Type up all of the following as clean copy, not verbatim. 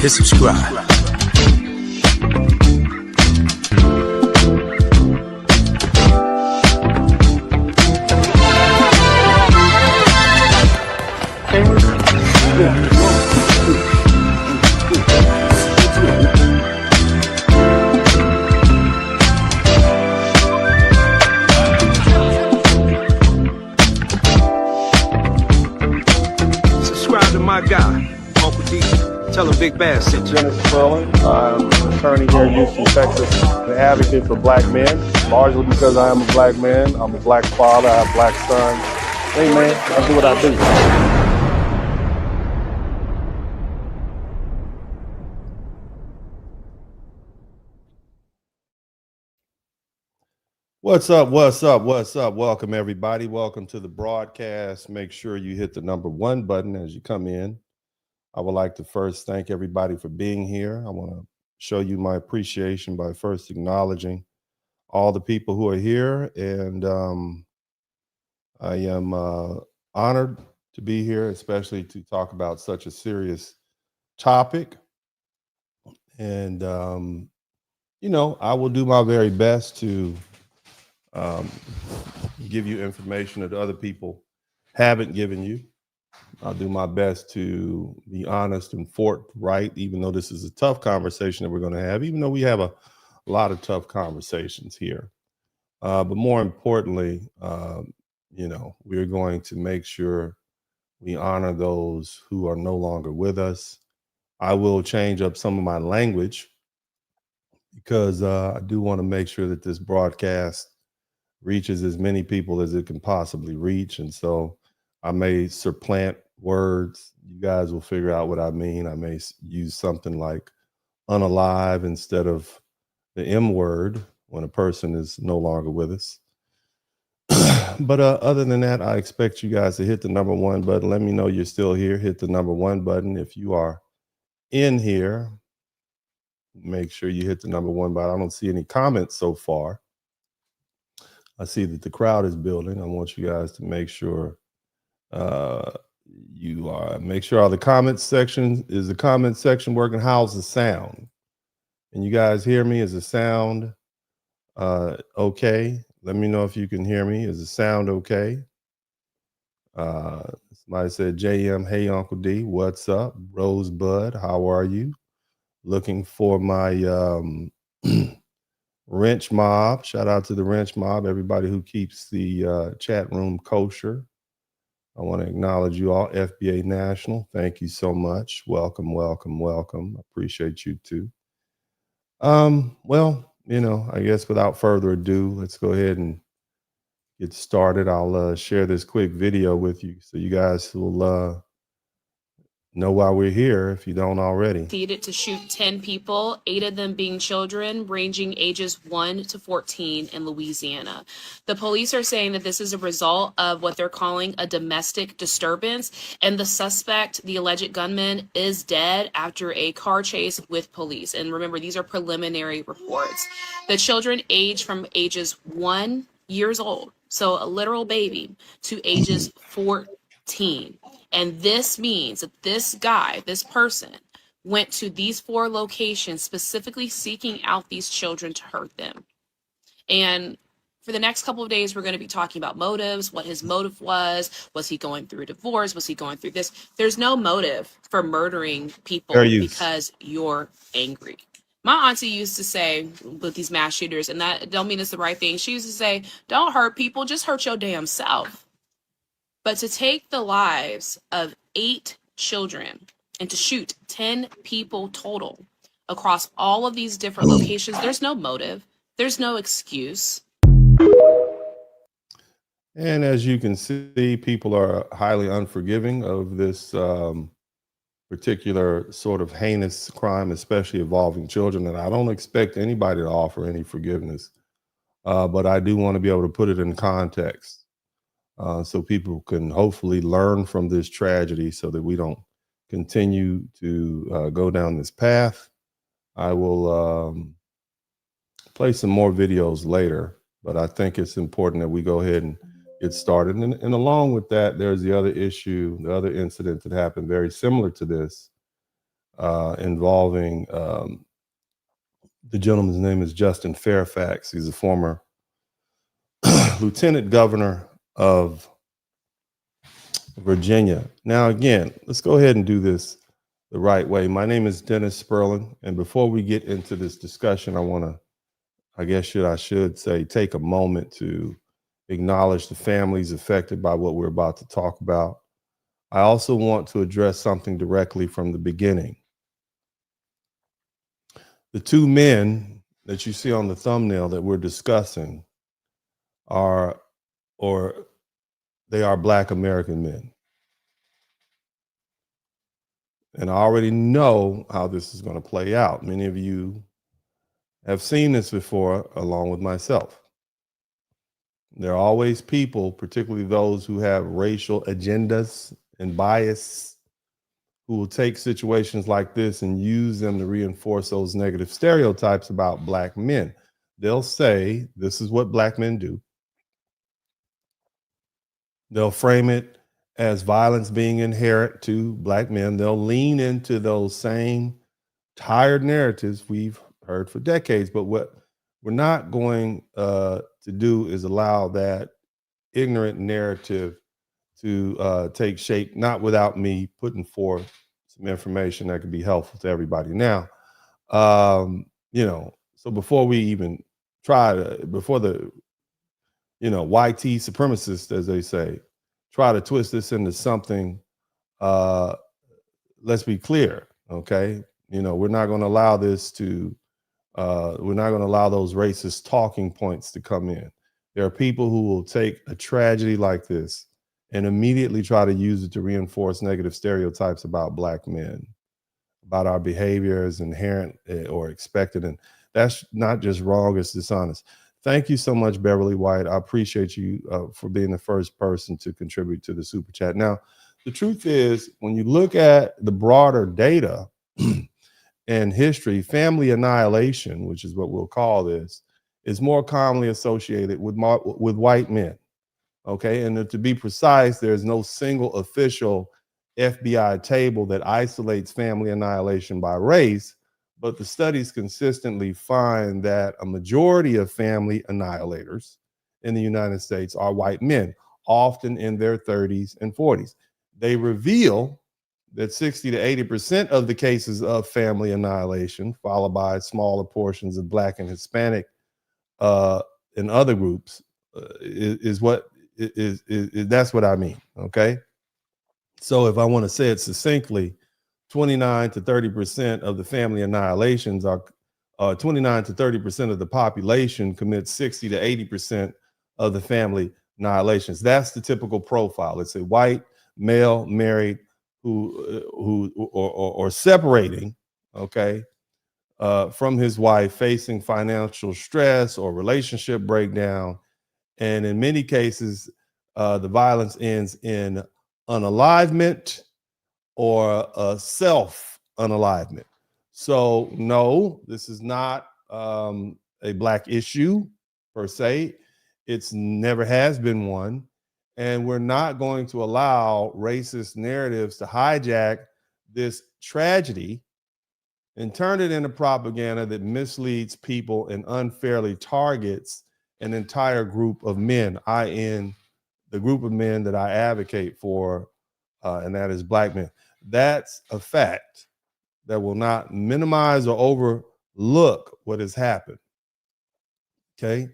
hit subscribe. Subscribe to my guy, Uncle D. Tell him Big Bass sent you. Spurling. I'm an attorney here in Houston, Texas, an advocate for black men, largely because I am a black man. I'm a black father, I have black sons. Hey man, I do what I do. What's up? What's up? What's up? Welcome, everybody. Welcome to the broadcast. Make sure you hit the number 1 button as you come in. I would like to first thank everybody for being here. I want to show you my appreciation by first acknowledging all the people who are here. And I am honored to be here, especially to talk about such a serious topic. And, you know, I will do my very best to give you information that other people haven't given you. I'll do my best to be honest and forthright, even though this is a tough conversation that we're going to have, even though we have a lot of tough conversations here. But more importantly, you know, we're going to make sure we honor those who are no longer with us. I will change up some of my language because I do want to make sure that this broadcast reaches as many people as it can possibly reach. And so I may supplant words. You guys will figure out what I mean. I may use something like unalive instead of the M word when a person is no longer with us. But other than that, I expect you guys to hit the number 1 button. Let me know you're still here. Hit the number 1 button. If you are in here, make sure you hit the number 1 button. I don't see any comments so far. I see that the crowd is building. I want you guys to make sure make sure all the comments section is the comment section working. How's the sound? And you guys hear me? Is the sound okay? Let me know if you can hear me. Is the sound okay? Somebody said, JM, hey Uncle D, what's up? Rosebud, how are you? Looking for my Wrench Mob. Shout out to the Wrench Mob, everybody who keeps the chat room kosher. I want to acknowledge you all. FBA National, thank you so much. Welcome, welcome, welcome. Appreciate you too. Well, you know, I guess without further ado, let's go ahead and get started. I'll share this quick video with you so you guys will know why we're here if you don't already. Proceeded to shoot 10 people, 8 of them being children ranging ages 1 to 14 in Louisiana. The police are saying that this is a result of what they're calling a domestic disturbance, and the suspect, the alleged gunman, is dead after a car chase with police. And remember, these are preliminary reports. The children age from ages 1 years old, so a literal baby, to ages 14. And this means that this guy, this person, went to these 4 locations specifically seeking out these children to hurt them. And for the next couple of days, we're going to be talking about motives, what his motive was. Was he going through a divorce? Was he going through this? There's no motive for murdering people because you're angry. My auntie used to say with these mass shooters, and that don't mean it's the right thing. She used to say, don't hurt people, just hurt your damn self. But to take the lives of 8 children and to shoot 10 people total across all of these different locations, there's no motive. There's no excuse. And as you can see, people are highly unforgiving of this particular sort of heinous crime, especially involving children. And I don't expect anybody to offer any forgiveness. But I do want to be able to put it in context. So people can hopefully learn from this tragedy so that we don't continue to go down this path. I will play some more videos later, but I think it's important that we go ahead and get started. And along with that, there's the other issue, the other incident that happened very similar to this involving the gentleman's name is Justin Fairfax. He's a former lieutenant governor of Virginia. Now, again, let's go ahead and do this the right way. My name is Dennis Spurling, and before we get into this discussion, I want to, I should say, take a moment to acknowledge the families affected by what we're about to talk about. I also want to address something directly from the beginning. The two men that you see on the thumbnail that we're discussing are Black American men. And I already know how this is going to play out. Many of you have seen this before, along with myself. There are always people, particularly those who have racial agendas and bias, who will take situations like this and use them to reinforce those negative stereotypes about Black men. They'll say, this is what Black men do. They'll frame it as violence being inherent to Black men. They'll lean into those same tired narratives we've heard for decades. But what we're not going to do is allow that ignorant narrative to take shape, not without me putting forth some information that could be helpful to everybody. Now, so before we even before the YT supremacists, as they say, try to twist this into something, let's be clear, okay? We're not going to allow this to, we're not going to allow those racist talking points to come in. There are people who will take a tragedy like this and immediately try to use it to reinforce negative stereotypes about Black men, about our behavior as inherent or expected. And that's not just wrong, it's dishonest. Thank you so much, Beverly White. I appreciate you for being the first person to contribute to the Super Chat. Now, the truth is, when you look at the broader data and history, family annihilation, which is what we'll call this, is more commonly associated with white men. Okay, and to be precise, there's no single official FBI table that isolates family annihilation by race, but the studies consistently find that a majority of family annihilators in the United States are white men, often in their 30s and 40s. They reveal that 60 to 80% of the cases of family annihilation, followed by smaller portions of Black and Hispanic and other groups, is that's what I mean, okay? So if I want to say it succinctly, 29 to 30% of the family annihilations are 29 to 30% of the population commits 60 to 80% of the family annihilations. That's the typical profile. It's a white male married or separating, okay, from his wife, facing financial stress or relationship breakdown. And in many cases, the violence ends in unalivement or self-unalivement. So no, this is not a Black issue per se. It's never has been one. And we're not going to allow racist narratives to hijack this tragedy and turn it into propaganda that misleads people and unfairly targets an entire group of men, i.e. the group of men that I advocate for, and that is Black men. That's a fact that will not minimize or overlook what has happened, okay?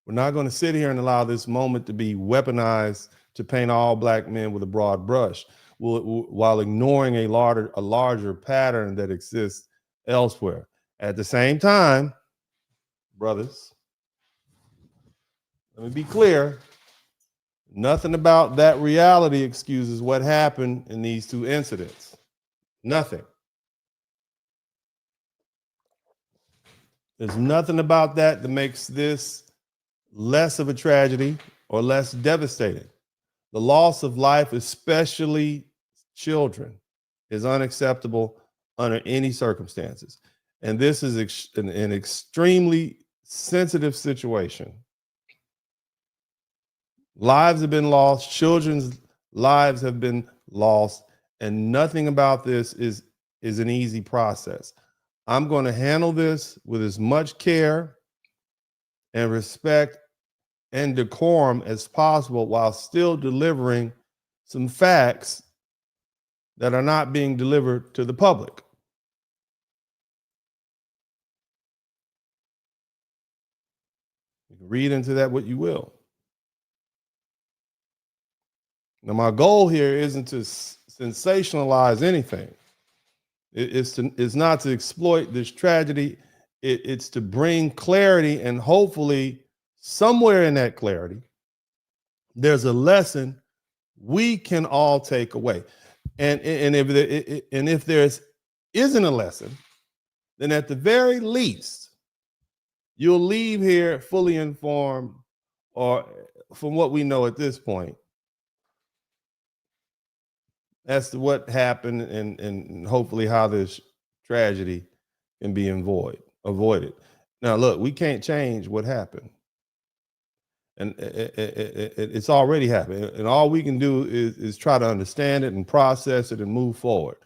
We're not going to sit here and allow this moment to be weaponized to paint all Black men with a broad brush while ignoring a larger pattern that exists elsewhere. At the same time, brothers, let me be clear, nothing about that reality excuses what happened in these two incidents. Nothing. There's nothing about that that makes this less of a tragedy or less devastating. The loss of life, especially children, is unacceptable under any circumstances. And this is an extremely sensitive situation. Lives have been lost, children's lives have been lost, and nothing about this is is an easy process. I'm going to handle this with as much care and respect and decorum as possible while still delivering some facts that are not being delivered to the public. You can read into that what you will. Now, my goal here isn't to sensationalize anything. It's not to exploit this tragedy. It's to bring clarity, and hopefully somewhere in that clarity, there's a lesson we can all take away. And if there isn't a lesson, then at the very least, you'll leave here fully informed, or from what we know at this point, as to what happened and hopefully how this tragedy can be avoided. Now, look, we can't change what happened. And it's already happened. And all we can do is try to understand it and process it and move forward.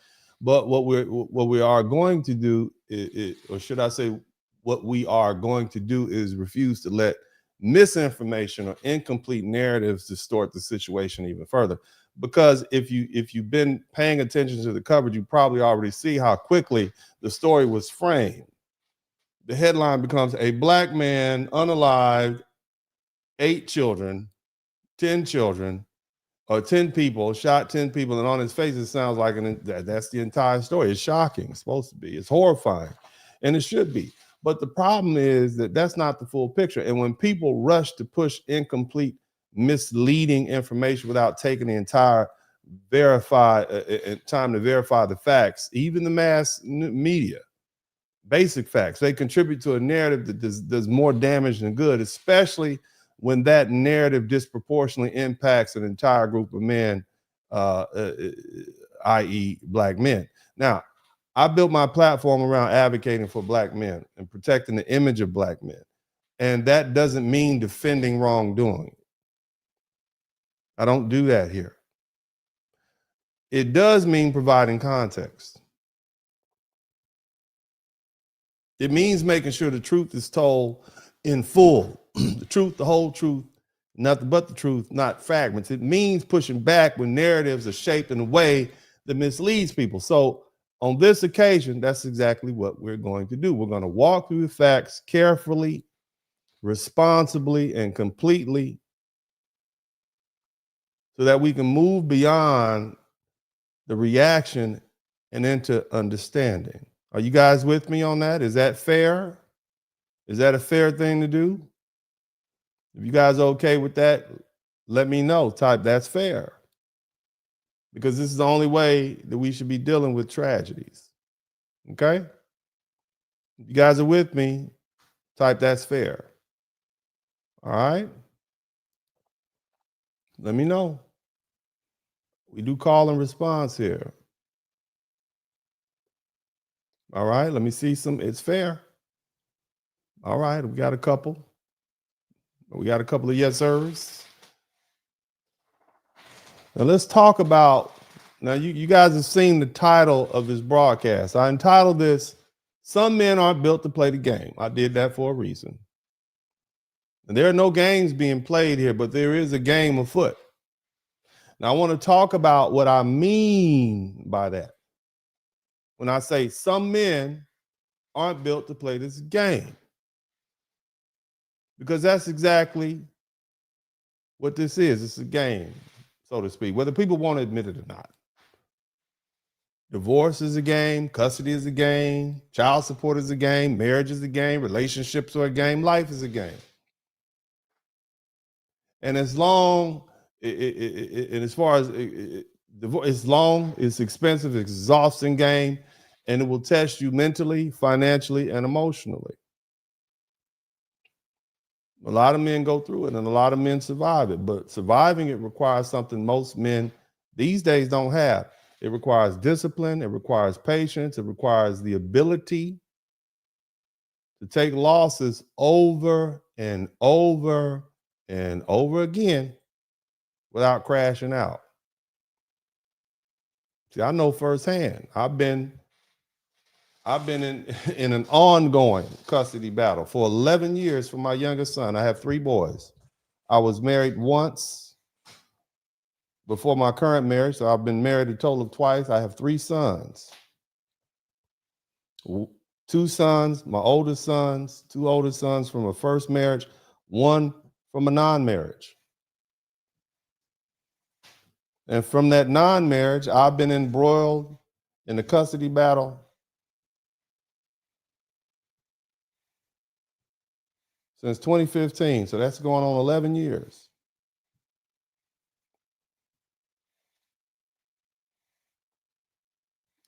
But what we are going to do or should I say, what we are going to do is refuse to let misinformation or incomplete narratives distort the situation even further. Because if you've been paying attention to the coverage, you probably already see how quickly the story was framed. The headline becomes: a black man unalived 8 children, 10 children, or 10 people, shot 10 people, and on his face it sounds like that's the entire story. It's shocking. It's supposed to be. It's horrifying, and it should be. But the problem is that that's not the full picture. And when people rush to push incomplete, misleading information without taking the entire time to verify the facts, even the mass media, basic facts, they contribute to a narrative that does more damage than good, especially when that narrative disproportionately impacts an entire group of men, i.e. black men. Now, I built my platform around advocating for black men and protecting the image of black men. And that doesn't mean defending wrongdoing. I don't do that here. It does mean providing context. It means making sure the truth is told in full. The truth, the whole truth, nothing but the truth, not fragments. It means pushing back when narratives are shaped in a way that misleads people. So on this occasion, that's exactly what we're going to do. We're going to walk through the facts carefully, responsibly, and completely, so that we can move beyond the reaction and into understanding. Are you guys with me on that? Is that fair? Is that a fair thing to do? If you guys are okay with that, let me know. Type "that's fair." Because this is the only way that we should be dealing with tragedies. Okay? If you guys are with me, type "that's fair." All right? Let me know. We do call and response here. All right, let me see some. It's fair. All right, we got a couple. We got a couple of yes sirs. Now let's talk about, now you guys have seen the title of this broadcast. I entitled this, "Some Men Aren't Built to Play the Game." I did that for a reason. And there are no games being played here, but there is a game afoot. Now I want to talk about what I mean by that. When I say some men aren't built to play this game. Because that's exactly what this is. It's a game, so to speak, whether people want to admit it or not. Divorce is a game, custody is a game, child support is a game, marriage is a game, relationships are a game, life is a game. And as long, and as far as it's long, it's expensive, it's exhausting game, and it will test you mentally, financially, and emotionally. A lot of men go through it and a lot of men survive it, but surviving it requires something most men these days don't have. It requires discipline, it requires patience, it requires the ability to take losses over and over and over again without crashing out. See, I know firsthand. I've been I've been in an ongoing custody battle for 11 years for my youngest son. I have 3 boys. I was married once before my current marriage, so I've been married a total of twice. I have 3 sons. 2 sons, my oldest sons, 2 oldest sons from a first marriage, 1 from a non-marriage. And from that non-marriage, I've been embroiled in the custody battle since 2015. So that's going on 11 years.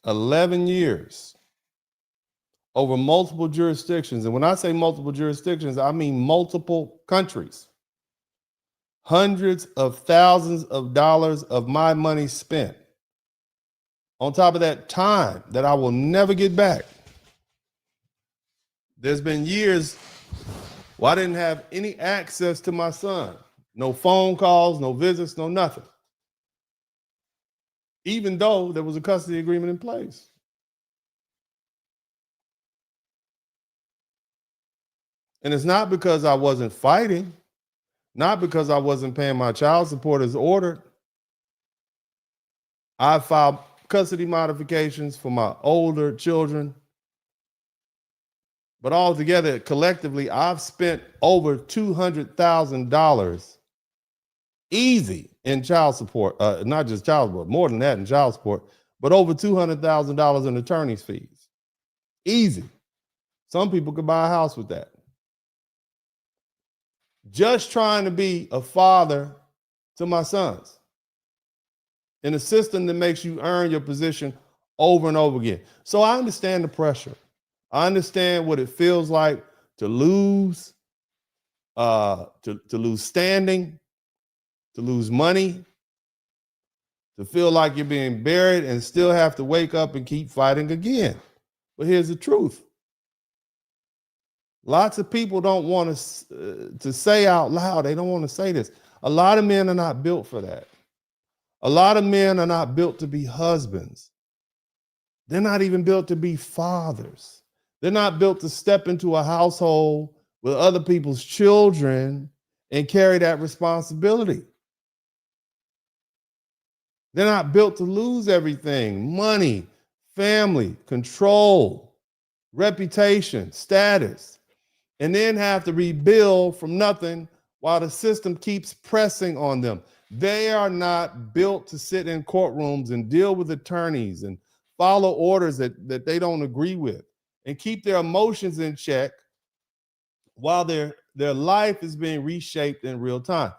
$11 years over multiple jurisdictions. And when I say multiple jurisdictions, I mean multiple countries. Hundreds of thousands of dollars of my money spent. On top of that, time that I will never get back. There's been years where I didn't have any access to my son. No phone calls, no visits, no nothing. Even though there was a custody agreement in place. And it's not because I wasn't fighting, not because I wasn't paying my child support as ordered. I filed custody modifications for my older children. But altogether, collectively, I've spent over $200,000 easy in child support, not just child support, more than that in child support, but over $200,000 in attorney's fees. Easy. Some people could buy a house with that. Just trying to be a father to my sons in a system that makes you earn your position over and over again. So I understand the pressure. I understand what it feels like to lose, to lose standing, to lose money, to feel like you're being buried and still have to wake up and keep fighting again. But here's the truth. Lots of people don't want to say out loud. They don't want to say this. A lot of men are not built for that. A lot of men are not built to be husbands. They're not even built to be fathers. They're not built to step into a household with other people's children and carry that responsibility. They're not built to lose everything: money, family, control, reputation, status, and then have to rebuild from nothing while the system keeps pressing on them. They are not built to sit in courtrooms and deal with attorneys and follow orders that they don't agree with and keep their emotions in check while their life is being reshaped in real time.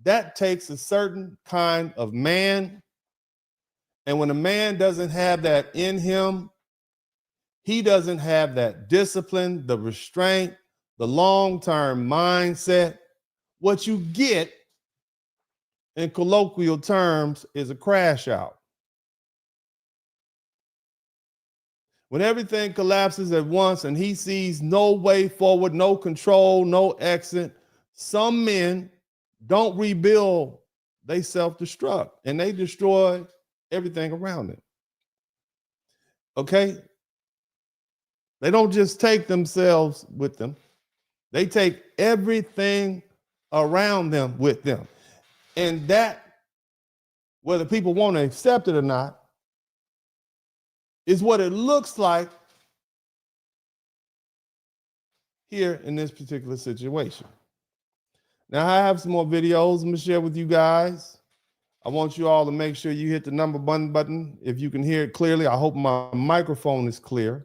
That takes a certain kind of man. And when a man doesn't have that in him, he doesn't have that discipline, the restraint, the long-term mindset. What you get in colloquial terms is a crash out. When everything collapses at once and he sees no way forward, no control, no exit, some men don't rebuild, they self-destruct and they destroy everything around them. Okay? They don't just take themselves with them. They take everything around them with them. And that, whether people want to accept it or not, is what it looks like here in this particular situation. Now, I have some more videos I'm going to share with you guys. I want you all to make sure you hit the number button if you can hear it clearly. I hope my microphone is clear.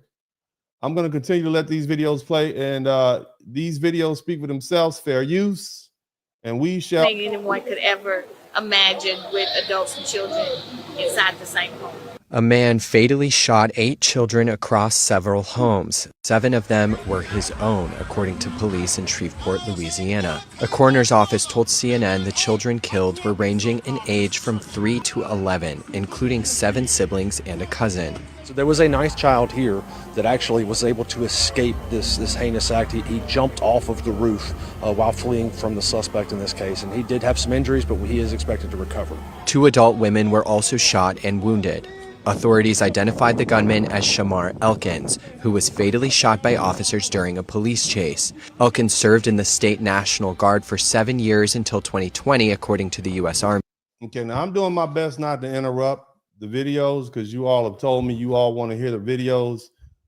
I'm going to continue to let these videos play, and these videos speak for themselves, fair use, and we shall. Anyone could ever imagine with adults and children inside the same home. A man fatally shot 8 children across several homes. 7 of them were his own, according to police in Shreveport, Louisiana. A coroner's office told CNN the children killed were ranging in age from 3 to 11, including 7 siblings and a cousin. So there was a nice child here that actually was able to escape this heinous act. He jumped off of the roof while fleeing from the suspect in this case, and he did have some injuries, but he is expected to recover. 2 adult women were also shot and wounded. Authorities identified the gunman as Shamar Elkins, who was fatally shot by officers during a police chase. Elkins served in the State National Guard for 7 years until 2020, according to the U.S. Army. Okay, now I'm doing my best not to interrupt the videos because you all have told me you all want to hear the videos.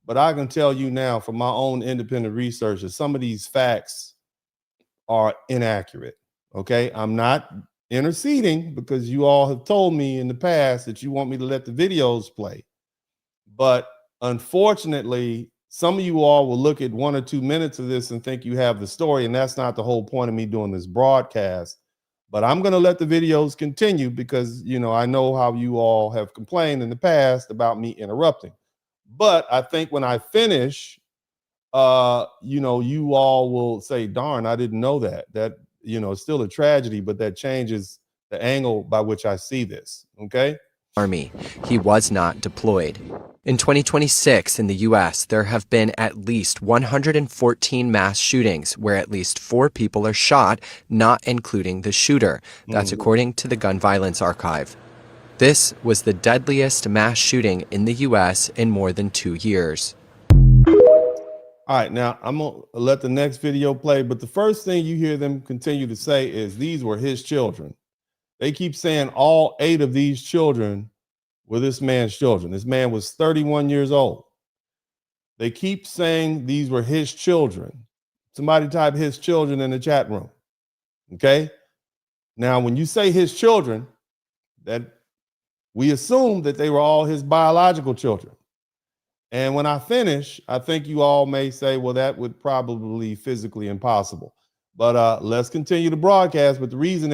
But I can tell you now from my own independent research that some of these facts are inaccurate. Okay, I'm not interceding because you all have told me in the past that you want me to let the videos play. But unfortunately, some of you all will look at 1 or 2 minutes of this and think you have the story, and that's not the whole point of me doing this broadcast. But I'm going to let the videos continue because, you know, I know how you all have complained in the past about me interrupting. But I think when I finish, you know, you all will say, darn, I didn't know that. That, you know, it's still a tragedy, but that changes the angle by which I see this. Okay. Army. He was not deployed. In 2026 in the U.S., there have been at least 114 mass shootings where at least 4 people are shot, not including the shooter. That's according to the Gun Violence Archive. This was the deadliest mass shooting in the U.S. in more than 2 years. All right, now I'm going to let the next video play, but the first thing you hear them continue to say is these were his children. They keep saying all 8 of these children were this man's children. This man was 31 years old. They keep saying these were his children. Somebody type his children in the chat room. Okay? Now, when you say his children, that we assume that they were all his biological children. And when I finish, I think you all may say, well, that would probably be physically impossible. But let's continue the broadcast. But the reason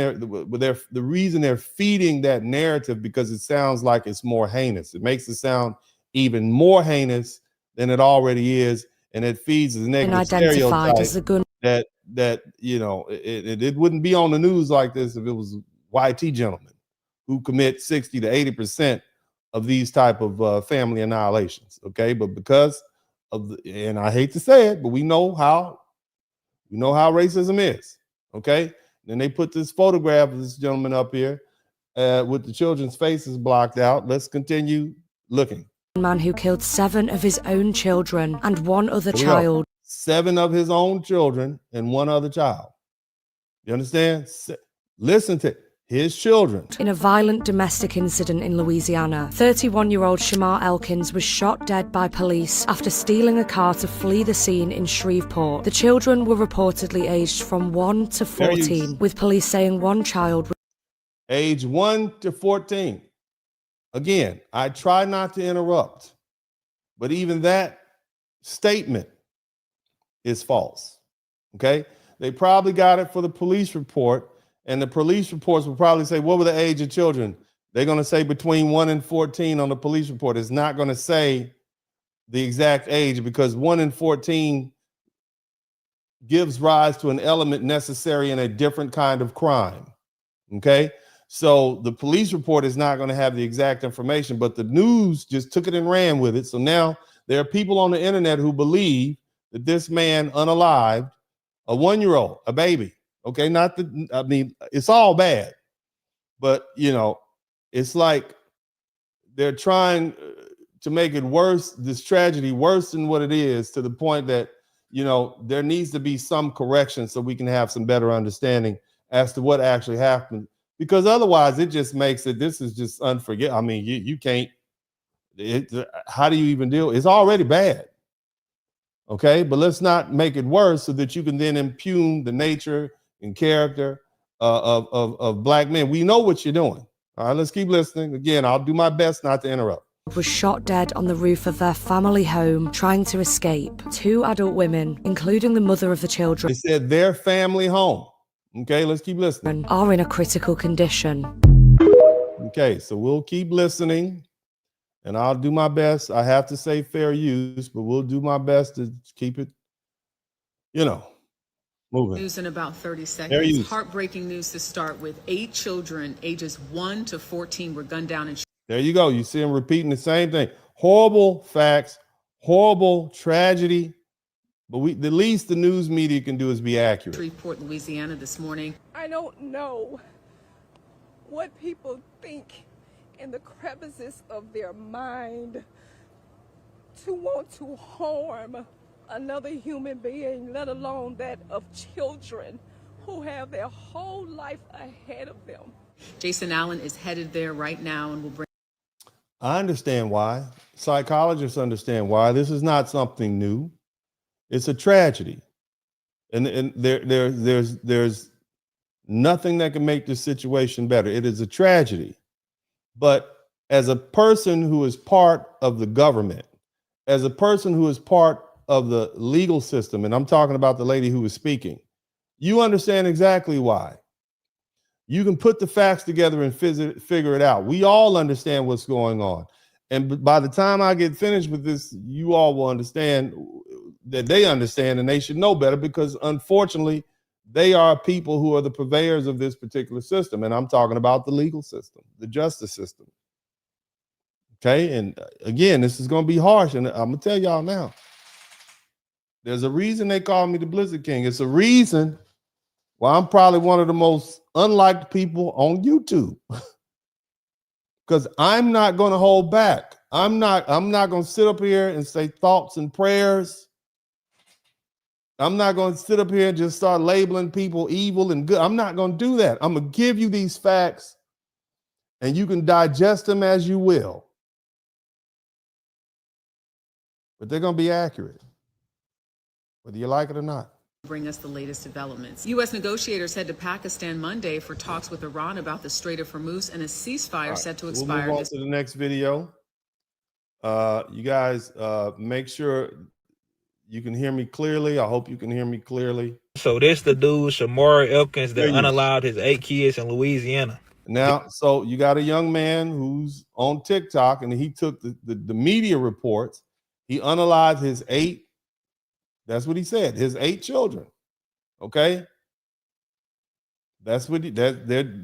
they're feeding that narrative because it sounds like it's more heinous. It makes it sound even more heinous than it already is, and it feeds the negative stereotype as a gun. that you know it wouldn't be on the news like this if it was YT gentlemen who commit 60 to 80% of these type of family annihilations. Okay, but because of and I hate to say it, but we know how racism is. Okay, then they put this photograph of this gentleman up here with the children's faces blocked out. Let's continue looking. Man who killed 7 of his own children and 1 other child. 7 of his own children and 1 other child. You understand? Listen to his children. In a violent domestic incident in Louisiana, 31-year-old Shamar Elkins was shot dead by police after stealing a car to flee the scene in Shreveport. The children were reportedly aged from 1 to 14, with police saying 1 child was age 1 to 14. Again, I try not to interrupt, but even that statement is false. Okay? They probably got it for the police report, and the police reports will probably say, what were the age of children? They're going to say between 1 and 14 on the police report. It's not going to say the exact age because 1 and 14 gives rise to an element necessary in a different kind of crime. Okay? So the police report is not going to have the exact information, but the news just took it and ran with it. So now there are people on the internet who believe that this man unalived a 1-year-old, a baby. Okay, it's all bad, but you know, it's like they're trying to make it worse, this tragedy worse than what it is, to the point that, you know, there needs to be some correction so we can have some better understanding as to what actually happened. Because otherwise, it just makes it, this is just unforgivable. I mean, you can't, how do you even deal? It's already bad. Okay, but let's not make it worse so that you can then impugn the nature and character of black men. We know what you're doing. All right, let's keep listening. Again, I'll do my best not to interrupt. Was shot dead on the roof of their family home trying to escape. 2 adult women, including the mother of the children, They said their family home. Okay, let's keep listening. are in a critical condition. Okay, so we'll keep listening, and I'll do my best. I have to say fair use, but we'll do my best to keep it, you know, moving. News in about 30 seconds. Heartbreaking news to start with. 8 children ages 1 to 14 were gunned down in. There you go. You see him repeating the same thing. Horrible facts, horrible tragedy. But the least the news media can do is be accurate. Shreveport, Louisiana this morning. I don't know what people think in the crevices of their mind to want to harm another human being, let alone that of children who have their whole life ahead of them. Jason Allen is headed there right now and will bring. I understand why. Psychologists understand why. This is not something new. It's a tragedy. And there's nothing that can make this situation better. It is a tragedy. But as a person who is part of the government, as a person who is part of the legal system, and I'm talking about the lady who was speaking, you understand exactly why. You can put the facts together and figure it out. We all understand what's going on. And by the time I get finished with this, you all will understand that they understand, and they should know better, because unfortunately, they are people who are the purveyors of this particular system. And I'm talking about the legal system, the justice system. Okay. And again, this is going to be harsh. And I'm going to tell y'all now, there's a reason they call me the Blizzard King. It's a reason why I'm probably one of the most unliked people on YouTube. Because I'm not going to hold back. I'm not going to sit up here and say thoughts and prayers. I'm not going to sit up here and just start labeling people evil and good. I'm not going to do that. I'm going to give you these facts, and you can digest them as you will. But they're going to be accurate, whether you like it or not. Bring us the latest developments. U.S. negotiators head to Pakistan Monday for talks with Iran about the Strait of Hormuz and a ceasefire set to expire. We'll move on to the next video. You guys make sure you can hear me clearly. I hope you can hear me clearly. So this the dude, Shamar Elkins, that unallowed his 8 kids in Louisiana. Now, so you got a young man who's on TikTok, and he took the media reports. He unalived his 8. That's what he said. His 8 children. Okay. That's what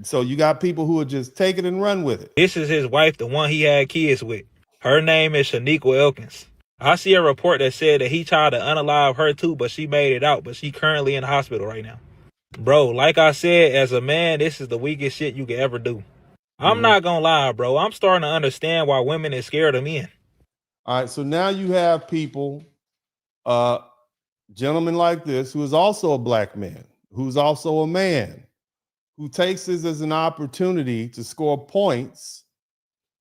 so you got people who are just take it and run with it. This is his wife, the one he had kids with. Her name is Shaniqua Elkins. I see a report that said that he tried to unalive her too, but she made it out. But she currently in the hospital right now. Bro, like I said, as a man, this is the weakest shit you could ever do. I'm not gonna lie, bro. I'm starting to understand why women is scared of men. All right, so now you have people, gentlemen like this, who is also a black man, who's also a man, who takes this as an opportunity to score points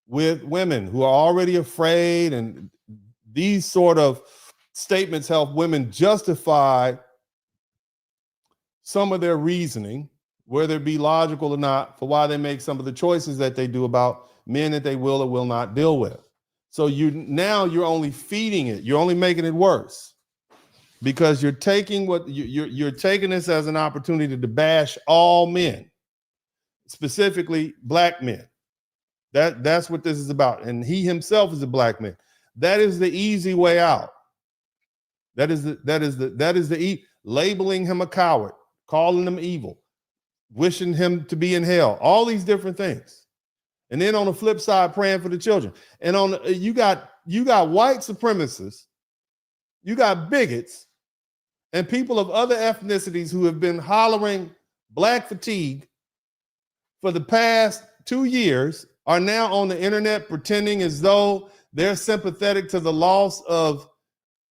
with women who are already afraid, and these sort of statements help women justify some of their reasoning, whether it be logical or not, for why they make some of the choices that they do about men that they will or will not deal with. So you're only feeding it. You're only making it worse, because you're taking you're taking this as an opportunity to bash all men, specifically black men. That's what this is about. And he himself is a black man. That is the easy way out. Labeling him a coward, calling him evil, wishing him to be in hell, all these different things. And then on the flip side, praying for the children. And you got white supremacists, you got bigots, and people of other ethnicities who have been hollering black fatigue for the past 2 years are now on the internet pretending as though they're sympathetic to the loss of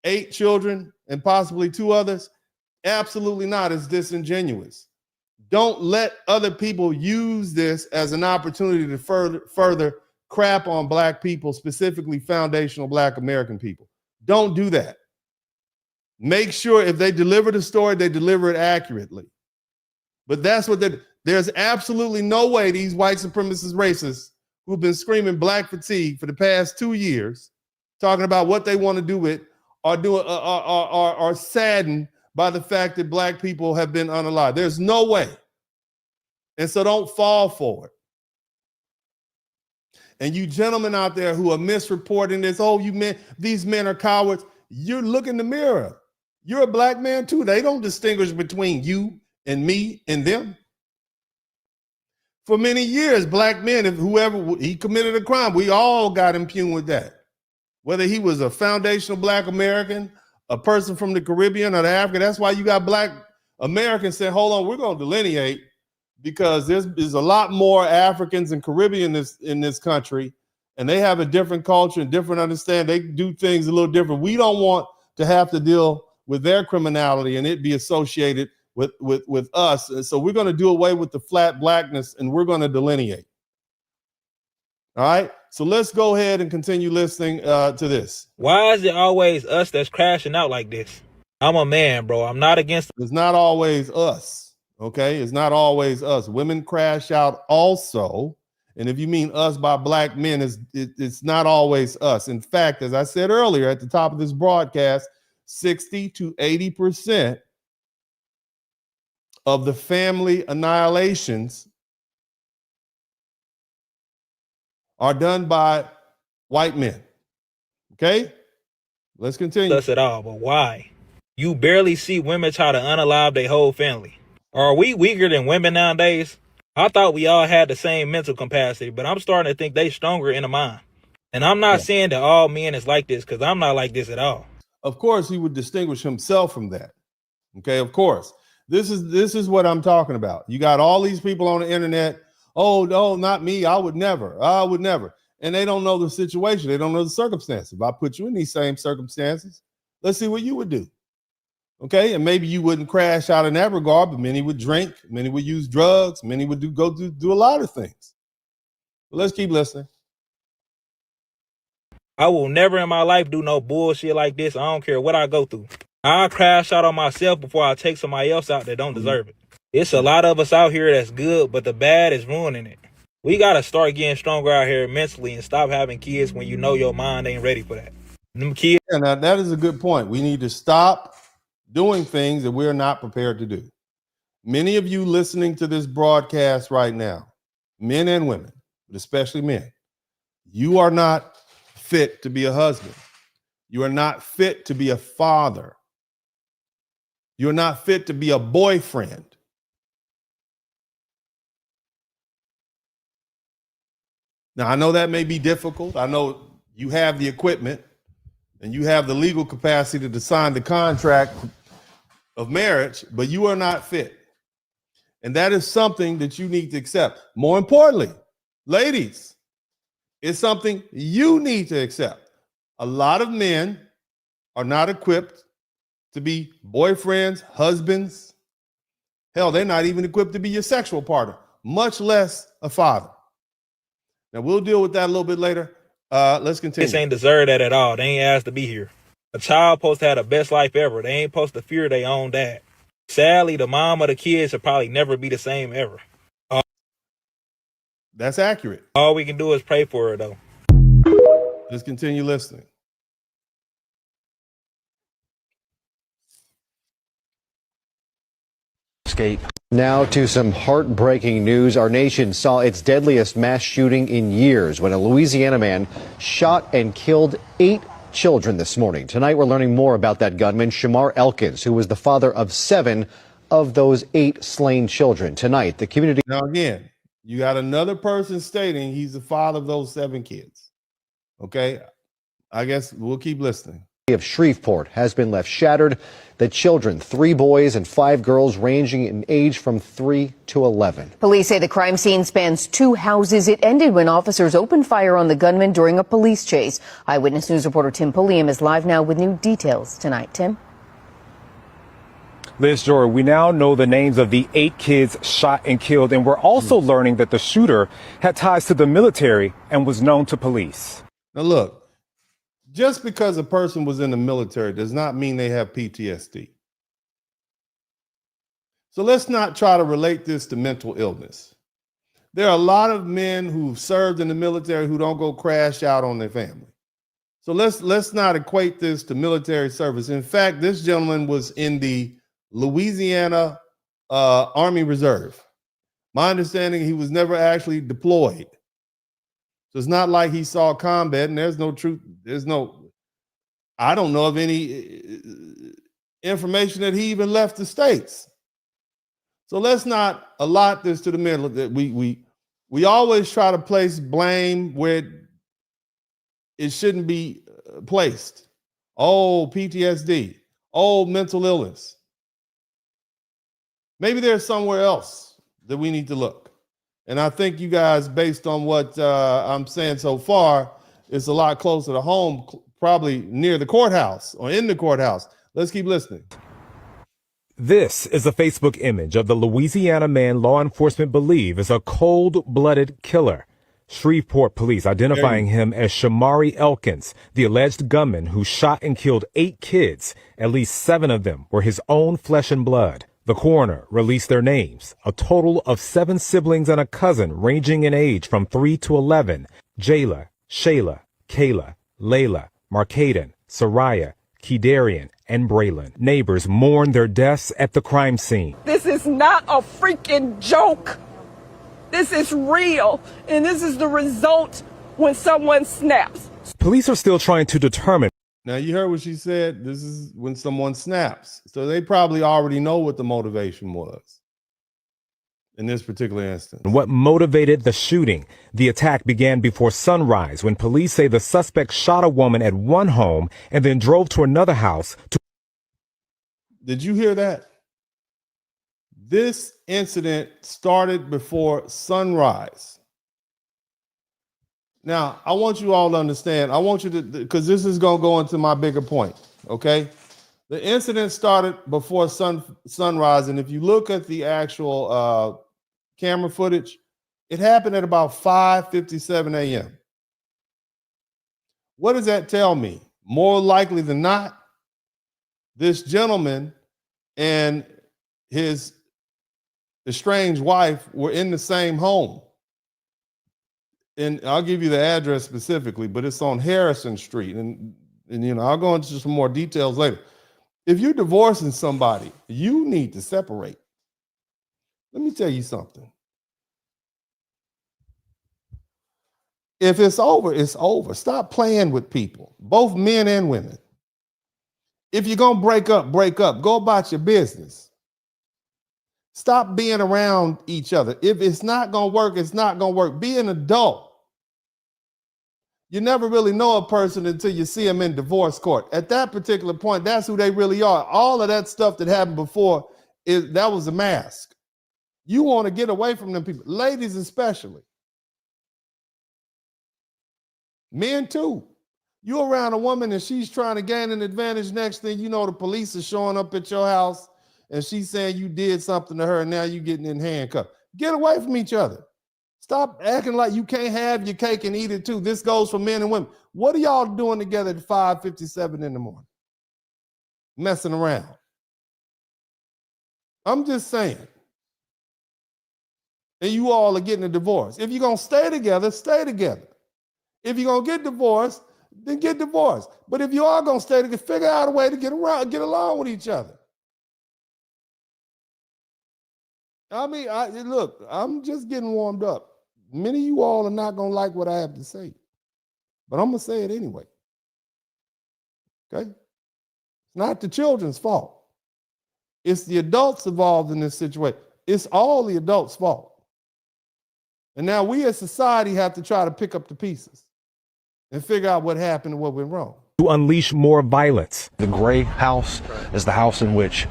8 children and possibly 2 others. Absolutely not. It's disingenuous. Don't let other people use this as an opportunity to further crap on black people, specifically foundational black American people. Don't do that. Make sure if they deliver the story, they deliver it accurately. But that's what there's absolutely no way these white supremacist racists who've been screaming black fatigue for the past 2 years, talking about what they want to do with, are saddened by the fact that black people have been unalived. There's no way. And so don't fall for it. And you gentlemen out there who are misreporting this, these men are cowards. You look in the mirror. You're a black man too. They don't distinguish between you and me and them. For many years, black men, if whoever he committed a crime, we all got impugned with that. Whether he was a foundational black American, a person from the Caribbean or the Africa, that's why you got black Americans saying, hold on, we're going to delineate because there's a lot more Africans and Caribbean in this country, and they have a different culture and different understanding. They do things a little different. We don't want to have to deal with their criminality and it be associated with us. And so we're going to do away with the flat blackness, and we're going to delineate. All right. So let's go ahead and continue listening to this. Why is it always us that's crashing out like this? I'm a man, bro. I'm not against. It's not always us. Okay. It's not always us. Women crash out also. And if you mean us by black men, it's not always us. In fact, as I said earlier at the top of this broadcast, 60 to 80% of the family annihilations are done by white men. Okay? Let's continue. Us at all, but why? You barely see women try to unalive their whole family. Are we weaker than women nowadays? I thought we all had the same mental capacity, but I'm starting to think they stronger in the mind. And I'm not saying that all men is like this, because I'm not like this at all. Of course, he would distinguish himself from that. Okay, of course. This is what I'm talking about. You got all these people on the internet. Oh, no, not me. I would never. I would never. And they don't know the situation. They don't know the circumstances. If I put you in these same circumstances, let's see what you would do. Okay, and maybe you wouldn't crash out in that regard, but many would drink, many would use drugs, many would do a lot of things. But let's keep listening. I will never in my life do no bullshit like this. I don't care what I go through. I'll crash out on myself before I take somebody else out that don't deserve it. It's a lot of us out here that's good, but the bad is ruining it. We got to start getting stronger out here mentally and stop having kids when you know your mind ain't ready for that. Them kids. And that is a good point. We need to stop doing things that we're not prepared to do. Many of you listening to this broadcast right now, men and women, but especially men, you are not fit to be a husband. You are not fit to be a father. You're not fit to be a boyfriend. Now, I know that may be difficult. I know you have the equipment and you have the legal capacity to sign the contract of marriage, but you are not fit. And that is something that you need to accept. More importantly, ladies, it's something you need to accept. A lot of men are not equipped to be boyfriends, husbands. Hell, they're not even equipped to be your sexual partner, much less a father. Now, we'll deal with that a little bit later. Let's continue. This ain't deserve that at all. They ain't asked to be here. A child supposed to have the best life ever. They ain't supposed to fear their own dad. Sadly, the mom of the kids will probably never be the same ever. That's accurate. All we can do is pray for her, though. Let's continue listening. Escape. Now to some heartbreaking news. Our nation saw its deadliest mass shooting in years when a Louisiana man shot and killed 8 children this morning. Tonight we're learning more about that gunman, Shamar Elkins, who was the father of 7 of those 8 slain children. Tonight, the community... Now again, you got another person stating he's the father of those 7 kids. Okay, I guess we'll keep listening. Of Shreveport has been left shattered. The children, 3 boys and 5 girls, ranging in age from 3 to 11. Police say the crime scene spans 2 houses. It ended when officers opened fire on the gunman during a police chase. Eyewitness News reporter Tim Pulliam is live now with new details tonight. Tim? Liz, Jory, we now know the names of the 8 kids shot and killed, and we're also learning that the shooter had ties to the military and was known to police. Now look, just because a person was in the military does not mean they have PTSD. So let's not try to relate this to mental illness. There are a lot of men who've served in the military who don't go crash out on their family. So let's not equate this to military service. In fact, this gentleman was in the Louisiana Army Reserve. My understanding, he was never actually deployed. So it's not like he saw combat, and there's no truth. I don't know of any information that he even left the States. So let's not allot this to the middle. We always try to place blame where it shouldn't be placed. Oh, PTSD. Oh, mental illness. Maybe there's somewhere else that we need to look. And I think you guys, based on what I'm saying so far, it's a lot closer to home, probably near the courthouse or in the courthouse. Let's keep listening. This is a Facebook image of the Louisiana man law enforcement believe is a cold-blooded killer. Shreveport police identifying him as Shamar Elkins, the alleged gunman who shot and killed 8 kids. At least 7 of them were his own flesh and blood. The coroner released their names, a total of 7 siblings and a cousin ranging in age from 3 to 11. Jayla, Shayla, Kayla, Layla, Markaden, Soraya, Kedarian, and Braylon. Neighbors mourn their deaths at the crime scene. This is not a freaking joke. This is real, and this is the result when someone snaps. Police are still trying to determine. Now, you heard what she said. This is when someone snaps. So they probably already know what the motivation was in this particular instance. What motivated the shooting? The attack began before sunrise when police say the suspect shot a woman at one home and then drove to another house. Did you hear that? This incident started before sunrise. Now, I want you all to understand. I want you to, because this is going to go into my bigger point, okay? The incident started before sunrise, and if you look at the actual camera footage, it happened at about 5:57 a.m. What does that tell me? More likely than not, this gentleman and his estranged wife were in the same home. And I'll give you the address specifically, but it's on Harrison Street. And you know, I'll go into some more details later. If you're divorcing somebody, you need to separate. Let me tell you something. If it's over, it's over. Stop playing with people, both men and women. If you're going to break up, break up. Go about your business. Stop being around each other. If it's not going to work, it's not going to work. Be an adult. You never really know a person until you see them in divorce court. At that particular point, that's who they really are. All of that stuff that happened before, that was a mask. You want to get away from them people, ladies especially. Men too. You're around a woman and she's trying to gain an advantage. Next thing you know, the police are showing up at your house and she's saying you did something to her and now you're getting in handcuffs. Get away from each other. Stop acting like you can't have your cake and eat it too. This goes for men and women. What are y'all doing together at 5:57 in the morning? Messing around. I'm just saying. And you all are getting a divorce. If you're going to stay together, stay together. If you're going to get divorced, then get divorced. But if you are going to stay together, figure out a way to get along with each other. I mean, look, I'm just getting warmed up. Many of you all are not going to like what I have to say, but I'm going to say it anyway. Okay? It's not the children's fault. It's the adults involved in this situation. It's all the adults' fault. And now we as society have to try to pick up the pieces and figure out what happened and what went wrong. To unleash more violence. The gray house is the house in which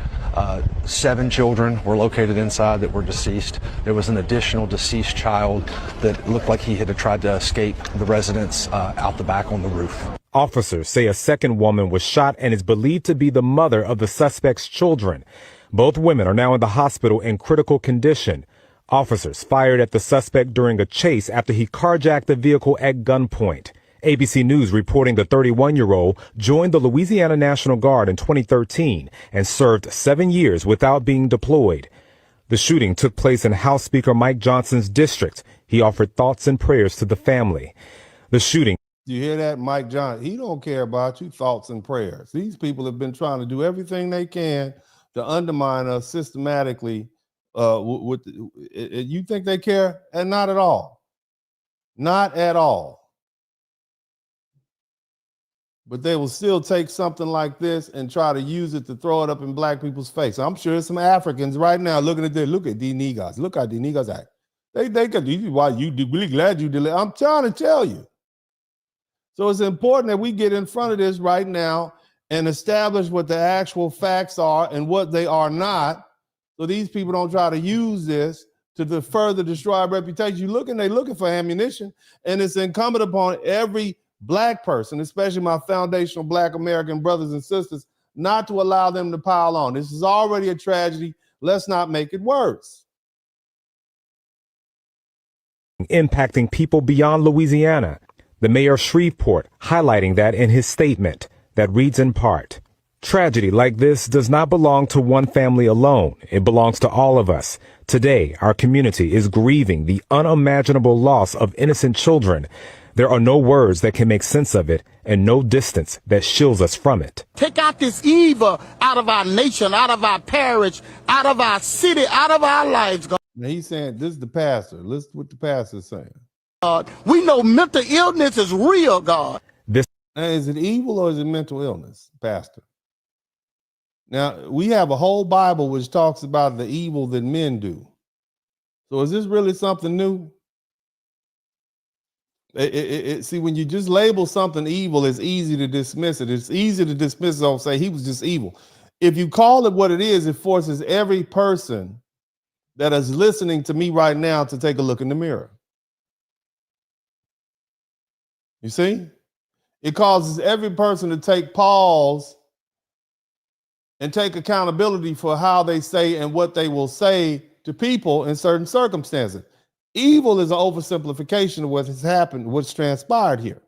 7 children were located inside that were deceased. There was an additional deceased child that looked like he had tried to escape the residence out the back on the roof. Officers say a second woman was shot and is believed to be the mother of the suspect's children. Both women are now in the hospital in critical condition. Officers fired at the suspect during a chase after he carjacked the vehicle at gunpoint. ABC News reporting the 31-year-old joined the Louisiana National Guard in 2013 and served 7 years without being deployed. The shooting took place in House Speaker Mike Johnson's district. He offered thoughts and prayers to the family. The shooting. You hear that, Mike Johnson? He don't care about you, thoughts and prayers. These people have been trying to do everything they can to undermine us systematically. You think they care? And not at all. Not at all. But they will still take something like this and try to use it to throw it up in black people's face. I'm sure some Africans right now looking at this. Look at these niggas. Look how these niggas act. They could. Why you really glad you did it? I'm trying to tell you. So it's important that we get in front of this right now and establish what the actual facts are and what they are not. So these people don't try to use this to further destroy our reputation. They're looking for ammunition, and it's incumbent upon every black person, especially my foundational black American brothers and sisters, not to allow them to pile on. This is already a tragedy. Let's not make it worse. Impacting people beyond Louisiana. The mayor of Shreveport highlighting that in his statement that reads in part, "Tragedy like this does not belong to one family alone. It belongs to all of us. Today, our community is grieving the unimaginable loss of innocent children. There are no words that can make sense of it and no distance that shields us from it." Take out this evil out of our nation, out of our parish, out of our city, out of our lives, God. Now he's saying, this is the pastor. Listen to what the pastor is saying. God, we know mental illness is real, God. Now, is it evil or is it mental illness, pastor? Now, we have a whole Bible which talks about the evil that men do. So is this really something new? See, when you just label something evil, it's easy to dismiss it. It's easy to dismiss it and say he was just evil. If you call it what it is, it forces every person that is listening to me right now to take a look in the mirror. You see? It causes every person to take pause and take accountability for how they say and what they will say to people in certain circumstances. Evil is an oversimplification of what has happened, what's transpired here.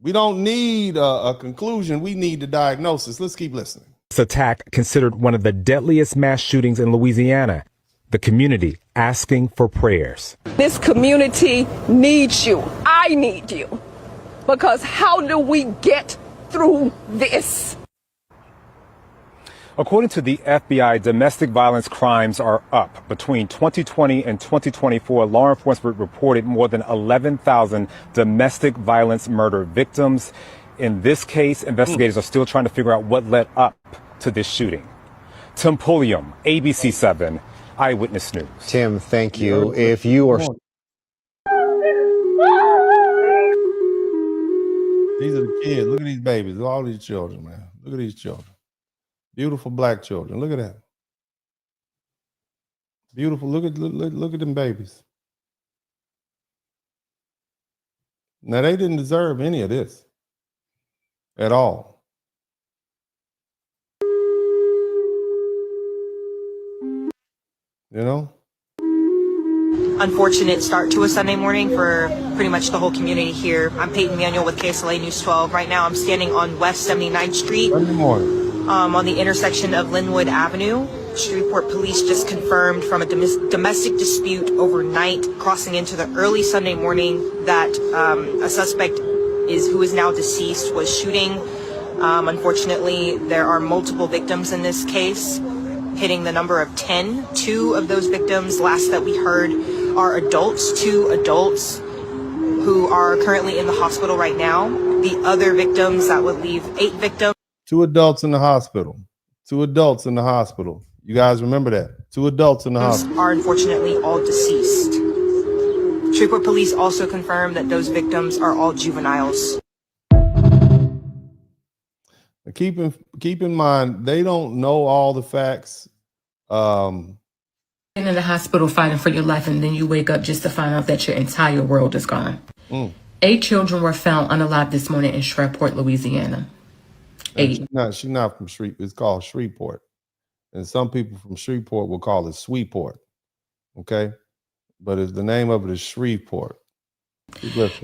We don't need a conclusion. We need the diagnosis. Let's keep listening. This attack considered one of the deadliest mass shootings in Louisiana. The community asking for prayers. This community needs you. I need you. Because how do we get through this? According to the FBI, domestic violence crimes are up. Between 2020 and 2024, law enforcement reported more than 11,000 domestic violence murder victims. In this case, investigators are still trying to figure out what led up to this shooting. Tim Pulliam, ABC7, Eyewitness News. Tim, thank you. If you are... These are the kids. Look at these babies. All these children, man. Look at these children. Beautiful black children. Look at that. Beautiful. Look at them babies. Now, they didn't deserve any of this at all. You know? Unfortunate start to a Sunday morning for pretty much the whole community here. I'm Peyton Manuel with KSLA News 12. Right now I'm standing on West 79th Street on the intersection of Linwood Avenue. Shreveport police just confirmed from a domestic dispute overnight crossing into the early Sunday morning that a suspect who is now deceased was shooting. Unfortunately, there are multiple victims in this case, hitting the number of 10. 2 of those victims, last that we heard, are adults, 2 adults who are currently in the hospital right now. The other victims, that would leave 8 victims. 2 adults in the hospital. 2 adults in the hospital. You guys remember that? 2 adults in the hospital. Are unfortunately all deceased. Shreveport police also confirmed that those victims are all juveniles. Keep in mind, they don't know all the facts. In the hospital fighting for your life, and then you wake up just to find out that your entire world is gone. 8 children were found unalive this morning in Shreveport, Louisiana. 8. She's not from Shreveport. It's called Shreveport. And some people from Shreveport will call it Sweetport. Okay? But the name of it is Shreveport.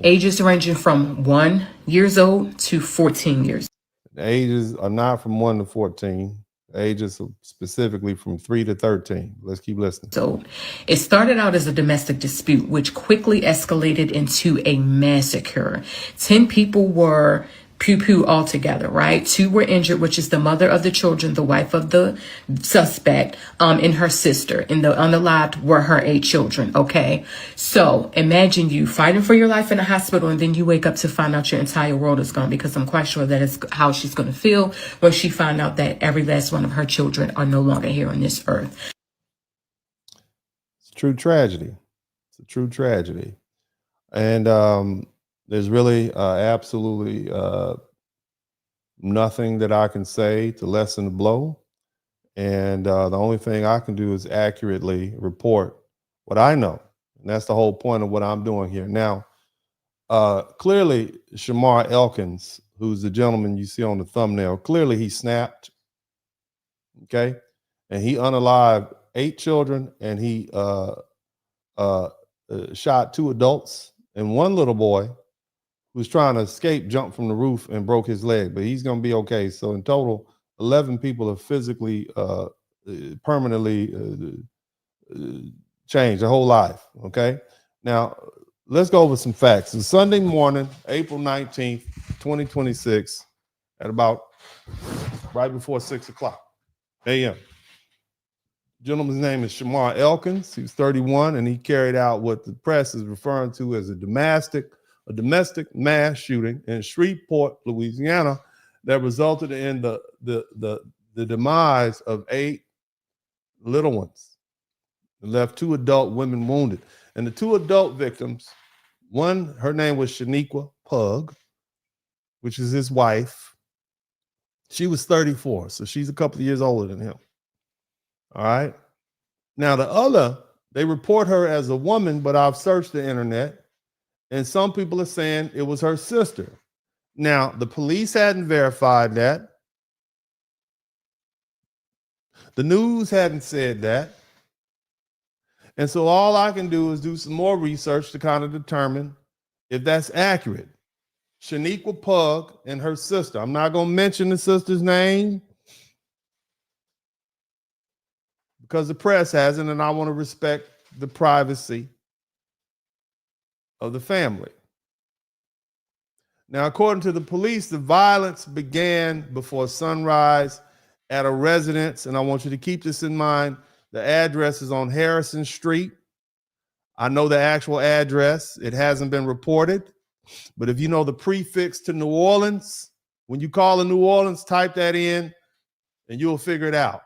Ages ranging from 1 years old to 14 years. The ages are not from 1 to 14. The ages are specifically from 3 to 13. Let's keep listening. So it started out as a domestic dispute, which quickly escalated into a massacre. 10 people were pew-pew altogether, right? 2 were injured, which is the mother of the children, the wife of the suspect, and her sister. And the unalived were her 8 children, okay? So imagine you fighting for your life in a hospital, and then you wake up to find out your entire world is gone, because I'm quite sure that is how she's going to feel when she found out that every last one of her children are no longer here on this earth. It's a true tragedy. It's a true tragedy. And there's really absolutely nothing that I can say to lessen the blow. And the only thing I can do is accurately report what I know. And that's the whole point of what I'm doing here. Now, clearly, Shamar Elkins, who's the gentleman you see on the thumbnail, clearly he snapped, okay? And he unalived 8 children, and he shot 2 adults and 1 little boy who was trying to escape, jumped from the roof and broke his leg, but he's going to be okay. So in total, 11 people have physically, permanently changed their whole life, okay? Now, let's go over some facts. It's Sunday morning, April 19th, 2026, at about right before 6 o'clock a.m. Gentleman's name is Shamar Elkins. He's 31, and he carried out what the press is referring to as a domestic mass shooting in Shreveport, Louisiana, that resulted in the demise of 8 little ones. It left 2 adult women wounded. And the 2 adult victims, one, her name was Shaniqua Pug, which is his wife. She was 34, so she's a couple of years older than him. All right. Now, the other, they report her as a woman, but I've searched the internet, and some people are saying it was her sister. Now, the police hadn't verified that. The news hadn't said that. And so all I can do is do some more research to kind of determine if that's accurate. Shaniqua Pug and her sister. I'm not going to mention the sister's name because the press hasn't, and I want to respect the privacy of the family. Now, according to the police, the violence began before sunrise at a residence, and I want you to keep this in mind. The address is on Harrison Street. I know the actual address. It hasn't been reported, but if you know the prefix to New Orleans, when you call in New Orleans, type that in and you'll figure it out.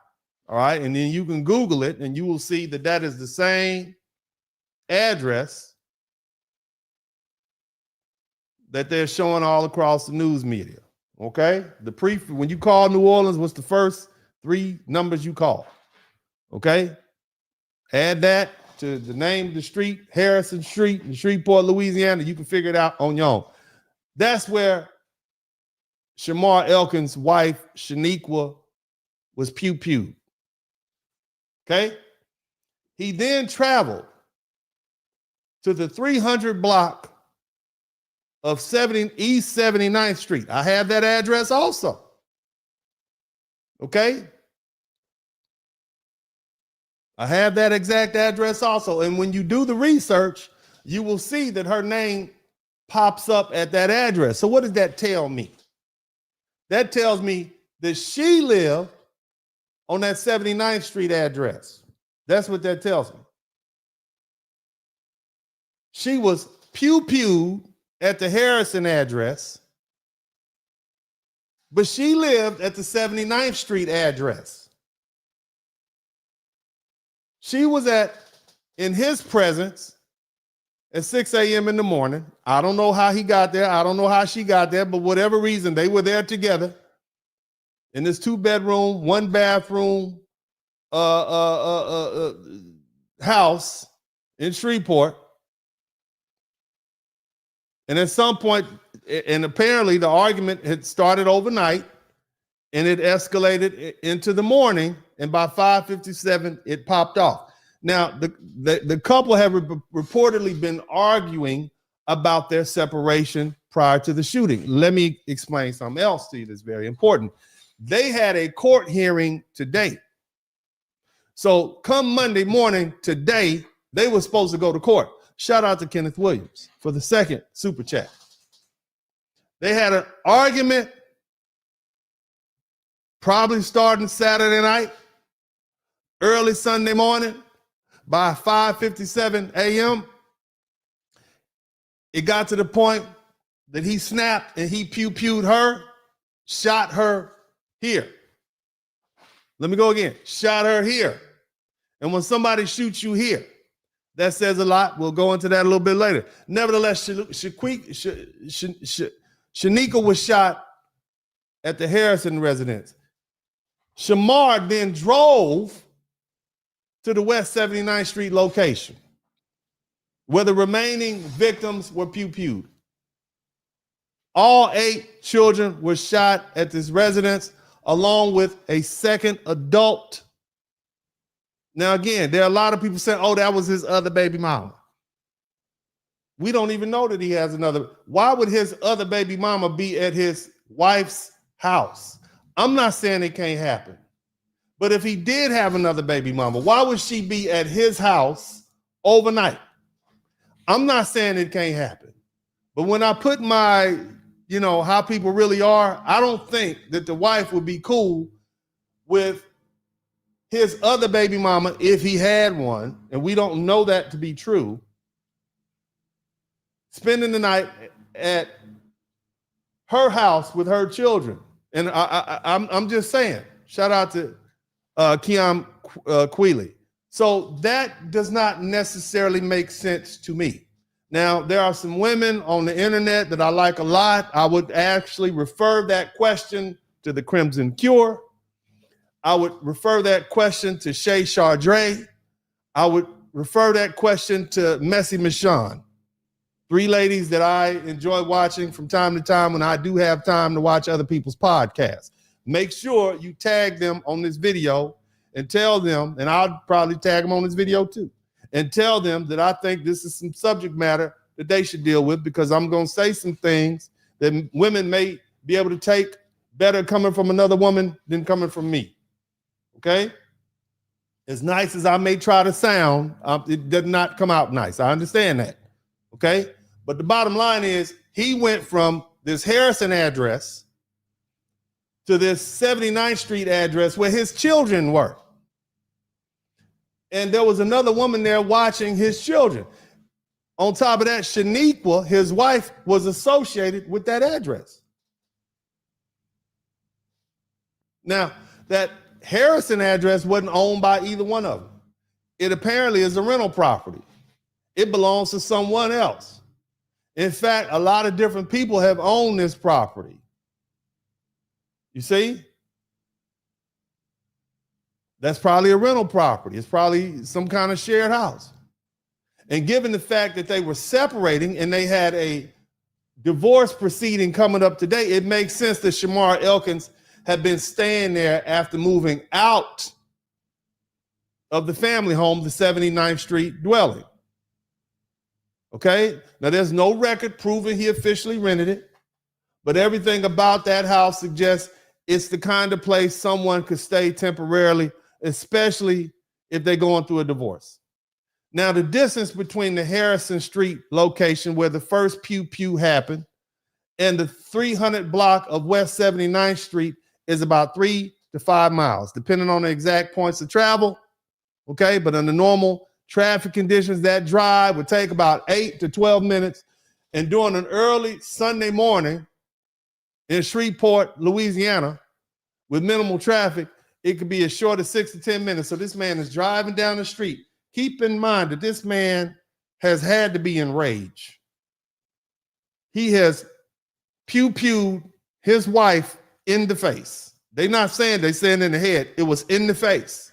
All right. And then you can Google it and you will see that that is the same address that they're showing all across the news media. Okay. When you call New Orleans, what's the first 3 numbers you call? Okay. Add that to the name of the street, Harrison Street in Shreveport, Louisiana. You can figure it out on your own. That's where Shamar Elkins' wife, Shaniqua, was pew-pewed. Okay. He then traveled to the 300 block of East 79th Street. I have that address also. Okay. I have that exact address also. And when you do the research, you will see that her name pops up at that address. So what does that tell me? That tells me that she lived on that 79th Street address. That's what that tells me. She was pew-pewed at the Harrison address, but she lived at the 79th Street address. She was in his presence at 6 a.m. in the morning. I don't know how he got there. I don't know how she got there, but whatever reason, they were there together in this 2-bedroom, 1-bathroom house in Shreveport. And at some point, and apparently the argument had started overnight and it escalated into the morning. And by 5:57, it popped off. Now, the couple have reportedly been arguing about their separation prior to the shooting. Let me explain something else to you that's very important. They had a court hearing today. So come Monday morning today, they were supposed to go to court. Shout out to Kenneth Williams for the second super chat. They had an argument probably starting Saturday night, early Sunday morning. By 5:57 a.m., it got to the point that he snapped and he pew-pewed her, shot her here. Let me go again. Shot her here. And when somebody shoots you here, that says a lot. We'll go into that a little bit later. Nevertheless, Shaniqua was shot at the Harrison residence. Shamar then drove to the West 79th Street location, where the remaining victims were pew-pewed. All 8 children were shot at this residence, along with a second adult. Now, again, there are a lot of people saying, oh, that was his other baby mama. We don't even know that he has another. Why would his other baby mama be at his wife's house? I'm not saying it can't happen. But if he did have another baby mama, why would she be at his house overnight? I'm not saying it can't happen. But when I put my, how people really are, I don't think that the wife would be cool with his other baby mama, if he had one, and we don't know that to be true, spending the night at her house with her children. And I'm just saying, shout out to Keon Queeley. So that does not necessarily make sense to me. Now, there are some women on the internet that I like a lot. I would actually refer that question to the Crimson Cure. I would refer that question to Shay Chardre. I would refer that question to Messy Michonne. 3 ladies that I enjoy watching from time to time when I do have time to watch other people's podcasts. Make sure you tag them on this video and tell them, and I'll probably tag them on this video too, and tell them that I think this is some subject matter that they should deal with, because I'm going to say some things that women may be able to take better coming from another woman than coming from me. Okay? As nice as I may try to sound, it does not come out nice. I understand that. Okay? But the bottom line is, he went from this Harrison address to this 79th Street address where his children were. And there was another woman there watching his children. On top of that, Shaniqua, his wife, was associated with that address. Now, that Harrison address wasn't owned by either one of them. It apparently is a rental property. It belongs to someone else. In fact, a lot of different people have owned this property. You see? That's probably a rental property. It's probably some kind of shared house. And given the fact that they were separating and they had a divorce proceeding coming up today, it makes sense that Shamar Elkins had been staying there after moving out of the family home, the 79th Street dwelling. Okay? Now, there's no record proving he officially rented it, but everything about that house suggests it's the kind of place someone could stay temporarily, especially if they're going through a divorce. Now, the distance between the Harrison Street location where the first pew-pew happened and the 300 block of West 79th Street is about 3 to 5 miles, depending on the exact points of travel. Okay, but under normal traffic conditions, that drive would take about 8 to 12 minutes. And during an early Sunday morning in Shreveport, Louisiana, with minimal traffic, it could be as short as 6 to 10 minutes. So this man is driving down the street. Keep in mind that this man has had to be in rage. He has pew-pewed his wife in the face. They're not saying they're saying in the head. It was in the face.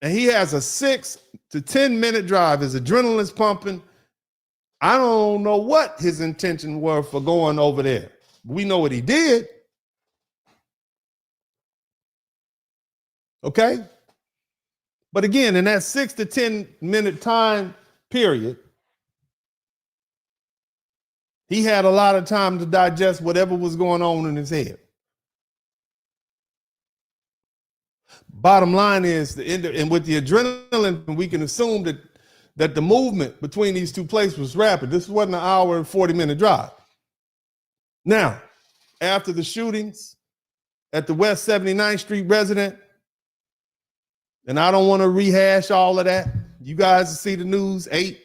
And he has a 6 to 10 minute drive. His adrenaline's pumping. I don't know what his intention were for going over there. We know what he did. Okay? But again, in that 6 to 10 minute time period, he had a lot of time to digest whatever was going on in his head. Bottom line is, and with the adrenaline, we can assume that the movement between these two places was rapid. This wasn't an hour and 40-minute drive. Now, after the shootings at the West 79th Street residence, and I don't want to rehash all of that. You guys see the news. 8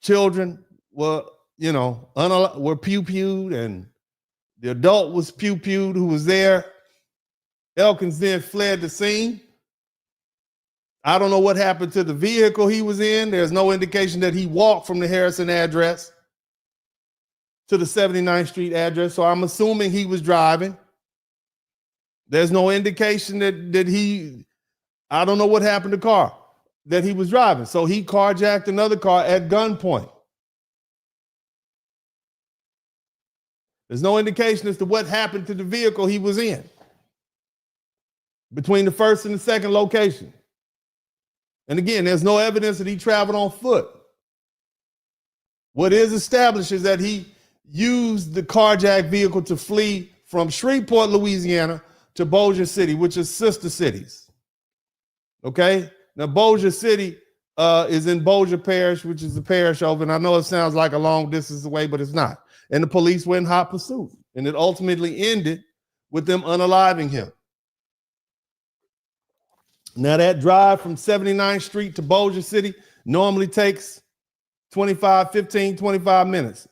children were, were pew-pewed, and the adult was pew-pewed who was there. Elkins then fled the scene. I don't know what happened to the vehicle he was in. There's no indication that he walked from the Harrison address to the 79th Street address, so I'm assuming he was driving. There's no indication that he, I don't know what happened to the car that he was driving. So he carjacked another car at gunpoint. There's no indication as to what happened to the vehicle he was in between the first and the second location. And again, there's no evidence that he traveled on foot. What is established is that he used the carjacked vehicle to flee from Shreveport, Louisiana to Bossier City, which is sister cities. Okay? Now, Bossier City is in Bossier Parish, which is the parish over, and I know it sounds like a long distance away, but it's not. And the police went in hot pursuit, and it ultimately ended with them unaliving him. Now, that drive from 79th Street to Bossier City normally takes 25 minutes.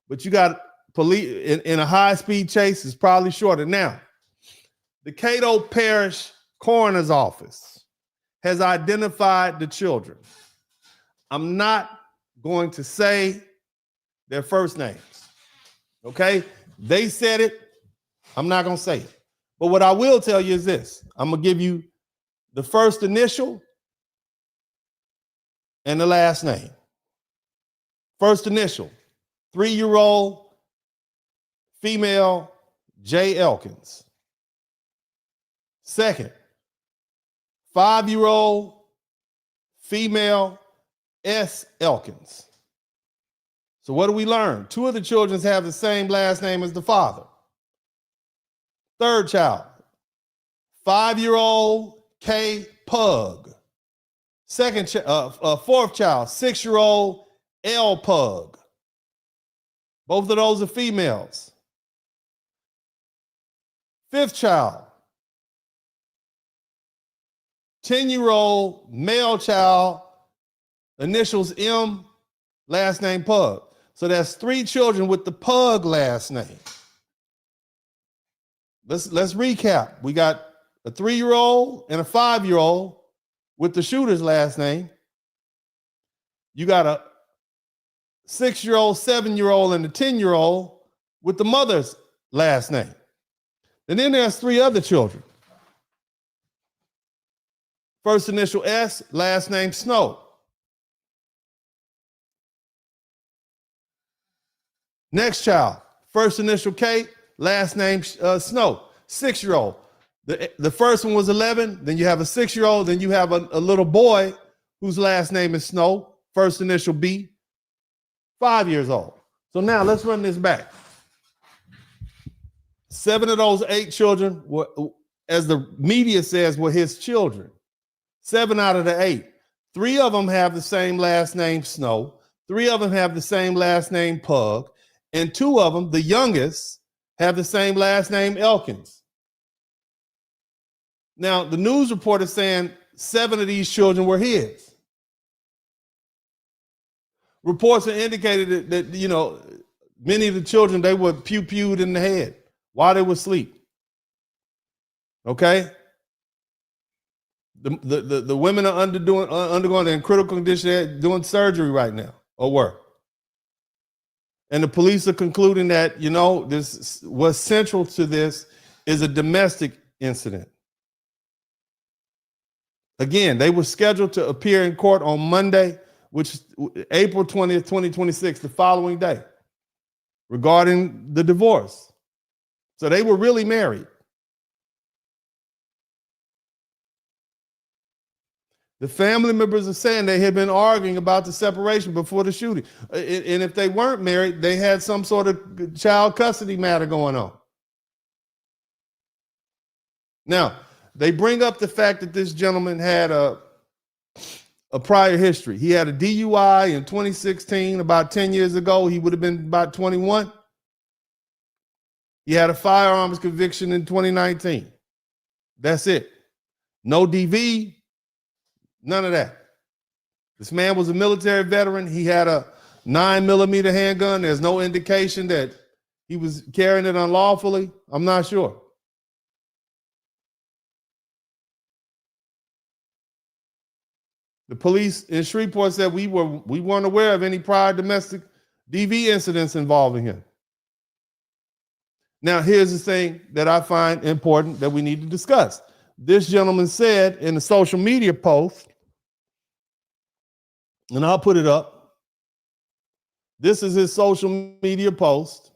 But you got police in a high-speed chase is probably shorter. Now, the Cato Parish Coroner's Office has identified the children. I'm not going to say their first names. Okay? They said it. I'm not going to say it. But what I will tell you is this. I'm going to give you the first initial and the last name. First initial, 3-year-old female J. Elkins. Second, 5-year-old female S. Elkins. So what do we learn? 2 of the children have the same last name as the father. Third child, 5-year-old K. Pug. Fourth child, 6-year-old L. Pug. Both of those are females. Fifth child, 10-year-old male child, initials M, last name Pug. So that's 3 children with the Pug last name. Let's recap. We got a 3-year-old and a 5-year-old with the shooter's last name. You got a 6-year-old, 7-year-old, and a 10-year-old with the mother's last name. And then there's 3 other children. First initial S, last name Snow. Next child, first initial K, last name Snow, 6-year-old. The first one was 11, then you have a 6-year-old, then you have a little boy whose last name is Snow, first initial B, 5 years old. So now let's run this back. 7 of those 8 children were, as the media says, were his children. 7 out of the 8. 3 of them have the same last name Snow. 3 of them have the same last name Pug. And 2 of them, the youngest, have the same last name Elkins. Now, the news report is saying 7 of these children were his. Reports have indicated that many of the children, they were pew-pewed in the head while they were asleep. Okay? The women are undergoing in critical condition, they're doing surgery right now, or were. And the police are concluding that, this what's central to this is a domestic incident. Again, they were scheduled to appear in court on Monday, which is April 20th, 2026, the following day, regarding the divorce. So they were really married. The family members are saying they had been arguing about the separation before the shooting. And if they weren't married, they had some sort of child custody matter going on. Now, they bring up the fact that this gentleman had a prior history. He had a DUI in 2016, about 10 years ago. He would have been about 21. He had a firearms conviction in 2019. That's it. No DV. None of that. This man was a military veteran. He had a 9mm handgun. There's no indication that he was carrying it unlawfully. I'm not sure. The police in Shreveport said we weren't aware of any prior domestic DV incidents involving him. Now, here's the thing that I find important that we need to discuss. This gentleman said in a social media post, and I'll put it up. This is his social media post.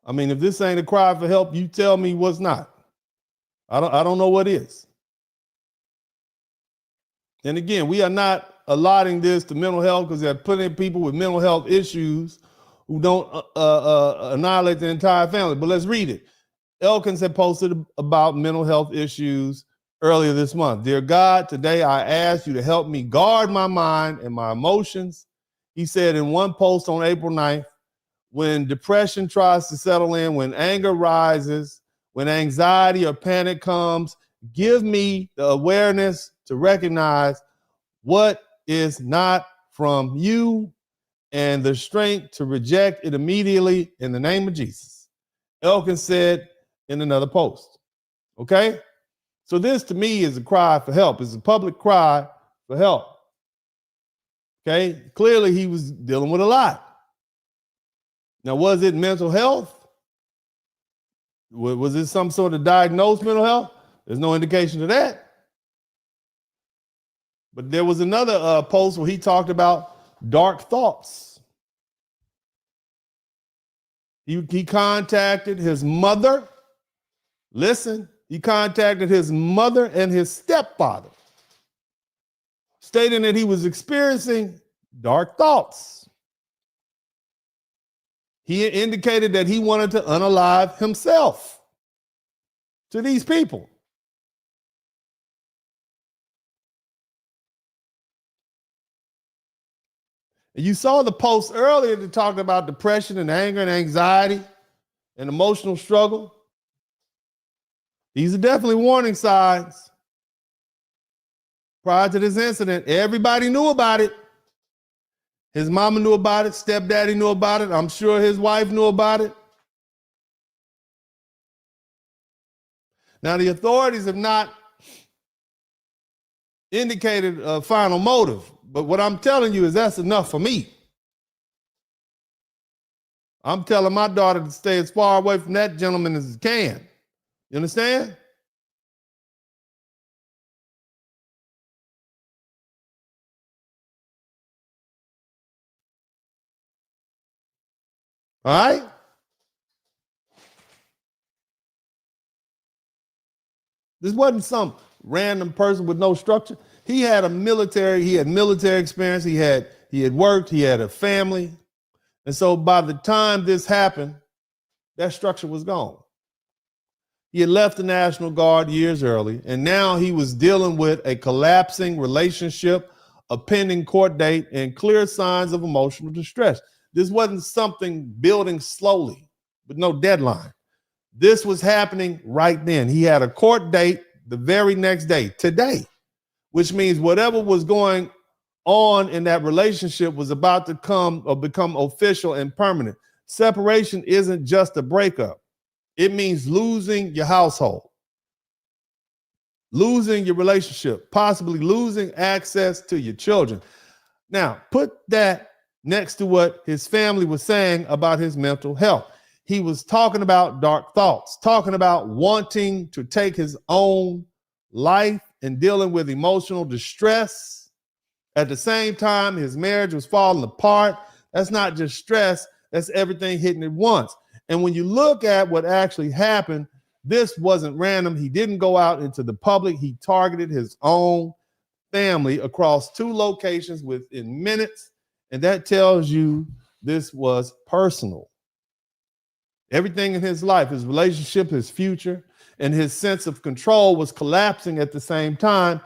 I mean, if this ain't a cry for help, you tell me what's not. I don't know what is. And again, we are not allotting this to mental health because there are plenty of people with mental health issues who don't annihilate the entire family. But let's read it. Elkins had posted about mental health issues earlier this month. Dear God, today I ask you to help me guard my mind and my emotions. He said in one post on April 9th, when depression tries to settle in, when anger rises, when anxiety or panic comes, give me the awareness to recognize what is not from you and the strength to reject it immediately in the name of Jesus. Elkins said in another post. Okay? So this to me is a cry for help. It's a public cry for help. Okay? Clearly he was dealing with a lot. Now, was it mental health? Was it some sort of diagnosed mental health? There's no indication of that. But there was another post where he talked about dark thoughts. He contacted his mother. Listen, he contacted his mother and his stepfather, stating that he was experiencing dark thoughts. He indicated that he wanted to unalive himself to these people. You saw the post earlier that talked about depression and anger and anxiety and emotional struggle. These are definitely warning signs. Prior to this incident, everybody knew about it. His mama knew about it. Stepdaddy knew about it. I'm sure his wife knew about it. Now, the authorities have not indicated a final motive, but what I'm telling you is that's enough for me. I'm telling my daughter to stay as far away from that gentleman as can. You understand? All right? This wasn't some random person with no structure. He had military experience. He had worked, he had a family. And so by the time this happened, that structure was gone. He had left the National Guard years early, and now he was dealing with a collapsing relationship, a pending court date, and clear signs of emotional distress. This wasn't something building slowly with no deadline. This was happening right then. He had a court date the very next day, today, which means whatever was going on in that relationship was about to come or become official and permanent. Separation isn't just a breakup. It means losing your household, losing your relationship, possibly losing access to your children. Now, put that next to what his family was saying about his mental health. He was talking about dark thoughts, talking about wanting to take his own life and dealing with emotional distress. At the same time, his marriage was falling apart. That's not just stress, that's everything hitting at once. And when you look at what actually happened, this wasn't random. He didn't go out into the public. He targeted his own family across 2 locations within minutes. And that tells you this was personal. Everything in his life, his relationship, his future, and his sense of control was collapsing at the same time.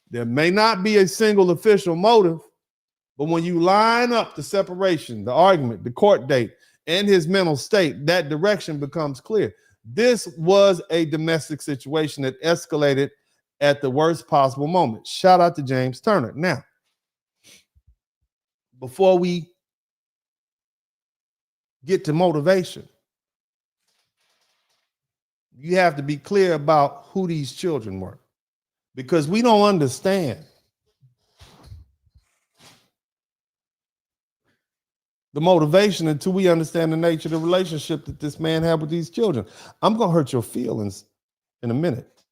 There may not be a single official motive, but when you line up the separation, the argument, the court date, and his mental state, that direction becomes clear. This was a domestic situation that escalated at the worst possible moment. Shout out to James Turner. Now, before we get to motivation, you have to be clear about who these children were, because we don't understand the motivation until we understand the nature of the relationship that this man had with these children. I'm going to hurt your feelings in a minute.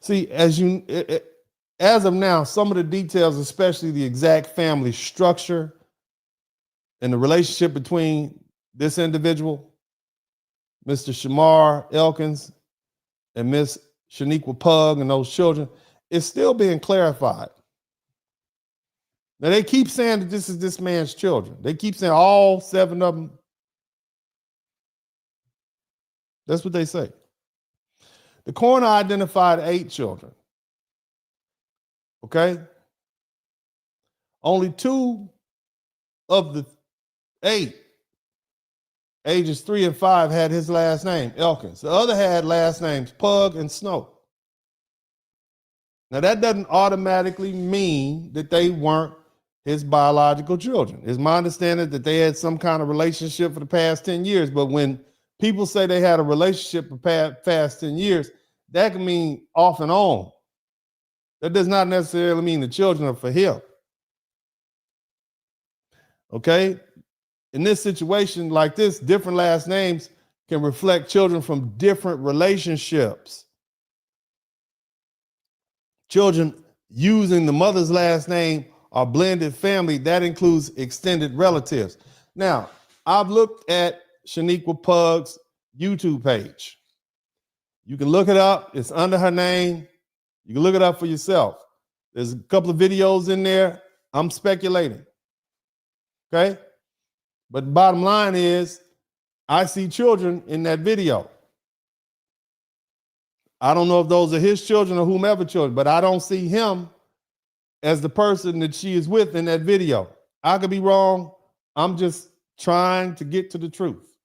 See, as of now, some of the details, especially the exact family structure and the relationship between this individual, Mr. Shamar Elkins, and Miss Shaniqua Pug and those children, is still being clarified. Now, they keep saying that this is this man's children. They keep saying all 7 of them. That's what they say. The coroner identified 8 children. Okay? Only 2 of the 8, ages 3 and 5, had his last name, Elkins. The other had last names Pug and Snow. Now, that doesn't automatically mean that they weren't his biological children. It's my understanding that they had some kind of relationship for the past 10 years. But when people say they had a relationship for past 10 years, that can mean off and on. That does not necessarily mean the children are for him. Okay? In this situation like this, different last names can reflect children from different relationships. Children using the mother's last name are blended family. That includes extended relatives. Now, I've looked at Shaniqua Pug's YouTube page. You can look it up. It's under her name. You can look it up for yourself. There's a couple of videos in there. I'm speculating. Okay? But the bottom line is, I see children in that video. I don't know if those are his children or whomever children, but I don't see him as the person that she is with in that video. I could be wrong. I'm just trying to get to the truth.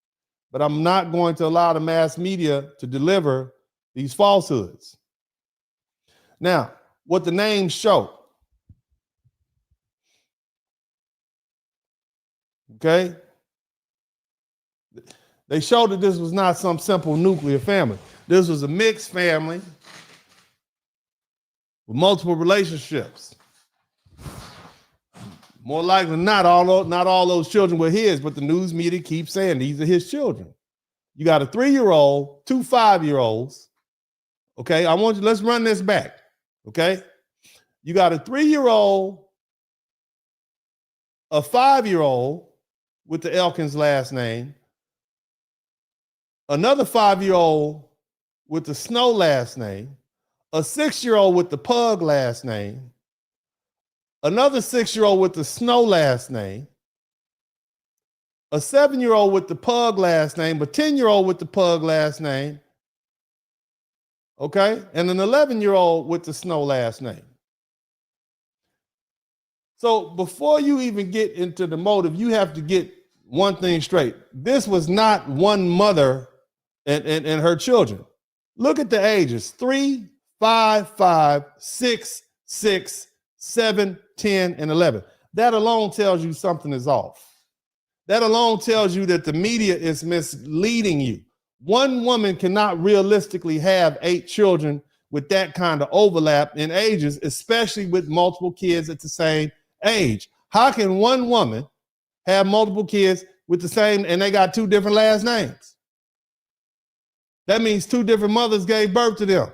But I'm not going to allow the mass media to deliver these falsehoods. Now, what the names show. Okay? They showed that this was not some simple nuclear family. This was a mixed family with multiple relationships. More likely than not all those children were his, but the news media keeps saying these are his children. You got a 3-year-old, 2 5-year-olds. Okay, let's run this back. Okay, you got a 3-year-old, a 5-year-old with the Elkins last name, another 5-year-old with the Snow last name, a 6-year-old with the Pug last name, another 6-year-old with the Snow last name, a 7-year-old with the Pug last name, a 10-year-old with the Pug last name, okay, and an 11-year-old with the Snow last name. So before you even get into the motive, you have to get one thing straight. This was not one mother and her children. Look at the ages: 3, 5, 5, 6, 6, 7, 10, and 11. That alone tells you something is off. That alone tells you that the media is misleading you. One woman cannot realistically have 8 children with that kind of overlap in ages, especially with multiple kids at the same age. How can one woman have multiple kids with the same, and they got 2 different last names? That means 2 different mothers gave birth to them.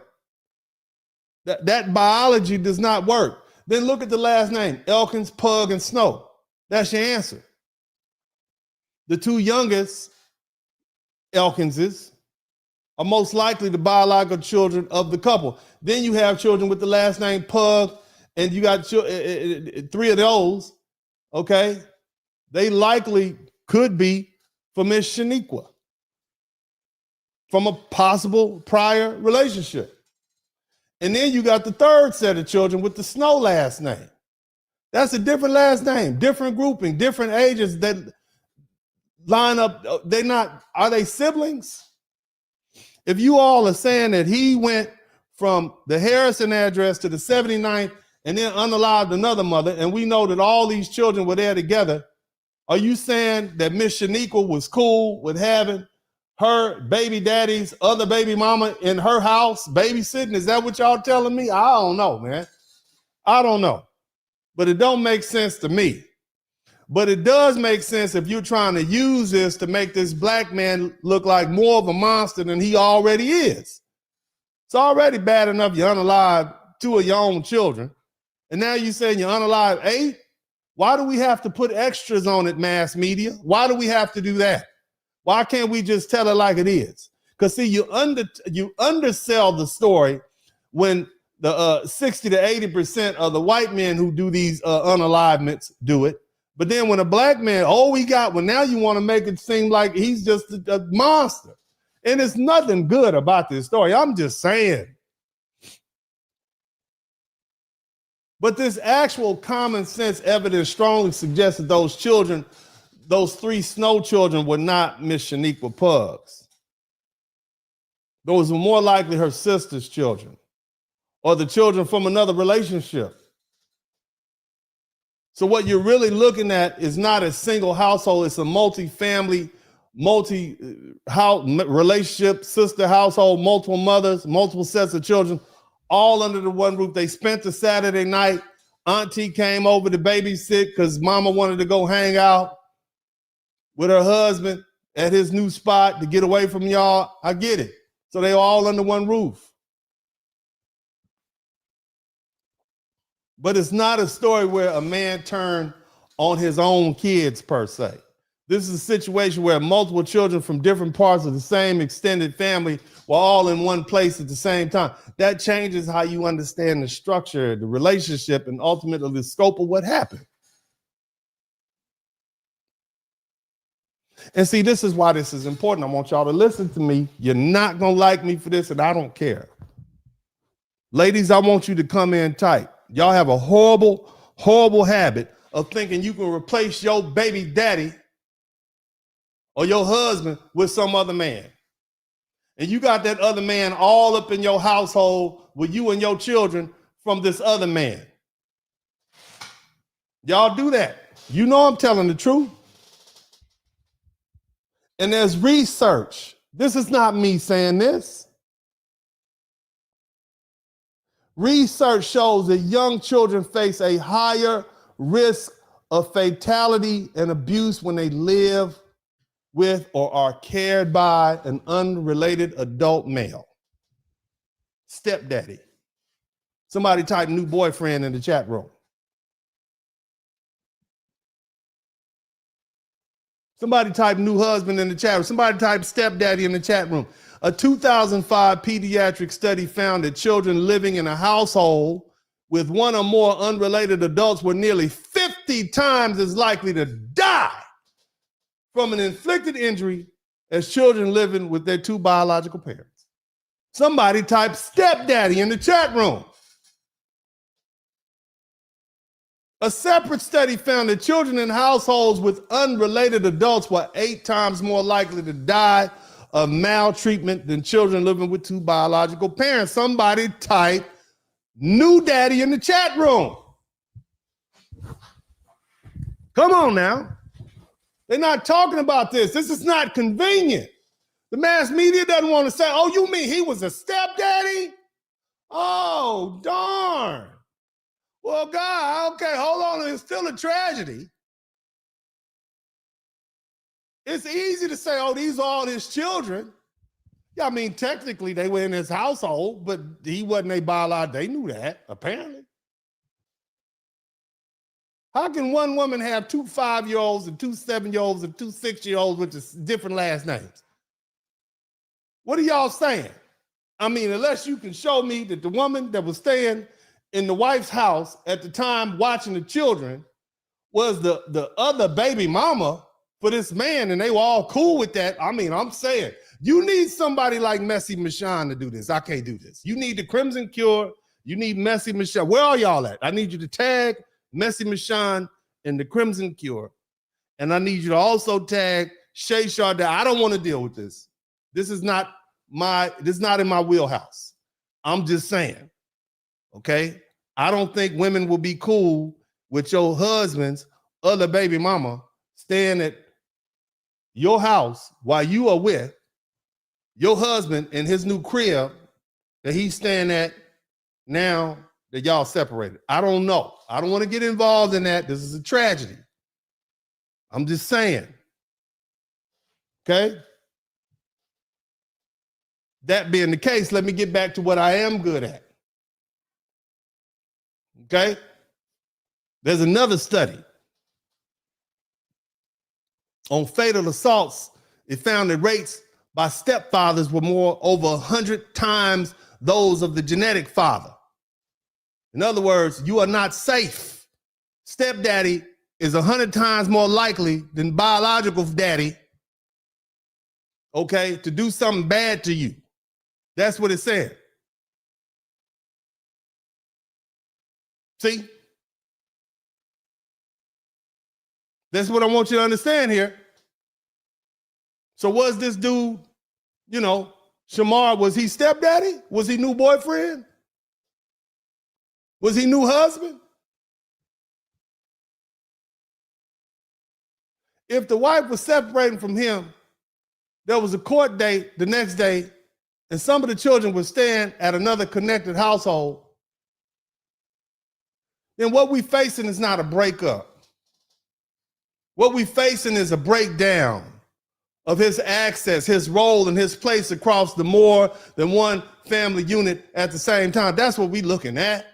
That biology does not work. Then look at the last name: Elkins, Pug, and Snow. That's your answer. The 2 youngest Elkinses are most likely the biological children of the couple. Then you have children with the last name Pug, and you got 3 of those, okay? They likely could be for Miss Shaniqua from a possible prior relationship. And then you got the 3rd set of children with the Snow last name. That's a different last name, different grouping, different ages that line up. Are they siblings? If you all are saying that he went from the Harrison address to the 79th and then unalived another mother, and we know that all these children were there together, are you saying that Miss Shaniqua was cool with having her baby daddy's other baby mama in her house babysitting? Is that what y'all telling me? I don't know, man. I don't know. But it don't make sense to me. But it does make sense if you're trying to use this to make this black man look like more of a monster than he already is. It's already bad enough you unalive 2 of your own children. And now you're saying you unalive 8? Why do we have to put extras on it, mass media? Why do we have to do that? Why can't we just tell it like it is? Because see, you undersell the story when the 60 to 80% of the white men who do these unalivements do it. But then when a black man, now you want to make it seem like he's just a monster. And it's nothing good about this story. I'm just saying. But this actual common sense evidence strongly suggests that those children, those 3 Snow children, were not Miss Shaniqua Puggs. Those were more likely her sister's children or the children from another relationship. So what you're really looking at is not a single household, it's a multi-family, relationship, sister household, multiple mothers, multiple sets of children, all under the one roof. They spent the Saturday night. Auntie came over to babysit because mama wanted to go hang out with her husband at his new spot to get away from y'all. I get it. So they all under one roof. But it's not a story where a man turned on his own kids per se. This is a situation where multiple children from different parts of the same extended family were all in one place at the same time. That changes how you understand the structure, the relationship, and ultimately the scope of what happened. And see, this is why this is important. I want y'all to listen to me. You're not going to like me for this, and I don't care. Ladies, I want you to come in tight. Y'all have a horrible, horrible habit of thinking you can replace your baby daddy or your husband with some other man. And you got that other man all up in your household with you and your children from this other man. Y'all do that. You know I'm telling the truth. And there's research. This is not me saying this. Research shows that young children face a higher risk of fatality and abuse when they live with or are cared by an unrelated adult male. Stepdaddy. Somebody type new boyfriend in the chat room. Somebody type new husband in the chat room. Somebody type stepdaddy in the chat room. A 2005 pediatric study found that children living in a household with 1 or more unrelated adults were nearly 50 times as likely to die from an inflicted injury as children living with their 2 biological parents. Somebody type stepdaddy in the chat room. A separate study found that children in households with unrelated adults were 8 times more likely to die of maltreatment than children living with 2 biological parents. Somebody type new daddy in the chat room. Come on now. They're not talking about this. This is not convenient. The mass media doesn't want to say, oh, you mean he was a stepdaddy? Oh, darn. Well, God, okay, hold on. It's still a tragedy. It's easy to say, oh, these are all his children. Yeah, I mean, technically they were in his household, but he wasn't a biological. They knew that, apparently. How can one woman have 2 5-year-olds and 2 7-year-olds and 2 6-year-olds with different last names? What are y'all saying? I mean, unless you can show me that the woman that was staying in the wife's house at the time watching the children was the other baby mama for this man, and they were all cool with that. I mean, I'm saying, you need somebody like Messy Michonne to do this. I can't do this. You need the Crimson Cure. You need Messy Michonne. Where are y'all at? I need you to tag Messy Michonne and the Crimson Cure. And I need you to also tag Shay Sharda. I don't want to deal with this. This is not in my wheelhouse. I'm just saying, okay? I don't think women will be cool with your husband's other baby mama staying at your house while you are with your husband in his new crib that he's staying at now that y'all separated. I don't know. I don't want to get involved in that. This is a tragedy. I'm just saying. Okay? That being the case, let me get back to what I am good at. Okay? There's another study on fatal assaults. It found that rates by stepfathers were over 100 times those of the genetic father. In other words, you are not safe. Stepdaddy is 100 times more likely than biological daddy, okay, to do something bad to you. That's what it said. See? That's what I want you to understand here. So was this dude, you know, Shamar, was he stepdaddy? Was he new boyfriend? Was he new husband? If the wife was separating from him, there was a court date the next day, and some of the children were staying at another connected household, then what we facing is not a breakup. What we facing is a breakdown of his access, his role, and his place across the more than one family unit at the same time. That's what we looking at.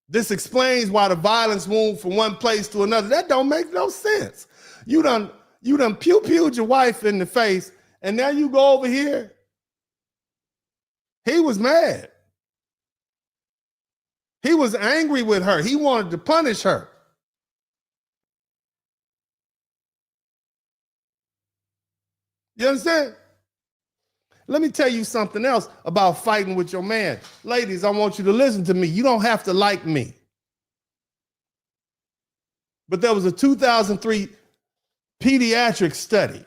This explains why the violence moved from one place to another. That don't make no sense. You done pew-pewed your wife in the face, and now you go over here. He was mad. He was angry with her. He wanted to punish her. You understand? Let me tell you something else about fighting with your man. Ladies, I want you to listen to me. You don't have to like me. But there was a 2003 pediatric study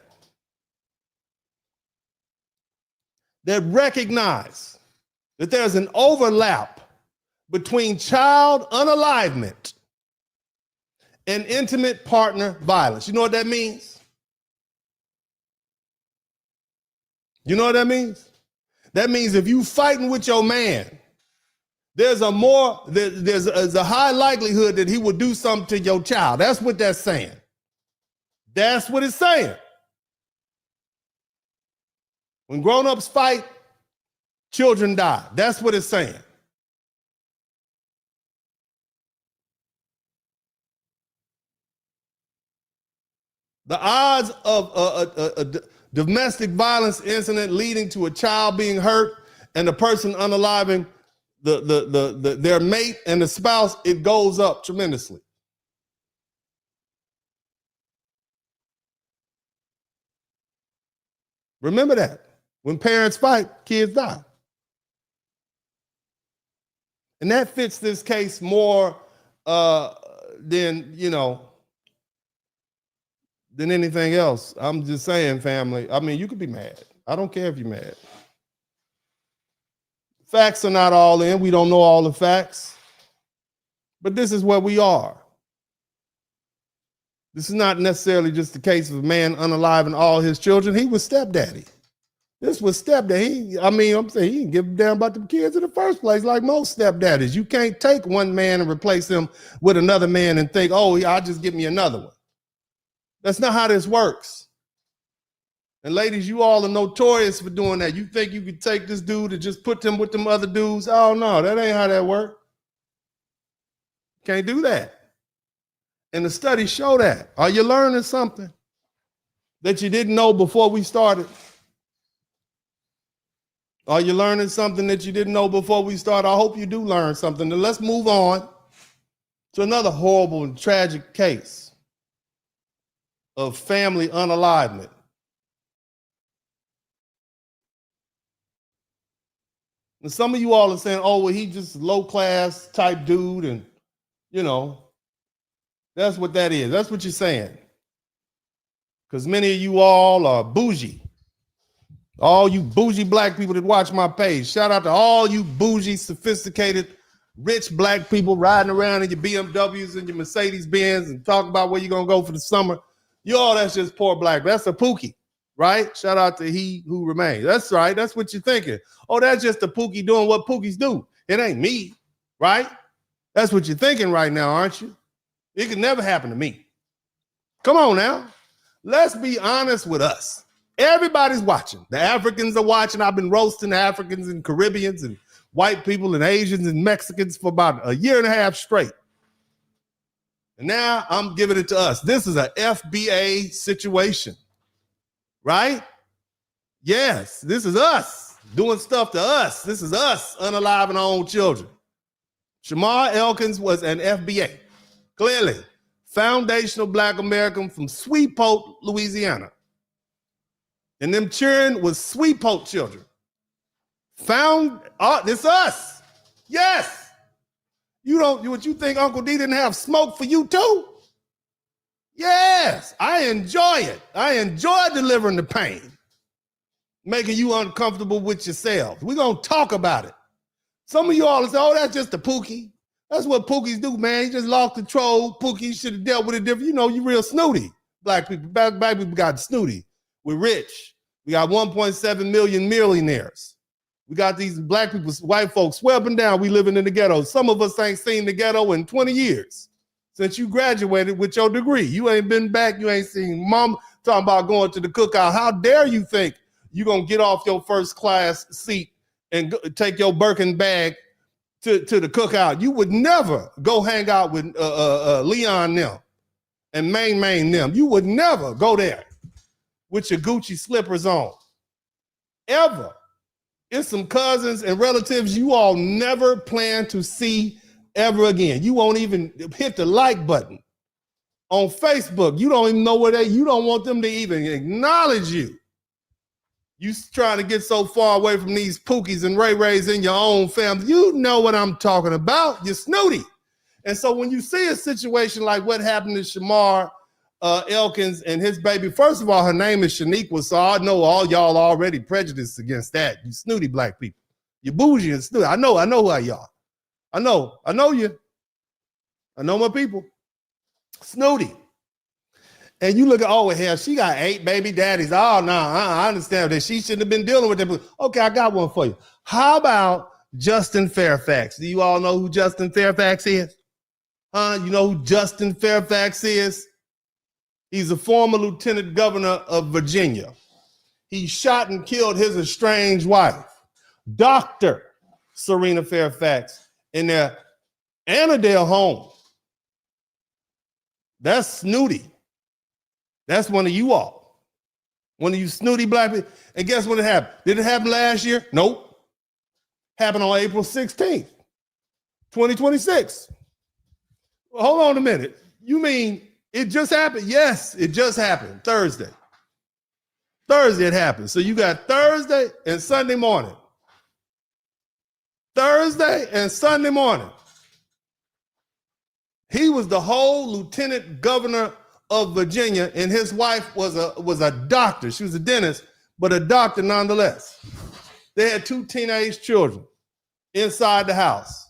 that recognized that there's an overlap between child unalivement and intimate partner violence. You know what that means? You know what that means? That means if you fighting with your man, there's a high likelihood that he will do something to your child. That's what that's saying. That's what it's saying. When grown-ups fight, children die. That's what it's saying. The odds of a domestic violence incident leading to a child being hurt and the person unaliving their mate and the spouse, it goes up tremendously. Remember that. When parents fight, kids die. And that fits this case more than, than anything else. I'm just saying, family. I mean, you could be mad. I don't care if you're mad. Facts are not all in. We don't know all the facts. But this is where we are. This is not necessarily just the case of a man unaliving all his children. He was stepdaddy. This was stepdaddy. I'm saying he didn't give a damn about the kids in the first place, like most stepdaddies. You can't take one man and replace him with another man and think, oh, yeah, I'll just give me another one. That's not how this works. And ladies, you all are notorious for doing that. You think you could take this dude and just put him with them other dudes? Oh, no, that ain't how that works. Can't do that. And the studies show that. Are you learning something that you didn't know before we started? Are you learning something that you didn't know before we started? I hope you do learn something. Then let's move on to another horrible and tragic case of family unalivement. And some of you all are saying, oh, well, he just low class type dude. And, that's what that is. That's what you're saying. Because many of you all are bougie. All you bougie black people that watch my page. Shout out to all you bougie, sophisticated, rich black people riding around in your BMWs and your Mercedes Benz and talking about where you're going to go for the summer. You all, that's just poor black. That's a pookie right? Shout out to he who remains. That's right. That's what you're thinking. Oh, that's just a Pookie doing what Pookies do. It ain't me, right? That's what you're thinking right now, aren't you? It could never happen to me. Come on now. Let's be honest with us. Everybody's watching. The Africans are watching. I've been roasting Africans and Caribbeans and white people and Asians and Mexicans for about a year and a half straight. And now I'm giving it to us. This is a FBA situation, right? Yes, this is us doing stuff to us. This is us unaliving our own children. Shamar Elkins was an FBA, clearly. Foundational Black American from Shreveport, Louisiana. And them children was Shreveport children. This us. Yes. What you think Uncle D didn't have smoke for you too? Yes, I enjoy it. I enjoy delivering the pain, making you uncomfortable with yourself. We're going to talk about it. Some of you all say, oh, that's just a Pookie. That's what Pookies do, man. He just lost control. Pookie should have dealt with it different. You know, you real snooty. Black people got snooty. We're rich. We got 1.7 million millionaires. We got these black people, white folks, swept down. We living in the ghetto. Some of us ain't seen the ghetto in 20 years since you graduated with your degree. You ain't been back. You ain't seen mom talking about going to the cookout. How dare you think you're going to get off your first class seat and take your Birkin bag to the cookout? You would never go hang out with Leon them and Main them. You would never go there with your Gucci slippers on. Ever. It's some cousins and relatives you all never plan to see ever again. You won't even hit the like button. On Facebook, you don't even know where you don't want them to even acknowledge you. You trying to get so far away from these Pookies and Ray Rays in your own family. You know what I'm talking about. You're snooty. And so when you see a situation like what happened to Shamar Elkins and his baby, first of all, her name is Shaniqua, so I know all y'all already prejudiced against that. You snooty black people. You bougie and snooty. I know who y'all. I know you. I know my people. Snooty. And you look at, oh, hell, she got 8 baby daddies. Oh, no, I understand that she shouldn't have been dealing with them. Okay, I got one for you. How about Justin Fairfax? Do you all know who Justin Fairfax is? You know who Justin Fairfax is? He's a former lieutenant governor of Virginia. He shot and killed his estranged wife, Dr. Serena Fairfax, in their Annandale home. That's snooty. That's one of you all. One of you snooty black people. And guess when it happened? Did it happen last year? Nope. Happened on April 16th, 2026. Well, hold on a minute. You mean it just happened? Yes, it just happened. Thursday it happened. So you got Thursday and Sunday morning. Thursday and Sunday morning. He was the whole lieutenant governor of Virginia, and his wife was a doctor. She was a dentist, but a doctor nonetheless. They had 2 teenage children inside the house.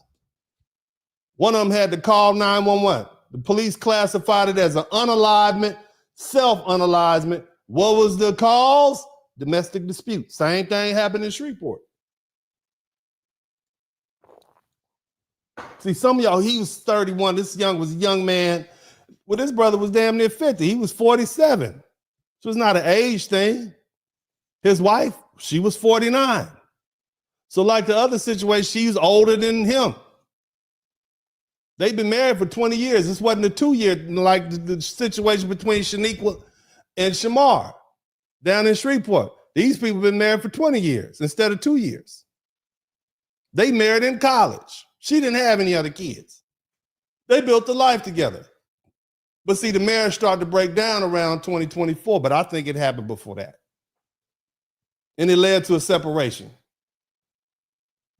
One of them had to call 911. The police classified it as an unalivement, self-unalivement. What was the cause? Domestic dispute. Same thing happened in Shreveport. See, some of y'all, he was 31. This was a young man. Well, this brother was damn near 50. He was 47. So it's not an age thing. His wife, she was 49. So like the other situation, she's older than him. They've been married for 20 years. This wasn't a 2-year, like the situation between Shaniqua and Shamar down in Shreveport. These people have been married for 20 years instead of 2 years. They married in college. She didn't have any other kids. They built a life together. But see, the marriage started to break down around 2024, but I think it happened before that. And it led to a separation.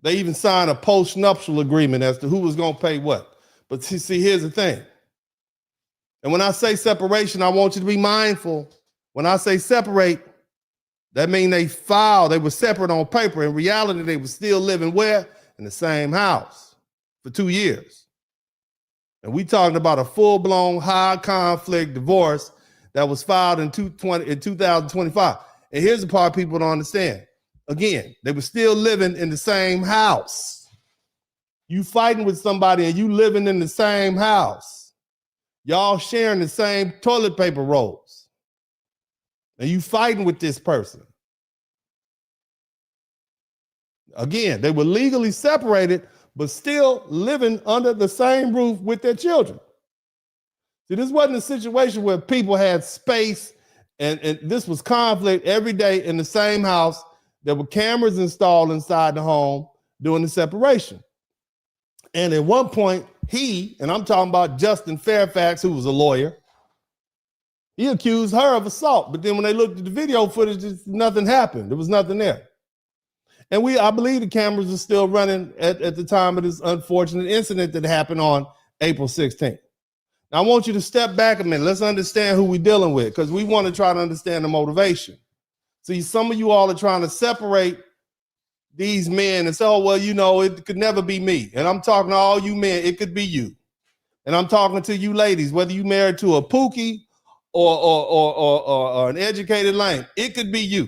They even signed a post-nuptial agreement as to who was going to pay what. But see, here's the thing. And when I say separation, I want you to be mindful. When I say separate, that means they were separate on paper. In reality, they were still living where? In the same house for 2 years. And we talking about a full-blown high conflict divorce that was filed in 2025. And here's the part people don't understand. Again, they were still living in the same house. You fighting with somebody and you living in the same house. Y'all sharing the same toilet paper rolls. And you fighting with this person. Again, they were legally separated, but still living under the same roof with their children. See, this wasn't a situation where people had space and this was conflict every day in the same house. There were cameras installed inside the home during the separation. And at one point, and I'm talking about Justin Fairfax, who was a lawyer, he accused her of assault. But then when they looked at the video footage, nothing happened. There was nothing there. And I believe the cameras are still running at the time of this unfortunate incident that happened on April 16th. Now, I want you to step back a minute. Let's understand who we're dealing with, because we want to try to understand the motivation. See, some of you all are trying to separate these men and say, oh, well, you know, it could never be me. And I'm talking to all you men, it could be you. And I'm talking to you ladies, whether you married to a pookie or an educated lame, it could be you.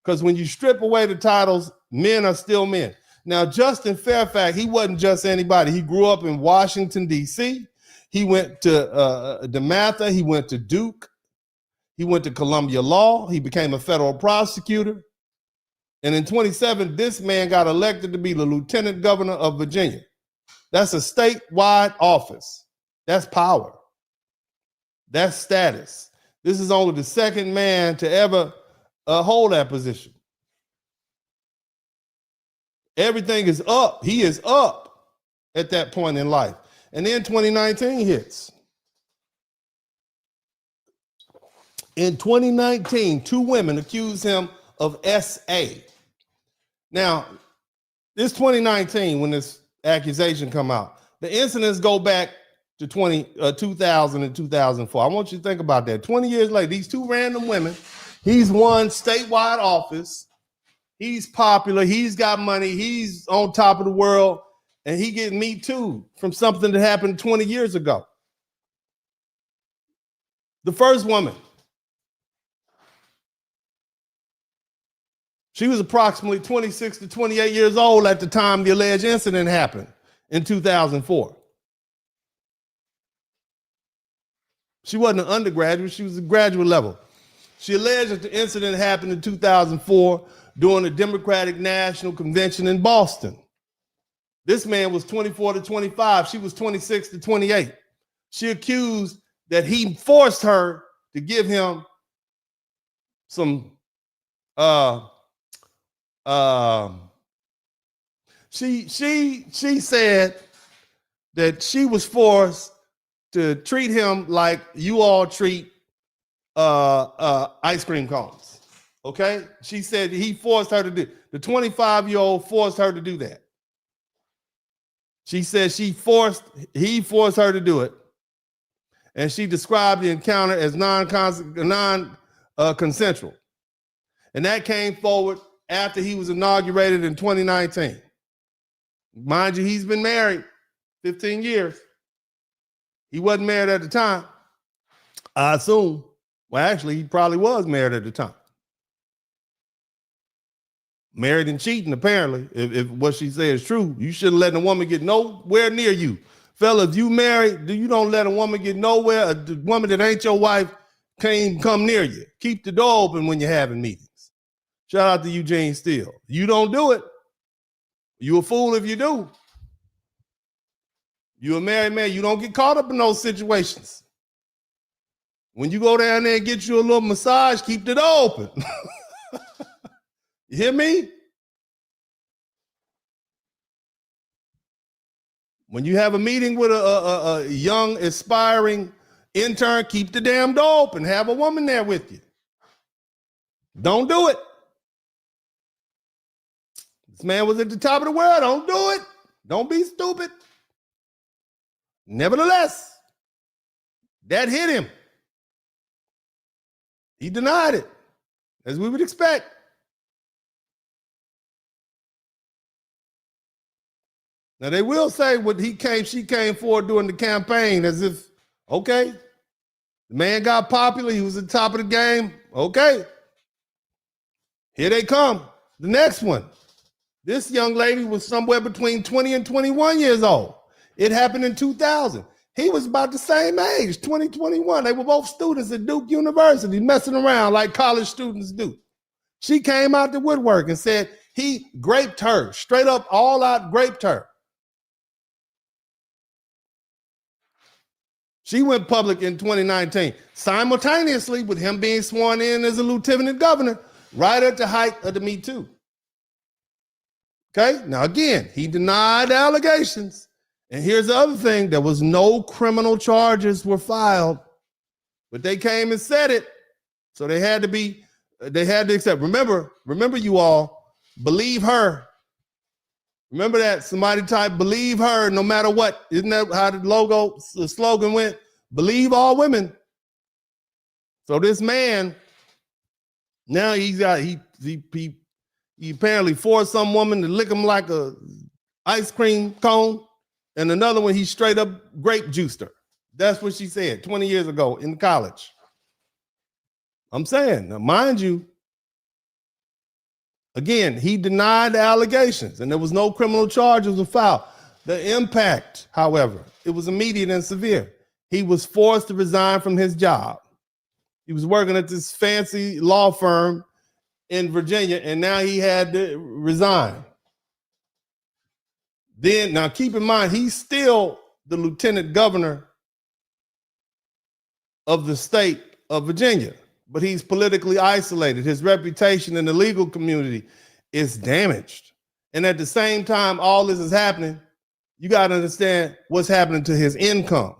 Because when you strip away the titles, men are still men. Now, Justin Fairfax, he wasn't just anybody. He grew up in Washington, D.C. He went to DeMatha. He went to Duke. He went to Columbia Law. He became a federal prosecutor. And in 2017, this man got elected to be the lieutenant governor of Virginia. That's a statewide office. That's power. That's status. This is only the second man to ever hold that position. Everything is up. He is up at that point in life. And then 2019 hits. In 2019, 2 women accused him of SA. Now, this 2019, when this accusation come out, the incidents go back to 2000 and 2004. I want you to think about that. 20 years later, these 2 random women, he's won statewide office. He's popular. He's got money. He's on top of the world. And he get Me Too from something that happened 20 years ago. The first woman, she was approximately 26 to 28 years old at the time the alleged incident happened in 2004. She wasn't an undergraduate. She was a graduate level. She alleged that the incident happened in 2004 during the Democratic National Convention in Boston. This man was 24 to 25. She was 26 to 28. She accused that he forced her to give him some, she said that she was forced to treat him like you all treat ice cream cones. Okay? She said he forced her to do. The 25-year-old forced her to do that. She said he forced her to do it. And she described the encounter as non-consensual. And that came forward after he was inaugurated in 2019. Mind you, he's been married 15 years. He wasn't married at the time, I assume. Well, actually, he probably was married at the time. Married and cheating, apparently. If what she said is true, you shouldn't let a woman get nowhere near you. Fella, if you married, you don't let a woman get nowhere. A woman that ain't your wife can't come near you. Keep the door open when you're having meetings. Shout out to Eugene Steele. You don't do it. You a fool if you do. You a married man. You don't get caught up in those situations. When you go down there and get you a little massage, keep the door open. You hear me? When you have a meeting with a young, aspiring intern, keep the damn door open. Have a woman there with you. Don't do it. This man was at the top of the world. Don't do it. Don't be stupid. Nevertheless, that hit him. He denied it, as we would expect. Now, they will say she came forward during the campaign as if, okay, the man got popular. He was at the top of the game. Okay. Here they come. The next one. This young lady was somewhere between 20 and 21 years old. It happened in 2000. He was about the same age, 20, 21. They were both students at Duke University, messing around like college students do. She came out the woodwork and said he raped her, straight up, all out raped her. She went public in 2019, simultaneously with him being sworn in as a lieutenant governor, right at the height of the Me Too. Okay, now again, he denied the allegations. And here's the other thing, there was no criminal charges were filed, but they came and said it. So they had to accept. Remember you all, believe her. Remember that, somebody type, believe her no matter what. Isn't that how the slogan went? Believe all women. So this man, now he apparently forced some woman to lick him like a ice cream cone. And another one, he straight up grape juiced her. That's what she said 20 years ago in college. I'm saying, now mind you, again, he denied the allegations and there was no criminal charges were filed. The impact, however, it was immediate and severe. He was forced to resign from his job. He was working at this fancy law firm in Virginia, and now he had to resign. Then, now keep in mind, he's still the lieutenant governor of the state of Virginia, but he's politically isolated. His reputation in the legal community is damaged. And at the same time, all this is happening, you got to understand what's happening to his income.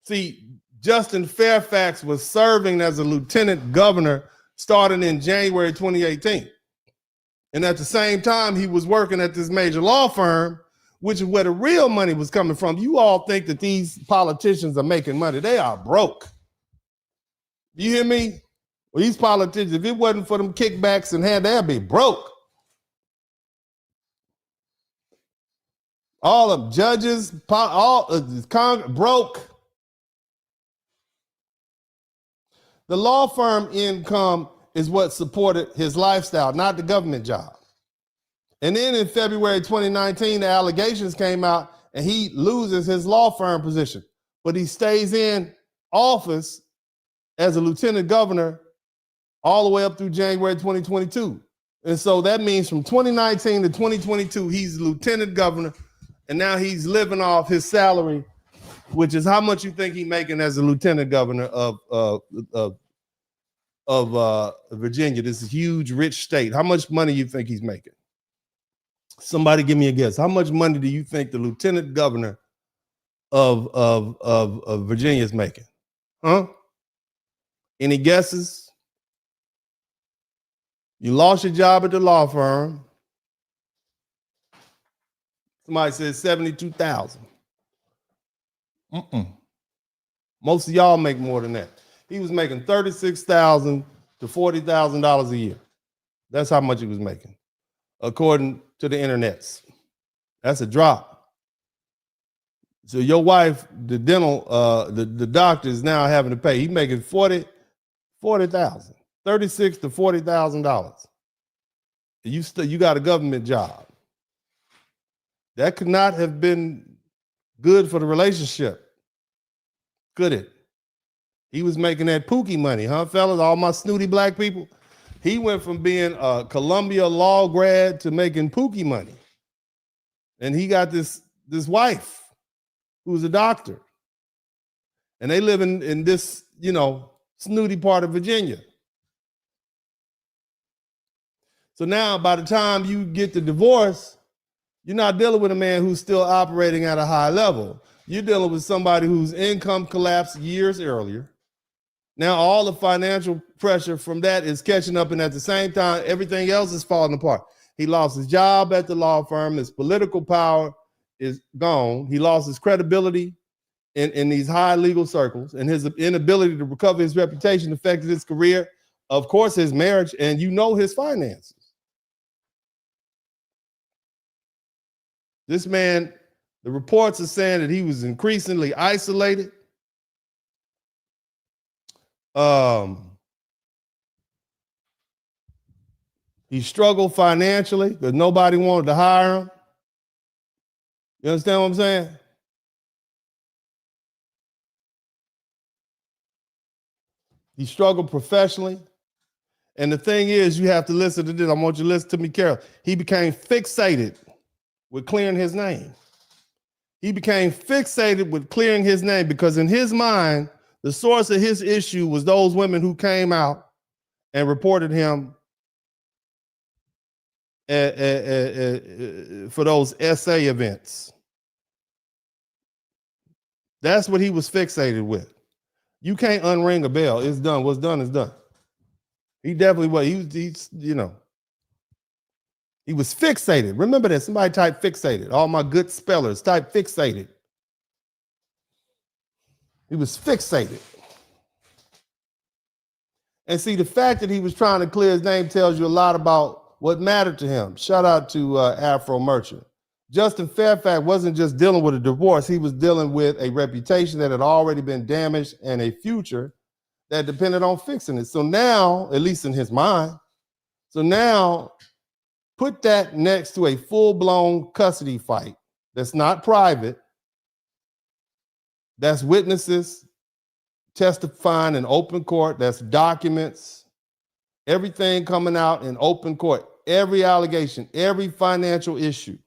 See, Justin Fairfax was serving as a lieutenant governor starting in January 2018. And at the same time, he was working at this major law firm, which is where the real money was coming from. You all think that these politicians are making money. They are broke. You hear me? Well, these politicians, if it wasn't for them kickbacks and they'd be broke. All of them, judges, Congress, broke. The law firm income is what supported his lifestyle, not the government job. And then in February 2019, the allegations came out and he loses his law firm position, but he stays in office as a lieutenant governor all the way up through January 2022. And so that means from 2019 to 2022, he's lieutenant governor, and now he's living off his salary, which is how much you think he's making as a lieutenant governor of Virginia, this huge, rich state. How much money you think he's making? Somebody give me a guess. How much money do you think the lieutenant governor of Virginia is making? Huh? Any guesses? You lost your job at the law firm. Somebody says 72,000. Most of y'all make more than that. He was making $36,000 to $40,000 a year. That's how much he was making, according to the internets. That's a drop. So your wife, the doctor is now having to pay. He's making $40,000, $36,000 to $40,000. You got a government job. That could not have been good for the relationship, could it? He was making that pookie money, huh, fellas? All my snooty black people. He went from being a Columbia law grad to making pookie money. And he got this wife who's a doctor. And they live in this, snooty part of Virginia. So now by the time you get the divorce, you're not dealing with a man who's still operating at a high level. You're dealing with somebody whose income collapsed years earlier. Now all the financial pressure from that is catching up, and at the same time, everything else is falling apart. He lost his job at the law firm. His political power is gone. He lost his credibility in these high legal circles, and his inability to recover his reputation affected his career, of course, his marriage, and his finances. This man, the reports are saying that he was increasingly isolated. He struggled financially because nobody wanted to hire him. You understand what I'm saying? He struggled professionally. And the thing is, you have to listen to this. I want you to listen to me carefully. He became fixated with clearing his name. He became fixated with clearing his name because in his mind, the source of his issue was those women who came out and reported him for those SA events. That's what he was fixated with. You can't unring a bell. It's done. What's done is done. He definitely was. He's he was fixated. Remember that. Somebody type fixated. All my good spellers type fixated. He was fixated. And see, the fact that he was trying to clear his name tells you a lot about what mattered to him. Shout out to Afro Merchant. Justin Fairfax wasn't just dealing with a divorce. He was dealing with a reputation that had already been damaged and a future that depended on fixing it. So now, at least in his mind, so now put that next to a full-blown custody fight that's not private, that's witnesses testifying in open court, that's documents, everything coming out in open court, every allegation, every financial issue,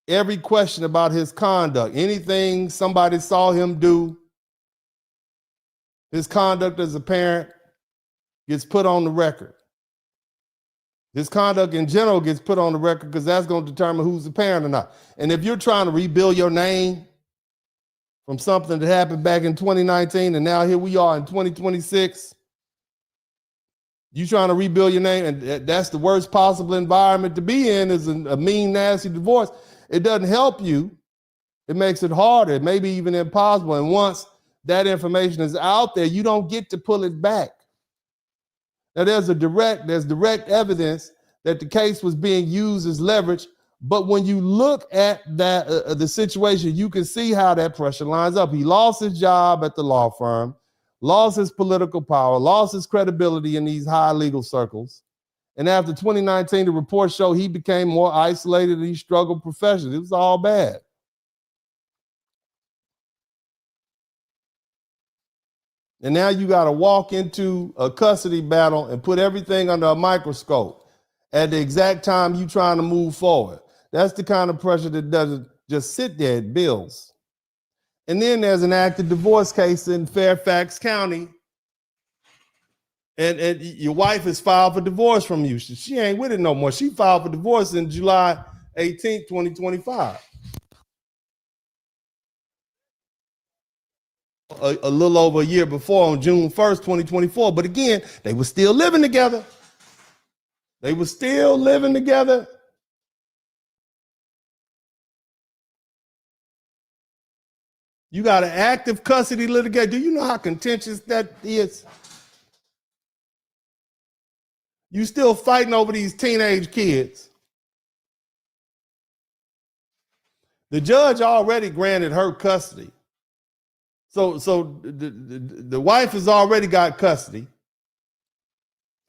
every question about his conduct, anything somebody saw him do, his conduct as a parent gets put on the record. His conduct in general gets put on the record because that's going to determine who's the parent or not. And if you're trying to rebuild your name from something that happened back in 2019 and now here we are in 2026, you trying to rebuild your name, and that's the worst possible environment to be in is a mean, nasty divorce. It doesn't help you. It makes it harder. It may be even impossible. And once that information is out there, you don't get to pull it back. Now there's direct evidence that the case was being used as leverage, but when you look at that the situation, you can see how that pressure lines up. He lost his job at the law firm, lost his political power, lost his credibility in these high legal circles. And after 2019, the reports show he became more isolated and he struggled professionally. It was all bad. And now you got to walk into a custody battle and put everything under a microscope at the exact time you're trying to move forward. That's the kind of pressure that doesn't just sit there, it builds. And then there's an active divorce case in Fairfax County. And your wife has filed for divorce from you. She ain't with it no more. She filed for divorce in July 18th, 2025. A little over a year before, on June 1st, 2024. But again, they were still living together. They were still living together. You got an active custody litigation. Do you know how contentious that is? You still fighting over these teenage kids. The judge already granted her custody. So the wife has already got custody.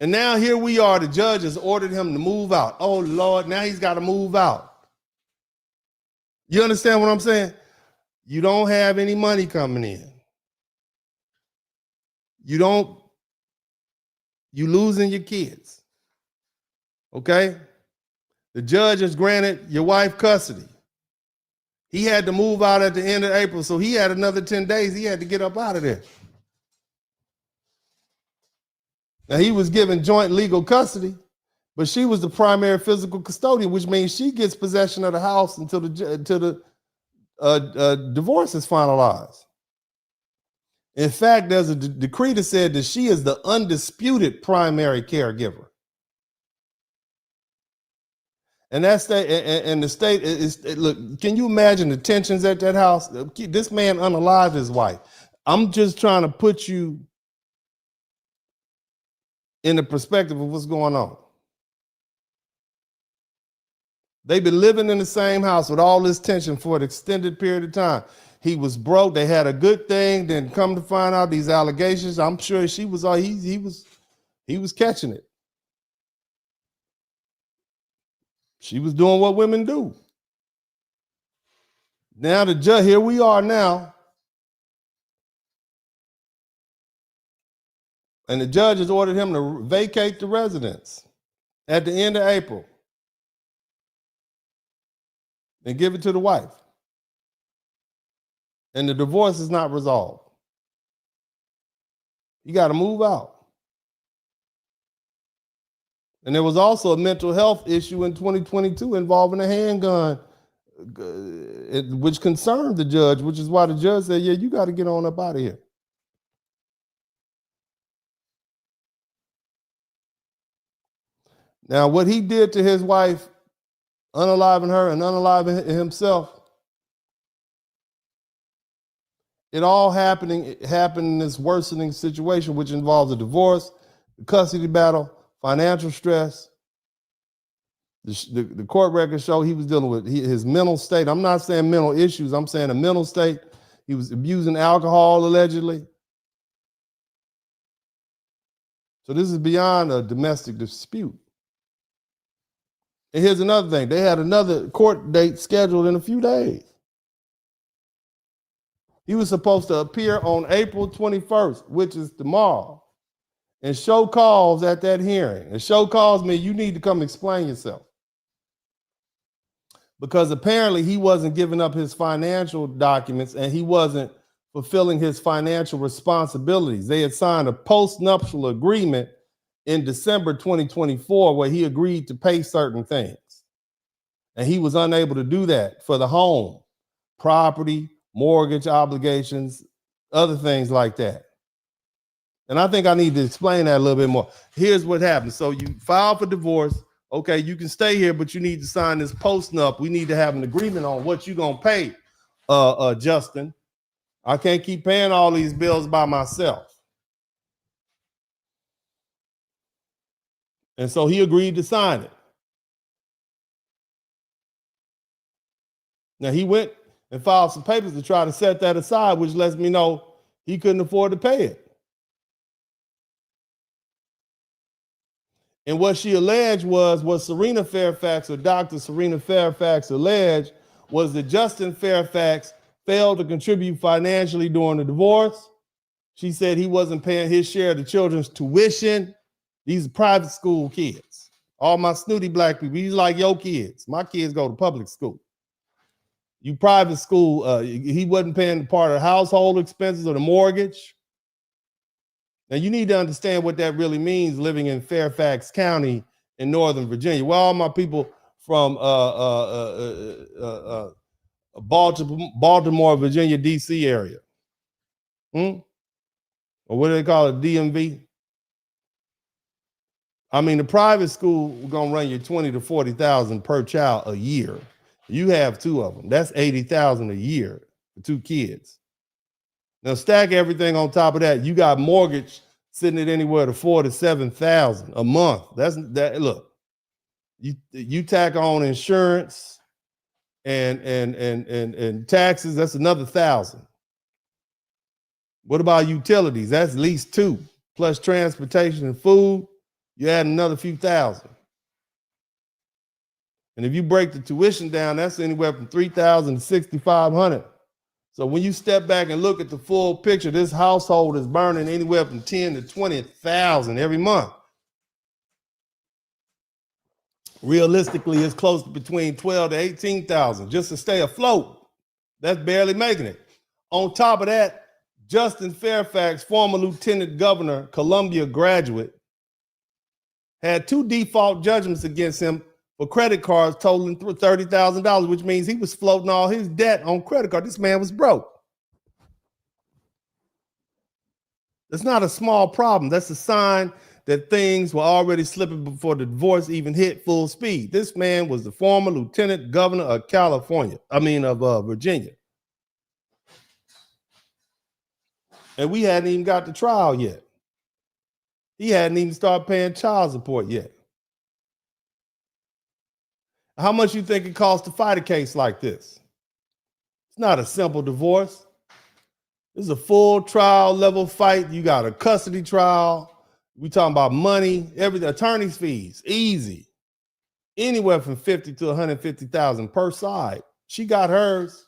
And now here we are, the judge has ordered him to move out. Oh Lord, now he's got to move out. You understand what I'm saying? You don't have any money coming in. You losing your kids. Okay? The judge has granted your wife custody. He had to move out at the end of April, so he had another 10 days. He had to get up out of there. Now, he was given joint legal custody, but she was the primary physical custodian, which means she gets possession of the house until the divorce is finalized. In fact, there's a decree that said that she is the undisputed primary caregiver. And that's the state is, look, can you imagine the tensions at that house? This man unalived his wife. I'm just trying to put you in the perspective of what's going on. They've been living in the same house with all this tension for an extended period of time. He was broke. They had a good thing. Then come to find out these allegations. I'm sure he was catching it. She was doing what women do. Now the judge, here we are now. And the judge has ordered him to vacate the residence at the end of April and give it to the wife. And the divorce is not resolved. You got to move out. And there was also a mental health issue in 2022 involving a handgun, which concerned the judge, which is why the judge said, yeah, you got to get on up out of here. Now, what he did to his wife, unaliving her and unaliving himself, it all happened in this worsening situation, which involves a divorce, a custody battle, financial stress. The court records show he was dealing with his mental state. I'm not saying mental issues. I'm saying a mental state. He was abusing alcohol, allegedly. So this is beyond a domestic dispute. And here's another thing. They had another court date scheduled in a few days. He was supposed to appear on April 21st, which is tomorrow, and show cause at that hearing. And show cause means you need to come explain yourself. Because apparently he wasn't giving up his financial documents and he wasn't fulfilling his financial responsibilities. They had signed a post-nuptial agreement in December 2024 where he agreed to pay certain things. And he was unable to do that for the home, property, mortgage obligations, other things like that. And I think I need to explain that a little bit more. Here's what happened. So you file for divorce. Okay, you can stay here, but you need to sign this post-nup. We need to have an agreement on what you're going to pay, Justin. I can't keep paying all these bills by myself. And so he agreed to sign it. Now he went and filed some papers to try to set that aside, which lets me know he couldn't afford to pay it. And what she alleged was what Serena Fairfax, or Dr. Serena Fairfax, alleged was that Justin Fairfax failed to contribute financially during the divorce. She said he wasn't paying his share of the children's tuition. These are private school kids. All my snooty black people, he's like your kids. My kids go to public school. You private school, he wasn't paying part of the household expenses or the mortgage. Now, you need to understand what that really means living in Fairfax County in Northern Virginia. Well, all my people from Baltimore, Virginia, D.C. area. Or what do they call it, DMV? I mean, the private school is going to run you $20,000 to $40,000 per child a year. You have two of them. That's $80,000 a year for two kids. Now stack everything on top of that. You got mortgage sitting at anywhere to $4,000 to $7,000 a month. That's that. Look, you tack on insurance and taxes. That's another $1,000. What about utilities? That's at least $2,000 plus transportation and food. You add another few thousand. And if you break the tuition down, that's anywhere from $3,000 to $6,500. So when you step back and look at the full picture, this household is burning anywhere from $10,000 to $20,000 every month. Realistically, it's close to between $12,000 to $18,000 just to stay afloat. That's barely making it. On top of that, Justin Fairfax, former lieutenant governor, Columbia graduate, had 2 default judgments against him for credit cards totaling $30,000, which means he was floating all his debt on credit card. This man was broke. That's not a small problem. That's a sign that things were already slipping before the divorce even hit full speed. This man was the former lieutenant governor of Virginia. And we hadn't even got to trial yet. He hadn't even started paying child support yet. How much you think it costs to fight a case like this? It's not a simple divorce. This is a full trial level fight. You got a custody trial. We talking about money, everything, attorney's fees, easy. anywhere from 50 to 150,000 per side. She got hers.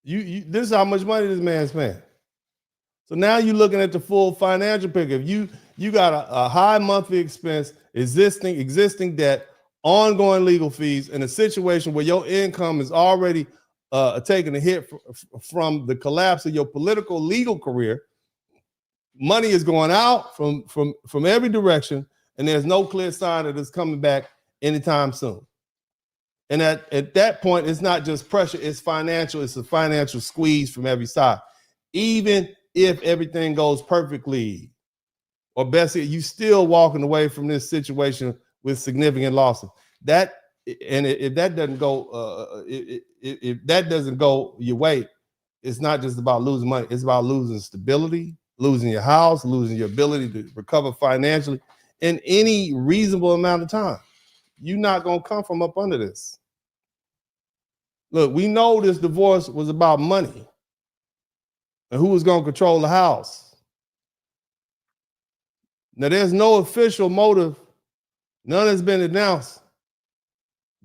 This is how much money this man spent. So now you're looking at the full financial picture. If you got a high monthly expense, existing debt, ongoing legal fees, in a situation where your income is already taking a hit from the collapse of your political legal career, money is going out from every direction, and there's no clear sign that it's coming back anytime soon. And at that point, it's not just pressure, it's financial. It's a financial squeeze from every side. Even if everything goes perfectly, or best, you still walking away from this situation with significant losses. If that doesn't go, if that doesn't go your way, it's not just about losing money. It's about losing stability, losing your house, losing your ability to recover financially in any reasonable amount of time. You're not gonna come from up under this. Look, we know this divorce was about money and who was gonna control the house. Now, there's no official motive. None has been announced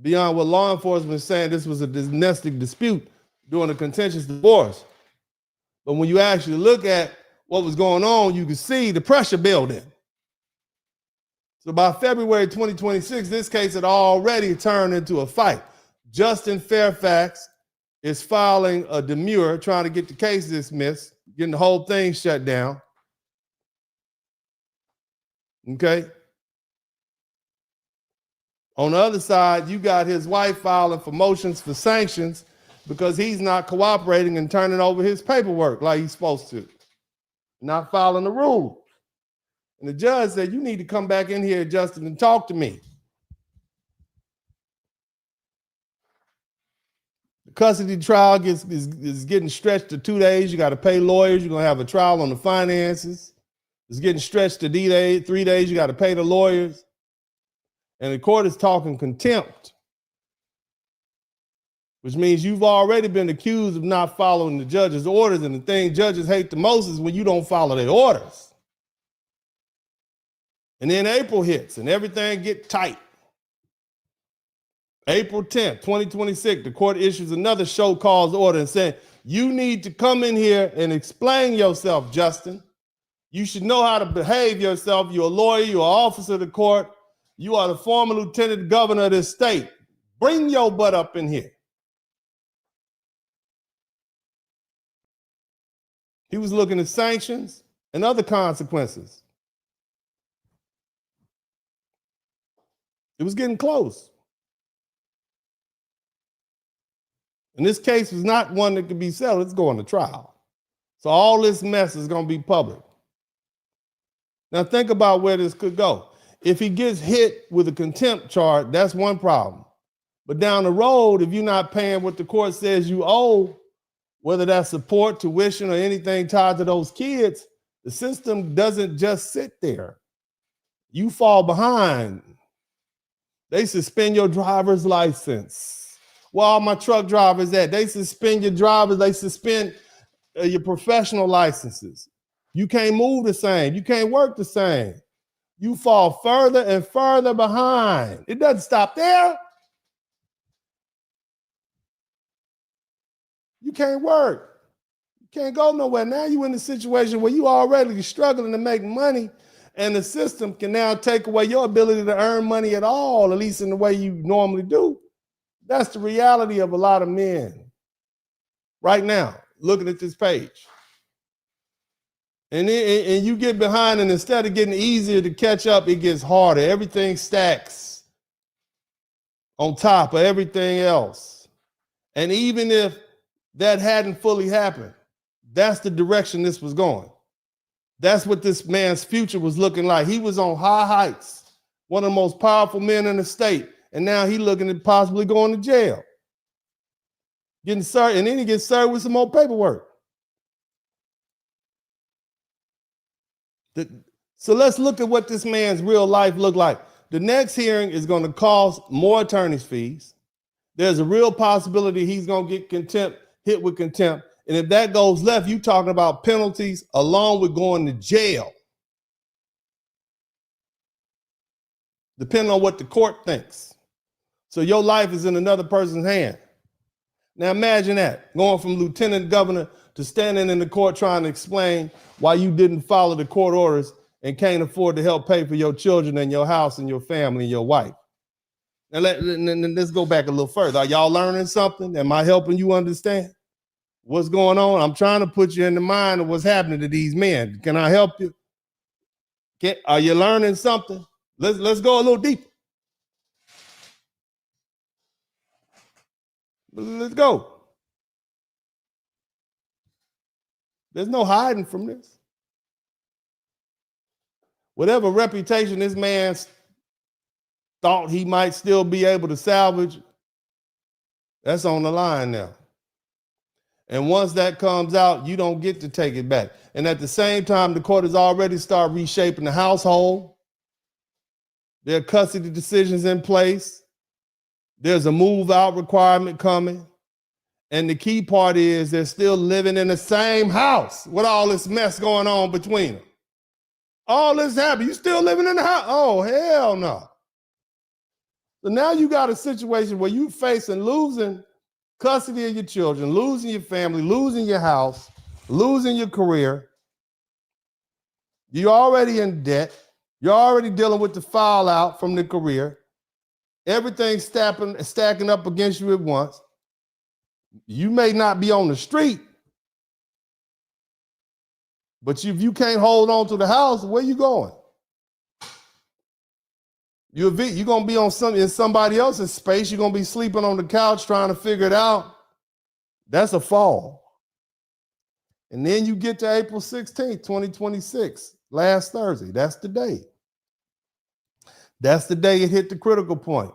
beyond what law enforcement is saying this was a domestic dispute during a contentious divorce. But when you actually look at what was going on, you can see the pressure building. So by February 2026, this case had already turned into a fight. Justin Fairfax is filing a demurrer, trying to get the case dismissed, getting the whole thing shut down. Okay. On the other side, you got his wife filing for motions for sanctions because he's not cooperating and turning over his paperwork like he's supposed to, not following the rules. And the judge said, you need to come back in here, Justin, and talk to me. The custody trial is getting stretched to 2 days. You got to pay lawyers. You're going to have a trial on the finances. It's getting stretched to 3 days. You got to pay the lawyers. And the court is talking contempt, which means you've already been accused of not following the judge's orders. And the thing judges hate the most is when you don't follow their orders. And then April hits and everything gets tight. April 10th, 2026, the court issues another show cause order and saying, you need to come in here and explain yourself, Justin. You should know how to behave yourself. You're a lawyer, you're an officer of the court. You are the former lieutenant governor of this state. Bring your butt up in here. He was looking at sanctions and other consequences. It was getting close. And this case was not one that could be settled. It's going to trial. So all this mess is going to be public. Now think about where this could go. If he gets hit with a contempt charge, that's one problem. But down the road, if you're not paying what the court says you owe, whether that's support, tuition, or anything tied to those kids, the system doesn't just sit there. You fall behind. They suspend your driver's license. Where all my truck drivers at? They suspend your drivers. They suspend your professional licenses. You can't move the same. You can't work the same. You fall further and further behind. It doesn't stop there. You can't work. You can't go nowhere. Now you're in a situation where you already struggling to make money, and the system can now take away your ability to earn money at all, at least in the way you normally do. That's the reality of a lot of men right now, looking at this page. And you get behind, and instead of getting easier to catch up, it gets harder. Everything stacks on top of everything else. And even if that hadn't fully happened, that's the direction this was going. That's what this man's future was looking like. He was on high heights, one of the most powerful men in the state. And now he's looking at possibly going to jail, getting served, and then he gets served with some more paperwork. So let's look at what this man's real life looked like. The next hearing is going to cost more attorney's fees. There's a real possibility he's going to get hit with contempt. And if that goes left, you're talking about penalties along with going to jail. depending on what the court thinks. So your life is in another person's hand. Now imagine that, going from lieutenant governor to standing in the court trying to explain why you didn't follow the court orders and can't afford to help pay for your children and your house and your family and your wife. Now let's go back a little further. Are y'all learning something? Am I helping you understand what's going on? I'm trying to put you in the mind of what's happening to these men. Can I help you? Are you learning something? Let's go a little deeper. Let's go. There's no hiding from this. Whatever reputation this man thought he might still be able to salvage, that's on the line now. And once that comes out, you don't get to take it back. And at the same time, the court has already started reshaping the household. There are custody decisions in place. There's a move out requirement coming. And the key part is they're still living in the same house with all this mess going on between them. All this happened. You still living in the house? Oh, hell no. So now you got a situation where you facing losing custody of your children, losing your family, losing your house, losing your career. You're already in debt. You're already dealing with the fallout from the career. Everything's stacking up against you at once. You may not be on the street, but if you can't hold on to the house, where you going? You're going to be in somebody else's space. You're going to be sleeping on the couch trying to figure it out. That's a fall. And then you get to April 16th, 2026, last Thursday. That's the day. That's the day it hit the critical point.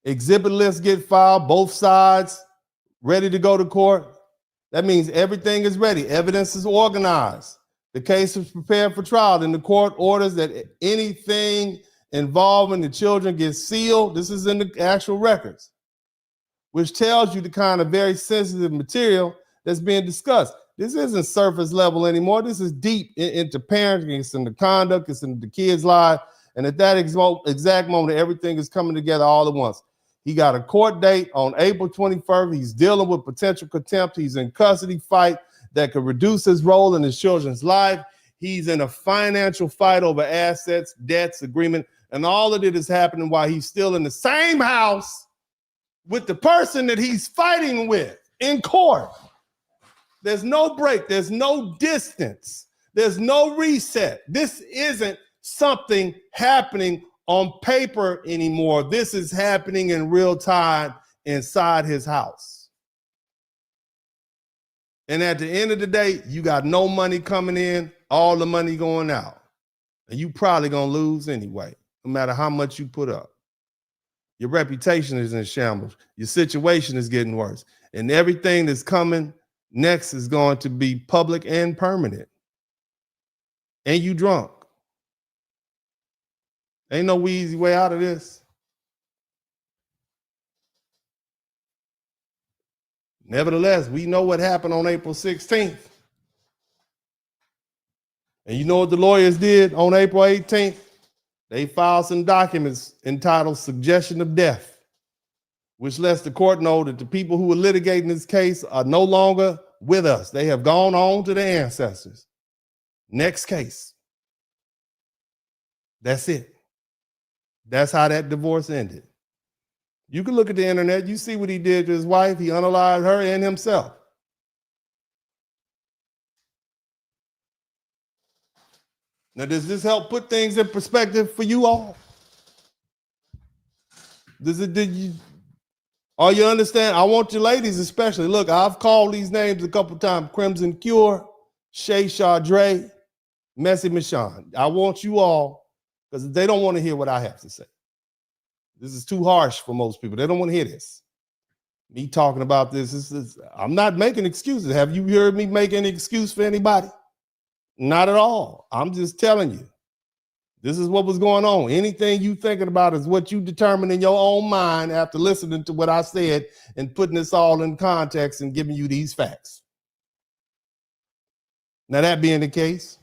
Exhibit lists get filed, both sides ready to go to court. That means everything is ready. Evidence is organized. The case is prepared for trial. And the court orders that anything involving the children gets sealed. This is in the actual records, which tells you the kind of very sensitive material that's being discussed. This isn't surface level anymore. This is deep into parenting. It's in the conduct. It's in the kids' lives. And at that exact moment, everything is coming together all at once. He got a court date on April 21st. He's dealing with potential contempt. He's in custody fight that could reduce his role in his children's life. He's in a financial fight over assets, debts, agreement, and all of it is happening while he's still in the same house with the person that he's fighting with in court. There's no break. There's no distance. There's no reset. This isn't something happening on paper anymore. This is happening in real time inside his house. And at the end of the day, you got no money coming in, all the money going out. And you probably gonna lose anyway, no matter how much you put up. Your reputation is in shambles. Your situation is getting worse. And everything that's coming next is going to be public and permanent. And you drunk. Ain't no easy way out of this. Nevertheless, we know what happened on April 16th. And you know what the lawyers did on April 18th? They filed some documents entitled Suggestion of Death, which lets the court know that the people who were litigating this case are no longer with us. They have gone on to their ancestors. Next case. That's it. That's how that divorce ended. You can look at the internet. You see what he did to his wife. He unalived her and himself. Now, does this help put things in perspective for you all? Are you understand? I want you ladies especially. Look, I've called these names a couple times. Crimson Cure, Shay Chardre, Messy Michonne. I want you all, because they don't want to hear what I have to say. This is too harsh for most people. They don't want to hear this. Me talking about this, I'm not making excuses. Have you heard me make any excuse for anybody? Not at all. I'm just telling you. This is what was going on. Anything you thinking about is what you determine in your own mind after listening to what I said and putting this all in context and giving you these facts. Now, that being the case,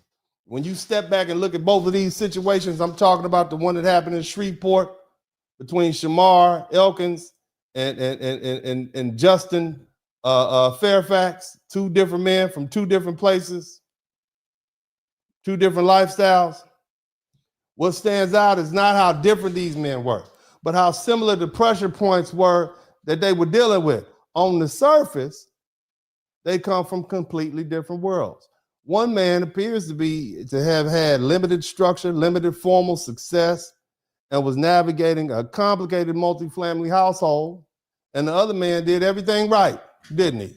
When you step back and look at both of these situations, I'm talking about the one that happened in Shreveport between Shamar Elkins and Justin Fairfax, two different men from two different places, two different lifestyles. What stands out is not how different these men were, but how similar the pressure points were that they were dealing with. On the surface, they come from completely different worlds. One man appears to have had limited structure, limited formal success, and was navigating a complicated multifamily household. And the other man did everything right, didn't he?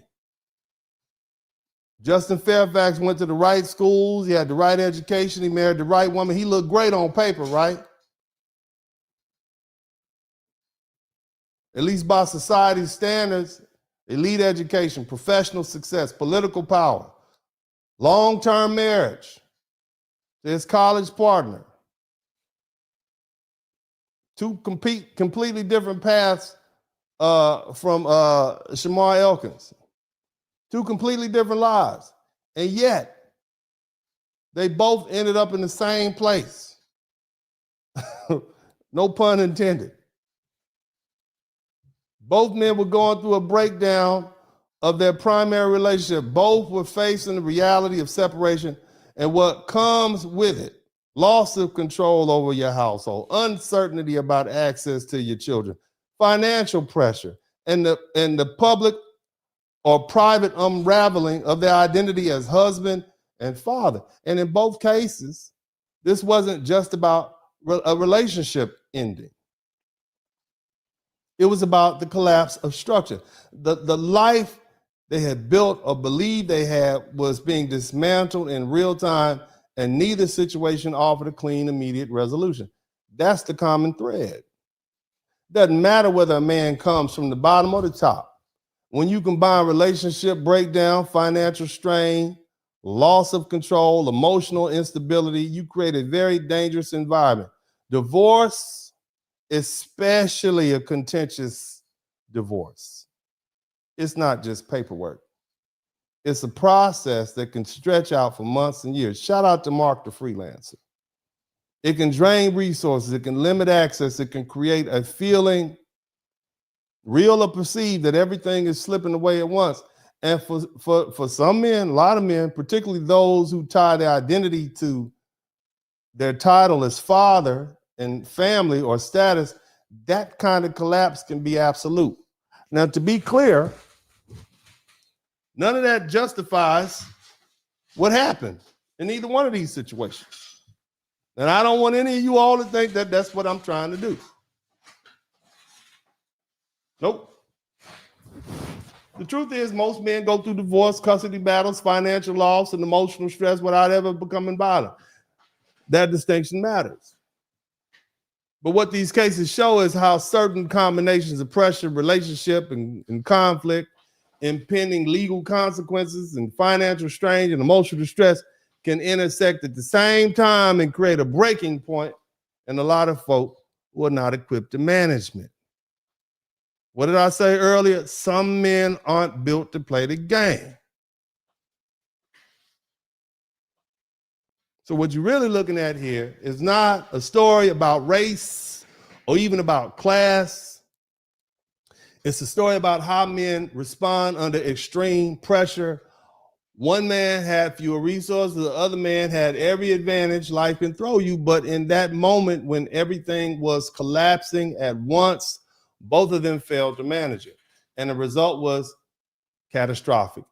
Justin Fairfax went to the right schools. He had the right education. He married the right woman. He looked great on paper, right? At least by society's standards, elite education, professional success, political power, long-term marriage to his college partner. Two completely different paths from Shamar Elkins. Two completely different lives. And yet, they both ended up in the same place. No pun intended. Both men were going through a breakdown of their primary relationship. Both were facing the reality of separation and what comes with it. Loss of control over your household, uncertainty about access to your children, financial pressure, and the public or private unraveling of their identity as husband and father. And in both cases, this wasn't just about a relationship ending. It was about the collapse of structure. The life they had built or believed they had was being dismantled in real time, and neither situation offered a clean, immediate resolution. That's the common thread. Doesn't matter whether a man comes from the bottom or the top. When you combine relationship breakdown, financial strain, loss of control, emotional instability, you create a very dangerous environment. Divorce, especially a contentious divorce, it's not just paperwork. It's a process that can stretch out for months and years. Shout out to Mark the freelancer. It can drain resources, it can limit access, it can create a feeling, real or perceived, that everything is slipping away at once. And for some men, a lot of men, particularly those who tie their identity to their title as father and family or status, that kind of collapse can be absolute. Now, to be clear, none of that justifies what happened in either one of these situations. And I don't want any of you all to think that that's what I'm trying to do. Nope. The truth is, most men go through divorce, custody battles, financial loss, and emotional stress without ever becoming violent. That distinction matters. But what these cases show is how certain combinations of pressure, relationship, and conflict, impending legal consequences, and financial strain and emotional distress can intersect at the same time and create a breaking point, and a lot of folk who are not equipped to management. What did I say earlier? Some men aren't built to play the game. So what you're really looking at here is not a story about race or even about class. It's a story about how men respond under extreme pressure. One man had fewer resources, the other man had every advantage life can throw you, but in that moment when everything was collapsing at once, both of them failed to manage it. And the result was catastrophic.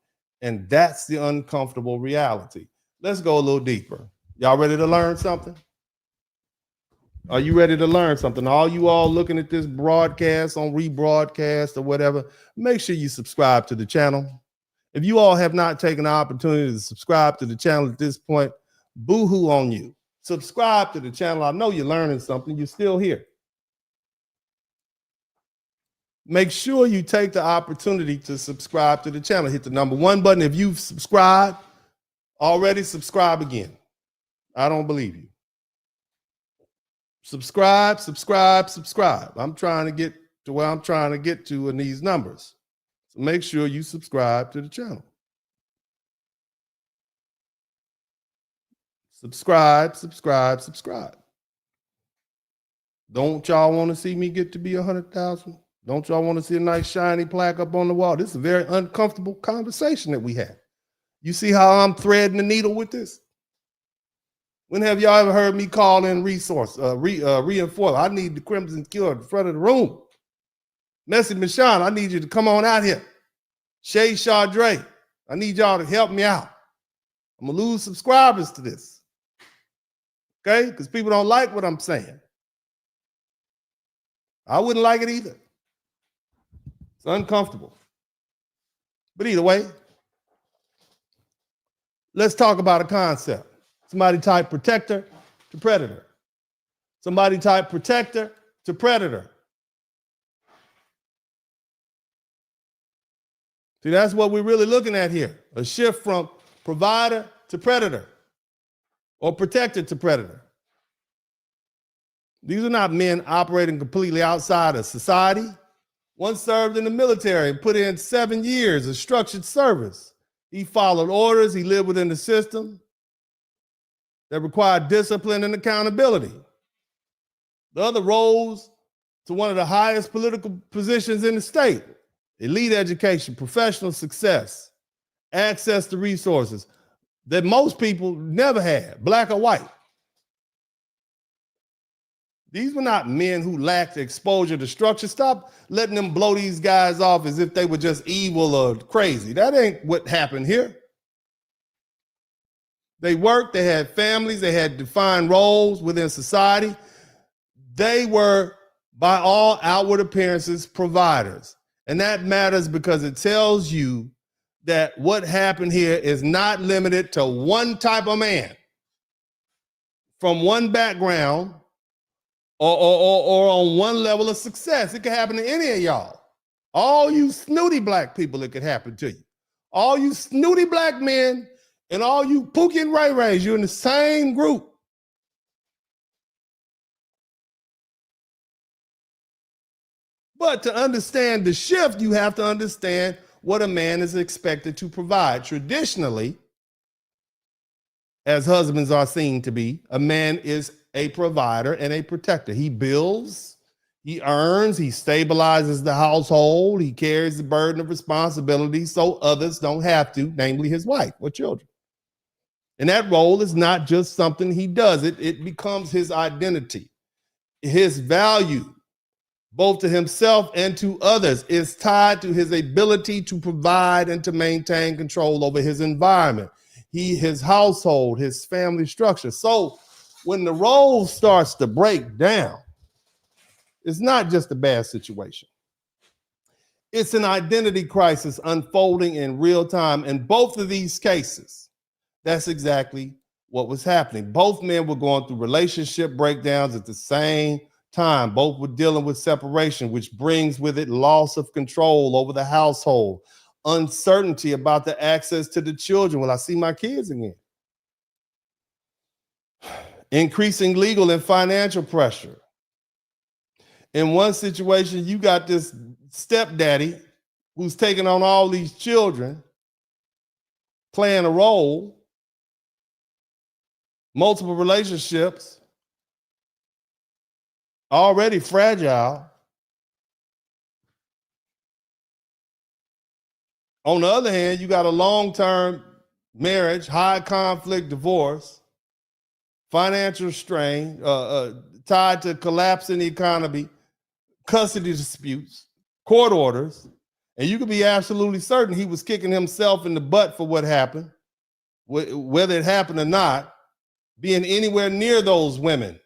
And that's the uncomfortable reality. Let's go a little deeper. Y'all ready to learn something? Are you ready to learn something? All you all looking at this broadcast on rebroadcast or whatever, make sure you subscribe to the channel. If you all have not taken the opportunity to subscribe to the channel at this point, boo-hoo on you. Subscribe to the channel. I know you're learning something. You're still here. Make sure you take the opportunity to subscribe to the channel. Hit the number 1 button. If you've subscribed already, subscribe again. I don't believe you. Subscribe, subscribe, subscribe. I'm trying to get to where I'm trying to get to in these numbers. So make sure you subscribe to the channel. Subscribe, subscribe, subscribe. Don't y'all want to see me get to be 100,000? Don't y'all want to see a nice shiny plaque up on the wall? This is a very uncomfortable conversation that we have. You see how I'm threading the needle with this? When have y'all ever heard me call in reinforce? I need the Crimson Cure in front of the room. Messi Michon, I need you to come on out here. Shay Chardre, I need y'all to help me out. I'm going to lose subscribers to this. Okay? Because people don't like what I'm saying. I wouldn't like it either. It's uncomfortable. But either way, let's talk about a concept. Somebody type protector to predator. Somebody type protector to predator. See, that's what we're really looking at here. A shift from provider to predator or protector to predator. These are not men operating completely outside of society. One served in the military and put in 7 years of structured service. He followed orders. He lived within the system that required discipline and accountability. The other rose to one of the highest political positions in the state. Elite education, professional success, access to resources that most people never had, black or white. These were not men who lacked exposure to structure. Stop letting them blow these guys off as if they were just evil or crazy. That ain't what happened here. They worked, they had families, they had defined roles within society. They were, by all outward appearances, providers. And that matters because it tells you that what happened here is not limited to one type of man from one background or on one level of success. It could happen to any of y'all. All you snooty black people, it could happen to you. All you snooty black men and all you Pookie and Ray Rays, you're in the same group. But to understand the shift, you have to understand what a man is expected to provide. Traditionally, as husbands are seen to be, a man is a provider and a protector. He builds, he earns, he stabilizes the household, he carries the burden of responsibility so others don't have to, namely his wife or children. And that role is not just something he does, it becomes his identity. His value, both to himself and to others, is tied to his ability to provide and to maintain control over his environment, his household, his family structure. So when the role starts to break down, it's not just a bad situation. It's an identity crisis unfolding in real time. In both of these cases, that's exactly what was happening. Both men were going through relationship breakdowns at the same time. Both were dealing with separation, which brings with it loss of control over the household, uncertainty about the access to the children. Will I see my kids again? Increasing legal and financial pressure. In one situation, you got this stepdaddy who's taking on all these children, playing a role, multiple relationships, already fragile. On the other hand, you got a long-term marriage, high conflict divorce, financial strain, tied to collapse in the economy, custody disputes, court orders, and you can be absolutely certain he was kicking himself in the butt for what happened, whether it happened or not, being anywhere near those women,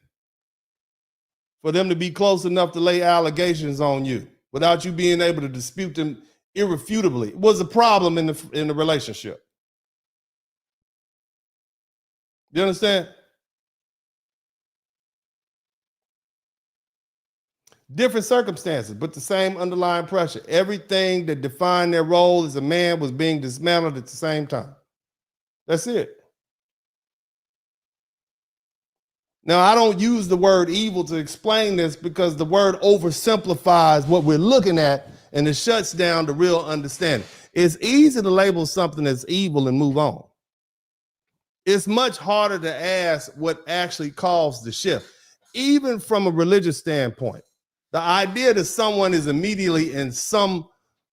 for them to be close enough to lay allegations on you without you being able to dispute them irrefutably. It was a problem in the relationship. You understand? Different circumstances, but the same underlying pressure. Everything that defined their role as a man was being dismantled at the same time. That's it. Now, I don't use the word evil to explain this because the word oversimplifies what we're looking at and it shuts down the real understanding. It's easy to label something as evil and move on. it's much harder to ask what actually caused the shift, even from a religious standpoint. The idea that someone is immediately in some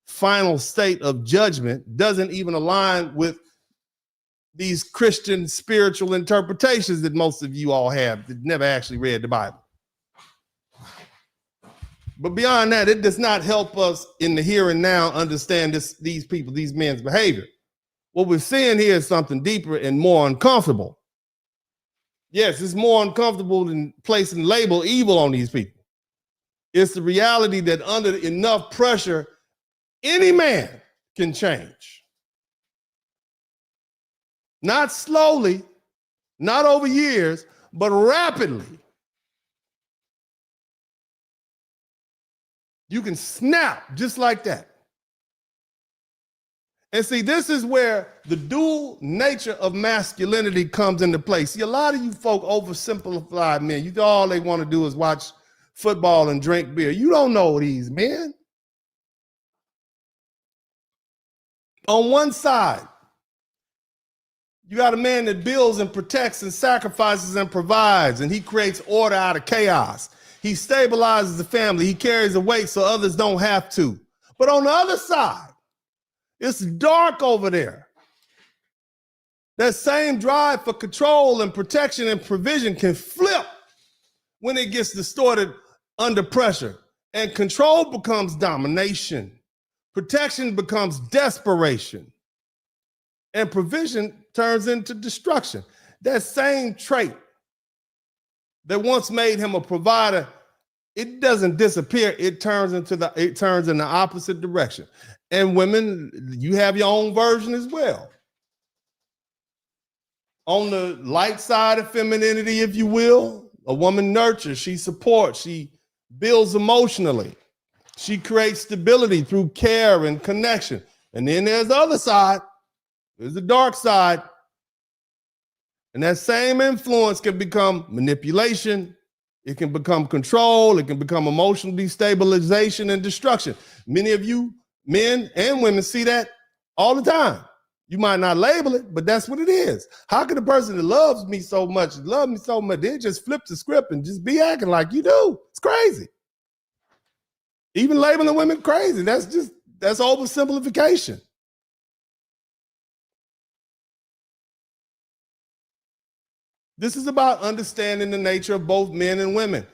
final state of judgment doesn't even align with these Christian spiritual interpretations that most of you all have that never actually read the Bible. But beyond that, it does not help us in the here and now understand these people, these men's behavior. What we're seeing here is something deeper and more uncomfortable. Yes, it's more uncomfortable than placing label evil on these people. It's the reality that under enough pressure, any man can change. Not slowly, not over years, but rapidly. You can snap just like that. And see, this is where the dual nature of masculinity comes into play. See, a lot of you folk oversimplify men. You all they want to do is watch football and drink beer. You don't know these men. On one side, you got a man that builds and protects and sacrifices and provides, and he creates order out of chaos. He stabilizes the family. He carries the weight so others don't have to. But on the other side, it's dark over there. That same drive for control and protection and provision can flip when it gets distorted under pressure. And control becomes domination. Protection becomes desperation. And provision turns into destruction. That same trait that once made him a provider, it doesn't disappear. It turns in the opposite direction. And women, you have your own version as well. On the light side of femininity, if you will, a woman nurtures, she supports, she builds emotionally. She creates stability through care and connection. And then there's the other side. There's the dark side. And that same influence can become manipulation. It can become control. It can become emotional destabilization and destruction. Many of you men and women see that all the time. You might not label it, but that's what it is. How can a person that loves me so much, they just flip the script and just be acting like you do? It's crazy. Even labeling women crazy, that's oversimplification. This is about understanding the nature of both men and women,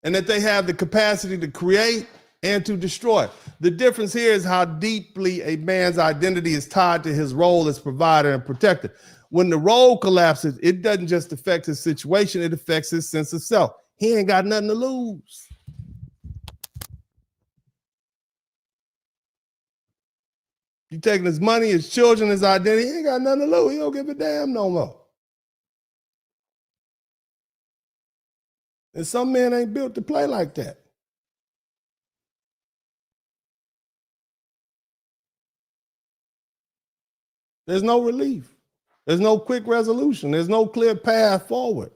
and that they have the capacity to create and to destroy. The difference here is how deeply a man's identity is tied to his role as provider and protector. When the role collapses, it doesn't just affect his situation, it affects his sense of self. He ain't got nothing to lose. You taking his money, his children, his identity, he ain't got nothing to lose. He don't give a damn no more. And some men ain't built to play like that. There's no relief. There's no quick resolution. There's no clear path forward.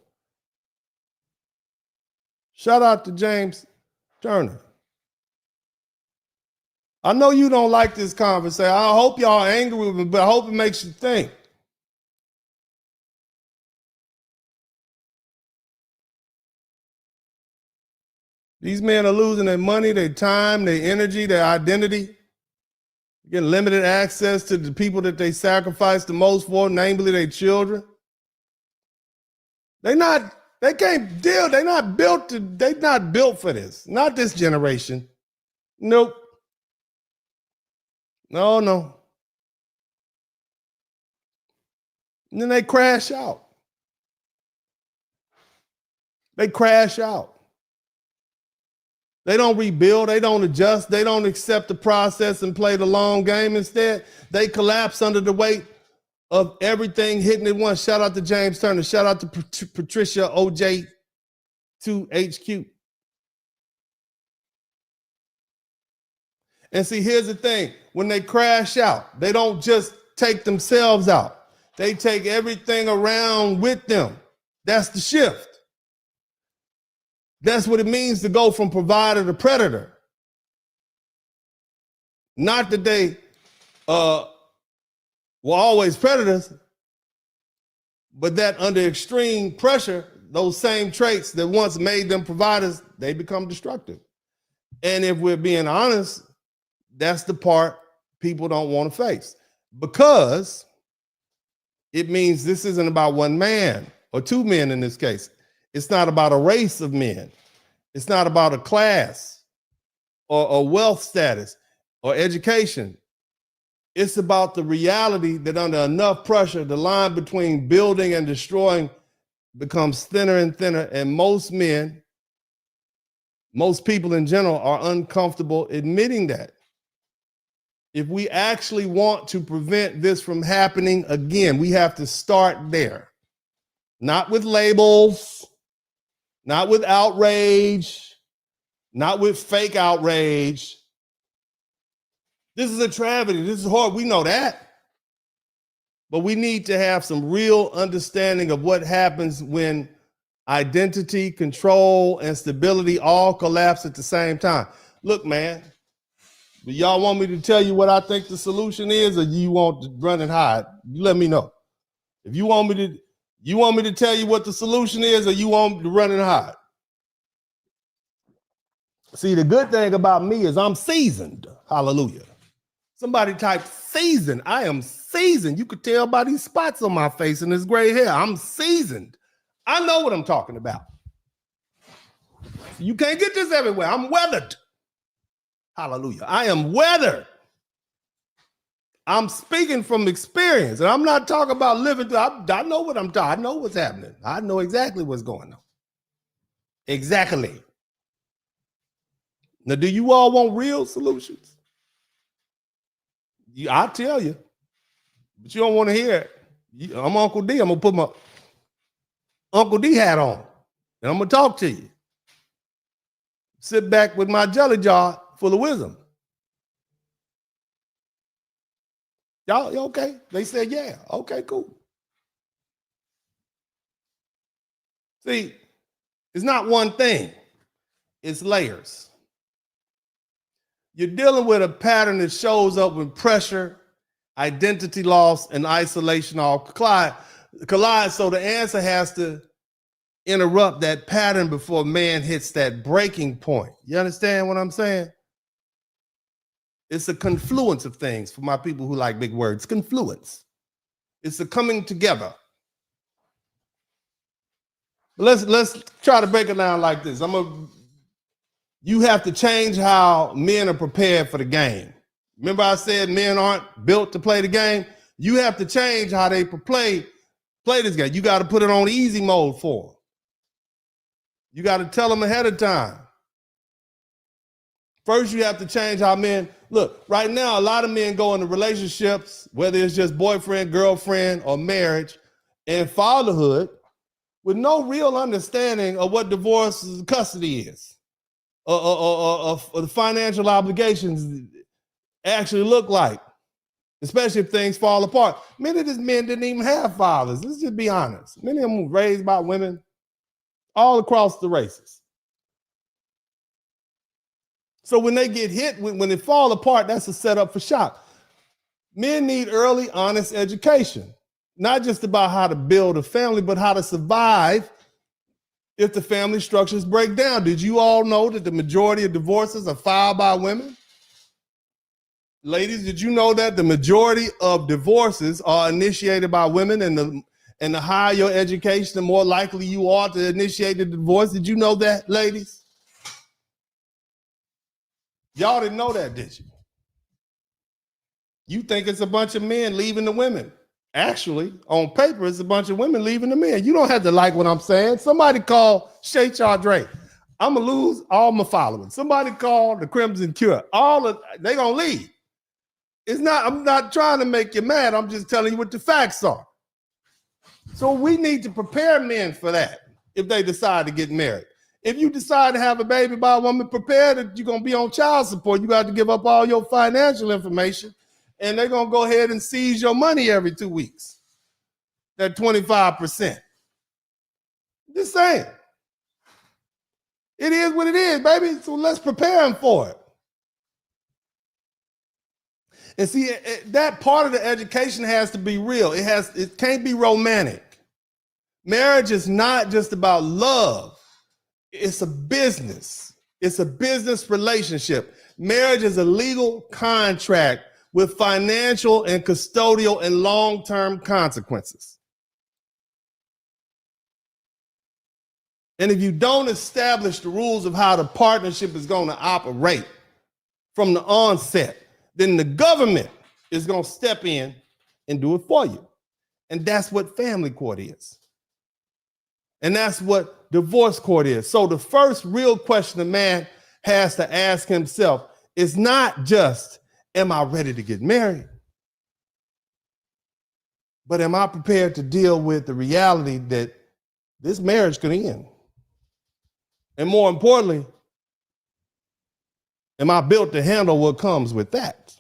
Shout out to James Turner. I know you don't like this conversation. I hope y'all angry with me, but I hope it makes you think. These men are losing their money, their time, their energy, their identity. Getting limited access to the people that they sacrifice the most for, namely their children. They're not built for this. Not this generation. Nope. No. And then they crash out. They crash out. They don't rebuild, they don't adjust, they don't accept the process and play the long game. Instead, they collapse under the weight of everything hitting at once. Shout out to James Turner. Shout out to Patricia OJ2HQ. And see, here's the thing. When they crash out, they don't just take themselves out. They take everything around with them. That's the shift. That's what it means to go from provider to predator. Not that they were always predators, But that under extreme pressure, those same traits that once made them providers, they become destructive. And if we're being honest, that's the part people don't want to face, because it means this isn't about one man or two men in this case. It's not about a race of men. It's not about a class or wealth status or education. It's about the reality that under enough pressure, the line between building and destroying becomes thinner and thinner. And most men, most people in general, are uncomfortable admitting that. If we actually want to prevent this from happening again, we have to start there. Not with labels, not with outrage, not with fake outrage. This is a tragedy. This is hard. We know that. But we need to have some real understanding of what happens when identity, control, and stability all collapse at the same time. Look, man, do y'all want me to tell you what I think the solution is, or you want to run and hide? You let me know. If you want me to tell you what the solution is, or you want me to run and hide? See, the good thing about me is I'm seasoned. Hallelujah. Somebody type seasoned. I am seasoned. You could tell by these spots on my face and this gray hair. I'm seasoned. I know what I'm talking about. You can't get this everywhere. I'm weathered. Hallelujah. I am weathered. I'm speaking from experience, and I'm not talking about living through. I know what I'm talking. I know what's happening. I know exactly what's going on. Exactly. Now, do you all want real solutions? I'll tell you, but you don't want to hear it. I'm Uncle D. I'm going to put my Uncle D hat on, and I'm going to talk to you. Sit back with my jelly jar full of wisdom. Y'all okay? They said, yeah. Okay, cool. See, it's not one thing. It's layers. You're dealing with a pattern that shows up when pressure, identity loss, and isolation all collide. So the answer has to interrupt that pattern before man hits that breaking point. You understand what I'm saying? It's a confluence of things for my people who like big words. Confluence. It's a coming together. Let's try to break it down like this. You have to change how men are prepared for the game. Remember I said men aren't built to play the game? You have to change how they play this game. You got to put it on easy mode for them. You got to tell them ahead of time. First, you have to change how men look. Right now, a lot of men go into relationships, whether it's just boyfriend, girlfriend, or marriage, and fatherhood, with no real understanding of what divorce custody is. Or the financial obligations actually look like, especially if things fall apart. Many of these men didn't even have fathers. Let's just be honest. Many of them were raised by women all across the races. So when they get hit, when they fall apart, that's a setup for shock. Men need early, honest education, not just about how to build a family, but how to survive if the family structures break down. Did you all know that the majority of divorces are filed by women? Ladies, did you know that the majority of divorces are initiated by women, and the higher your education, the more likely you are to initiate the divorce? Did you know that, ladies? Y'all didn't know that, did you? You think it's a bunch of men leaving the women. Actually, on paper, it's a bunch of women leaving the men. You don't have to like what I'm saying. Somebody call Shay Chardre. I'm going to lose all my followers. Somebody call the Crimson Cure. They're going to leave. I'm not trying to make you mad. I'm just telling you what the facts are. So we need to prepare men for that if they decide to get married. If you decide to have a baby by a woman, prepare that you're going to be on child support. You got to give up all your financial information, and they're going to go ahead and seize your money every 2 weeks. That 25%. Just saying. It is what it is, baby. So let's prepare them for it. And see, that part of the education has to be real. It can't be romantic. Marriage is not just about love. It's a business. It's a business relationship. Marriage is a legal contract with financial and custodial and long-term consequences. And if you don't establish the rules of how the partnership is going to operate from the onset, then the government is going to step in and do it for you. And that's what family court is. And that's what divorce court is. So the first real question a man has to ask himself is not just, am I ready to get married? But am I prepared to deal with the reality that this marriage could end? And more importantly, am I built to handle what comes with that?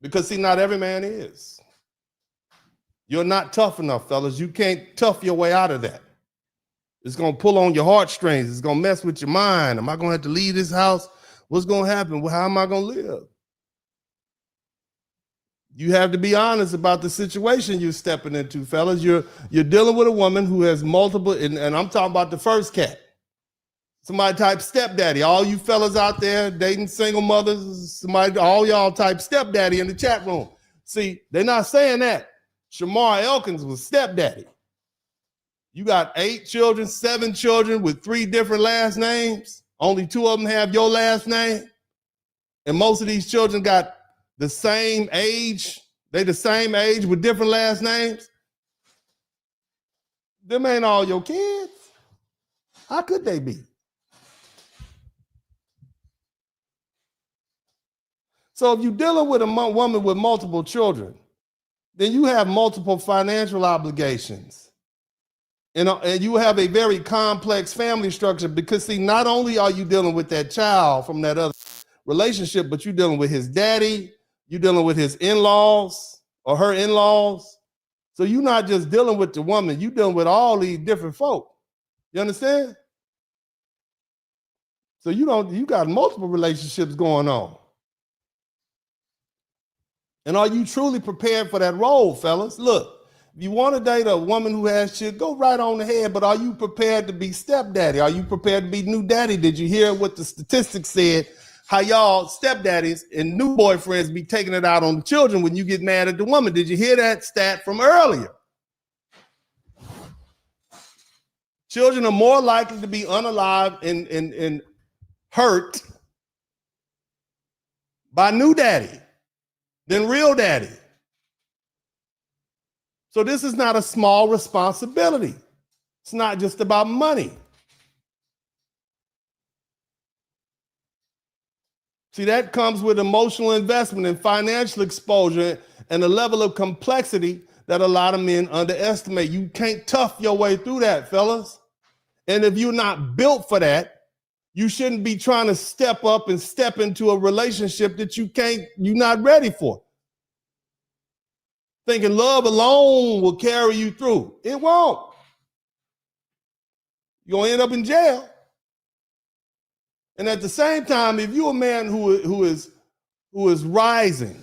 Because see, not every man is. You're not tough enough, fellas. You can't tough your way out of that. It's going to pull on your heartstrings. It's going to mess with your mind. Am I going to have to leave this house? What's going to happen? How am I going to live? You have to be honest about the situation you're stepping into, fellas. You're dealing with a woman who has multiple, and I'm talking about the first cat. Somebody type stepdaddy. All you fellas out there dating single mothers, somebody, all y'all type stepdaddy in the chat room. See, they're not saying that. Shamar Elkins was stepdaddy. You got 8 children, 7 children with 3 different last names. Only 2 of them have your last name. And most of these children got the same age. They the same age with different last names. Them ain't all your kids. How could they be? So if you're dealing with a woman with multiple children, then you have multiple financial obligations. And you have a very complex family structure because, see, not only are you dealing with that child from that other relationship, but you're dealing with his daddy, you're dealing with his in-laws or her in-laws. So you're not just dealing with the woman, you're dealing with all these different folk. You understand? So you got multiple relationships going on. And are you truly prepared for that role, fellas? Look, if you want to date a woman who has children, go right on ahead, but are you prepared to be stepdaddy? Are you prepared to be new daddy? Did you hear what the statistics said? How y'all stepdaddies and new boyfriends be taking it out on the children when you get mad at the woman. Did you hear that stat from earlier? Children are more likely to be unalived and hurt by new daddy than real daddy. So this is not a small responsibility. It's not just about money. See, that comes with emotional investment and financial exposure and a level of complexity that a lot of men underestimate. You can't tough your way through that, fellas. And if you're not built for that, you shouldn't be trying to step up and step into a relationship that you're not ready for. Thinking love alone will carry you through. It won't. You're going to end up in jail. And at the same time, if you're a man who is rising,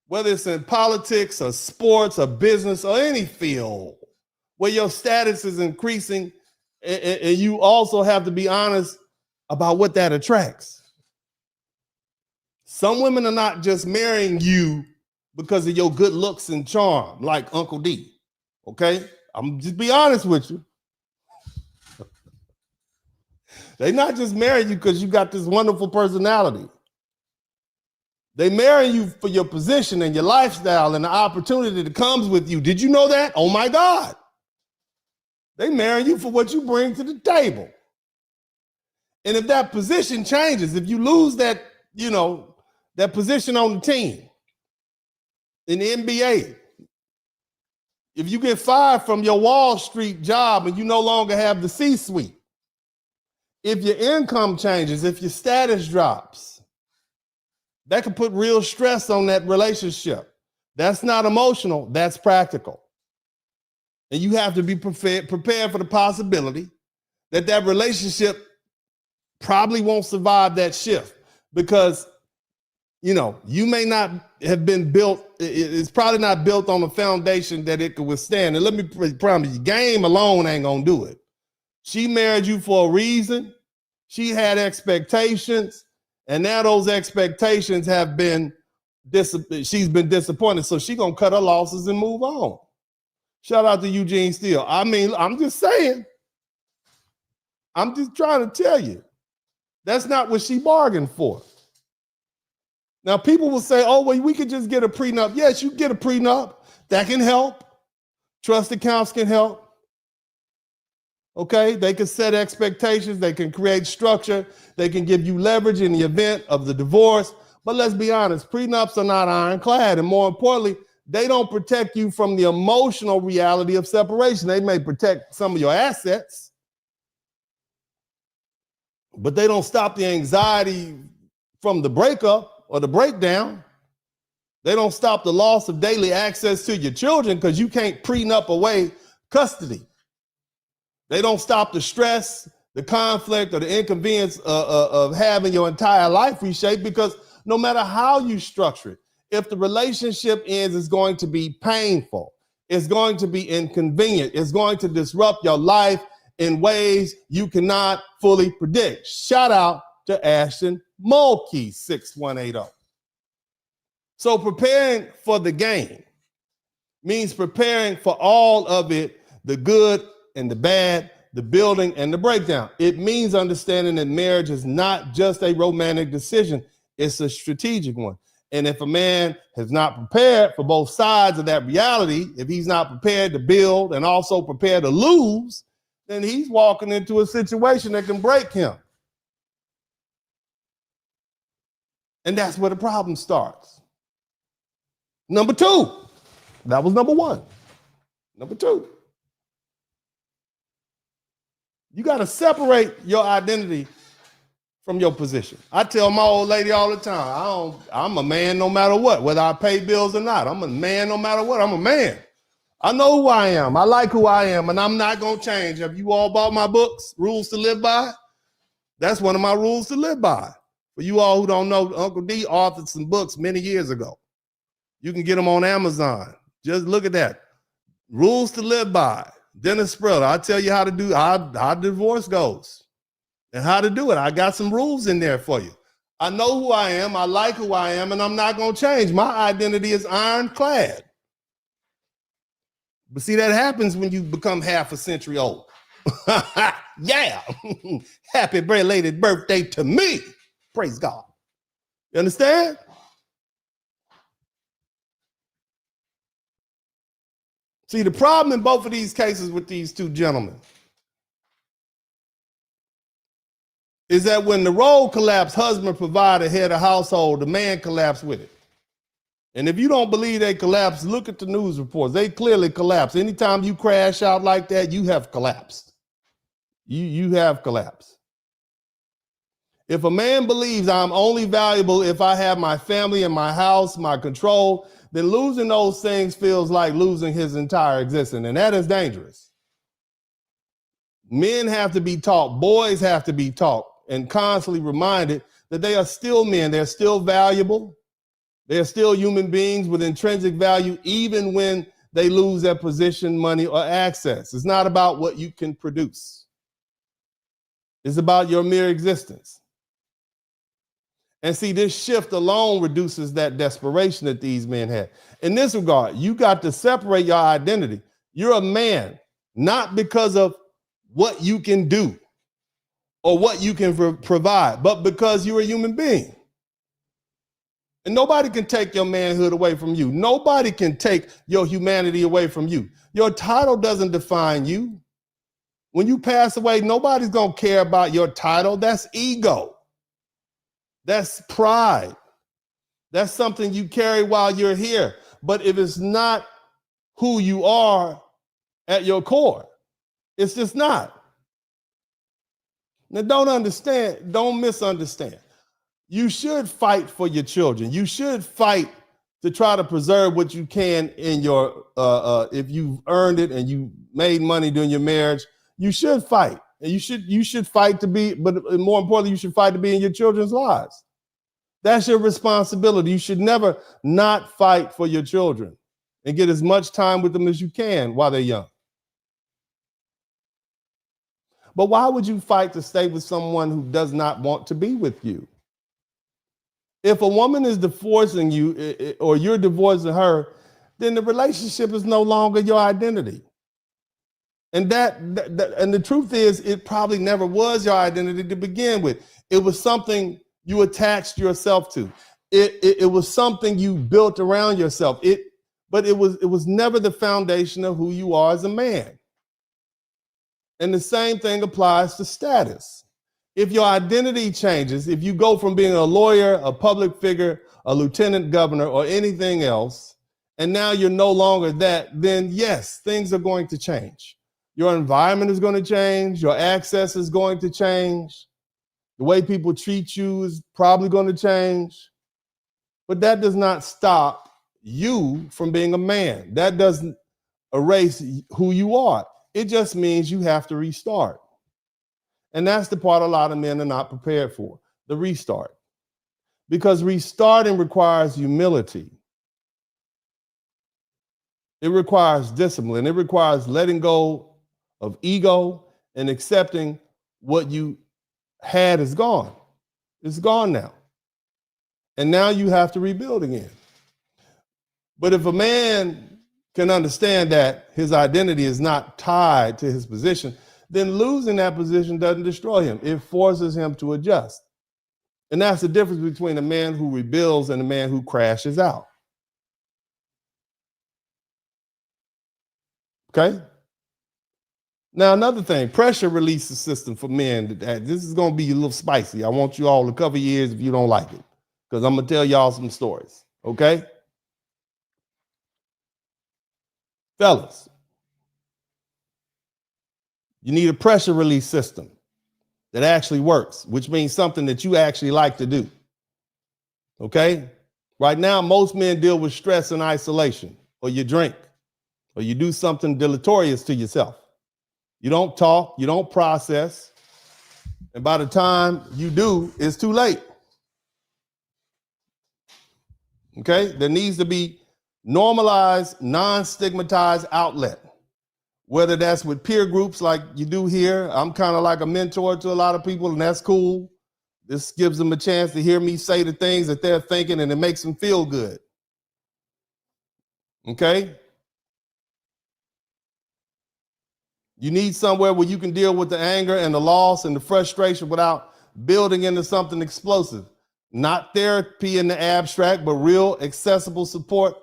whether it's in politics or sports or business or any field where your status is increasing, and you also have to be honest about what that attracts. Some women are not just marrying you because of your good looks and charm, like Uncle D, okay? I'm just be honest with you. They not just marry you because you got this wonderful personality. They marry you for your position and your lifestyle and the opportunity that comes with you. Did you know that? Oh my God. They marry you for what you bring to the table. And if that position changes, if you lose that, that position on the team, in the NBA, if you get fired from your Wall Street job and you no longer have the C-suite, if your income changes, if your status drops, that can put real stress on that relationship. That's not emotional, that's practical. And you have to be prepared for the possibility that that relationship probably won't survive that shift because, You may not have been built, it's probably not built on a foundation that it could withstand. And let me promise you, game alone ain't gonna do it. She married you for a reason. She had expectations, and now those expectations have been, she's been disappointed. So she's gonna cut her losses and move on. Shout out to Eugene Steele. I mean, I'm just saying. I'm just trying to tell you. That's not what she bargained for. Now, people will say, oh, well, we could just get a prenup. Yes, you get a prenup. That can help. Trust accounts can help. Okay, they can set expectations. They can create structure. They can give you leverage in the event of the divorce. But let's be honest, prenups are not ironclad. And more importantly, they don't protect you from the emotional reality of separation. They may protect some of your assets, but they don't stop the anxiety from the breakup or the breakdown. They don't stop the loss of daily access to your children because you can't prenup away custody. They don't stop the stress, the conflict, or the inconvenience of having your entire life reshaped, because no matter how you structure it, if the relationship ends, it's going to be painful. It's going to be inconvenient. It's going to disrupt your life in ways you cannot fully predict. Shout out to Ashton Mulkey, 6180. So preparing for the game means preparing for all of it, the good and the bad, the building and the breakdown. It means understanding that marriage is not just a romantic decision, it's a strategic one. And if a man has not prepared for both sides of that reality, if he's not prepared to build and also prepared to lose, then he's walking into a situation that can break him. And that's where the problem starts. Number two, that was number one. Number two, you got to separate your identity from your position. I tell my old lady all the time, I'm a man no matter what, whether I pay bills or not. I'm a man no matter what. I'm a man. I know who I am. I like who I am, and I'm not going to change. Have you all bought my books, Rules to Live By? That's one of my rules to live by. For you all who don't know, Uncle D authored some books many years ago. You can get them on Amazon. Just look at that. Rules to Live By. Dennis Spurling. I'll tell you how to do how divorce goes and how to do it. I got some rules in there for you. I know who I am. I like who I am, and I'm not going to change. My identity is ironclad. But see, that happens when you become half a century old. Yeah. Happy belated birthday to me. Praise God. You understand? See, the problem in both of these cases with these two gentlemen is that when the role collapsed, husband, provider, head of household, the man collapsed with it. And if you don't believe they collapsed, look at the news reports. They clearly collapsed. Anytime you crash out like that, you have collapsed. You have collapsed. If a man believes I'm only valuable if I have my family and my house, my control, then losing those things feels like losing his entire existence. And that is dangerous. Men have to be taught, boys have to be taught and constantly reminded that they are still men. They're still valuable. They're still human beings with intrinsic value, even when they lose their position, money, or access. It's not about what you can produce. It's about your mere existence. And see, this shift alone reduces that desperation that these men had. In this regard, you got to separate your identity. You're a man, not because of what you can do or what you can provide, but because you're a human being. And nobody can take your manhood away from you. Nobody can take your humanity away from you. Your title doesn't define you. When you pass away, nobody's going to care about your title. That's ego. That's pride. That's something you carry while you're here. But if it's not who you are at your core, it's just not. Now, don't misunderstand. You should fight for your children. You should fight to try to preserve what you can in your, if you've earned it and you made money during your marriage, you should fight. And you should fight to be, but more importantly, you should fight to be in your children's lives. That's your responsibility. You should never not fight for your children and get as much time with them as you can while they're young. But why would you fight to stay with someone who does not want to be with you? If a woman is divorcing you or you're divorcing her, then the relationship is no longer your identity. And and the truth is, it probably never was your identity to begin with. It was something you attached yourself to. It was something you built around yourself. But it was never the foundation of who you are as a man. And the same thing applies to status. If your identity changes, if you go from being a lawyer, a public figure, a lieutenant governor, or anything else, and now you're no longer that, then yes, things are going to change. Your environment is going to change. Your access is going to change. The way people treat you is probably going to change. But that does not stop you from being a man. That doesn't erase who you are. It just means you have to restart. And that's the part a lot of men are not prepared for, the restart. Because restarting requires humility. It requires discipline. It requires letting go of ego and accepting what you had is gone. It's gone now. And now you have to rebuild again. But if a man can understand that his identity is not tied to his position, then losing that position doesn't destroy him. It forces him to adjust. And that's the difference between a man who rebuilds and a man who crashes out. Okay? Now, another thing, pressure release system for men. This is going to be a little spicy. I want you all to cover your ears if you don't like it, because I'm going to tell y'all some stories. Okay? Fellas, you need a pressure release system that actually works, which means something that you actually like to do. Okay? Right now, most men deal with stress and isolation, or you drink, or you do something deleterious to yourself. You don't talk, you don't process, and by the time you do, it's too late. Okay? There needs to be normalized, non-stigmatized outlet, whether that's with peer groups like you do here. I'm kind of like a mentor to a lot of people, and that's cool. This gives them a chance to hear me say the things that they're thinking, and it makes them feel good. Okay? You need somewhere where you can deal with the anger and the loss and the frustration without building into something explosive. Not therapy in the abstract, but real accessible support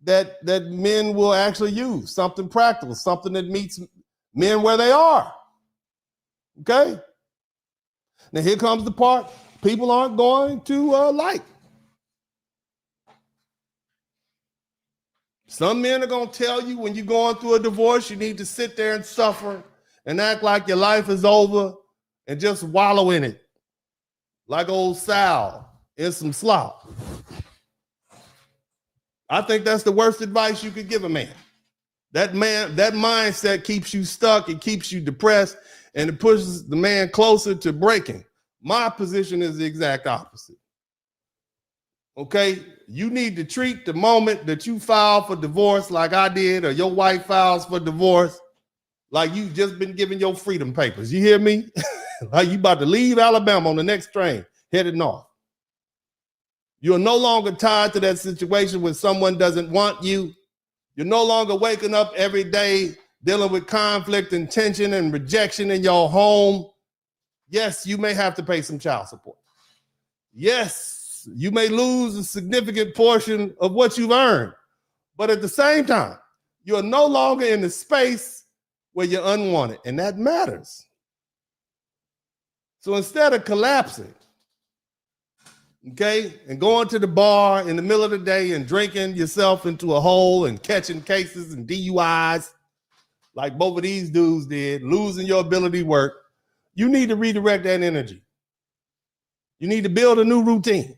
that men will actually use, something practical, something that meets men where they are. Okay? Now here comes the part people aren't going to like. Some men are going to tell you when you're going through a divorce, you need to sit there and suffer and act like your life is over and just wallow in it, like old Sal in some slop. I think that's the worst advice you could give a man. That mindset keeps you stuck, it keeps you depressed, and it pushes the man closer to breaking. My position is the exact opposite. Okay? You need to treat the moment that you file for divorce like I did, or your wife files for divorce, like you've just been given your freedom papers. You hear me? Like you about to leave Alabama on the next train, headed north. You're no longer tied to that situation when someone doesn't want you. You're no longer waking up every day dealing with conflict and tension and rejection in your home. Yes, you may have to pay some child support. Yes, you may lose a significant portion of what you've earned. But at the same time, you're no longer in the space where you're unwanted, and that matters. So instead of collapsing, okay, and going to the bar in the middle of the day and drinking yourself into a hole and catching cases and DUIs like both of these dudes did, losing your ability to work, you need to redirect that energy. You need to build a new routine.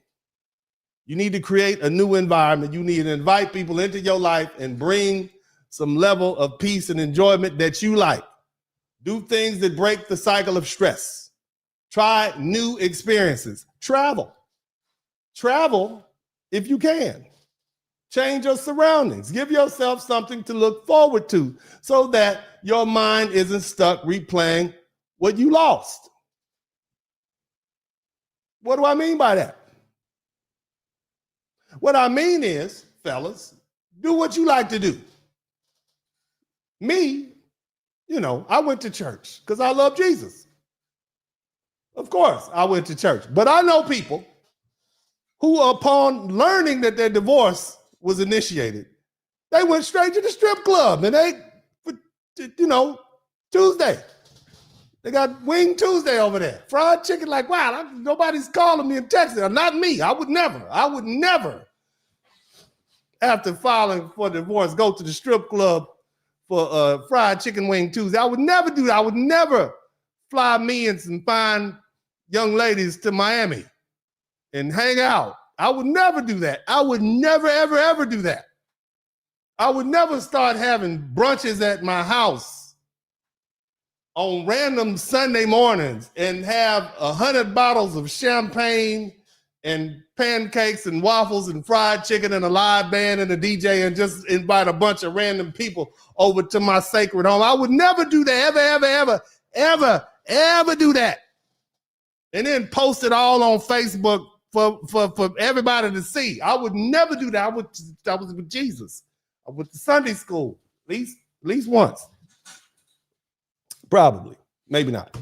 You need to create a new environment. You need to invite people into your life and bring some level of peace and enjoyment that you like. Do things that break the cycle of stress. Try new experiences. Travel. Travel if you can. Change your surroundings. Give yourself something to look forward to so that your mind isn't stuck replaying what you lost. What do I mean by that? What I mean is, fellas, do what you like to do. Me, I went to church because I love Jesus. Of course, I went to church. But I know people who, upon learning that their divorce was initiated, they went straight to the strip club and Tuesday. They got Wing Tuesday over there. Fried chicken, like, wow, nobody's calling me and texting. Not me. I would never, after filing for divorce, go to the strip club for fried chicken wing Tuesday. I would never do that. I would never fly me and some fine young ladies to Miami and hang out. I would never do that. I would never, ever, ever do that. I would never start having brunches at my house on random Sunday mornings and have 100 bottles of champagne and pancakes and waffles and fried chicken and a live band and a DJ and just invite a bunch of random people over to my sacred home. I would never do that, ever do that. And then post it all on Facebook for everybody to see. I would never do that. I was with Jesus. I went to Sunday school, at least once. Probably, maybe not.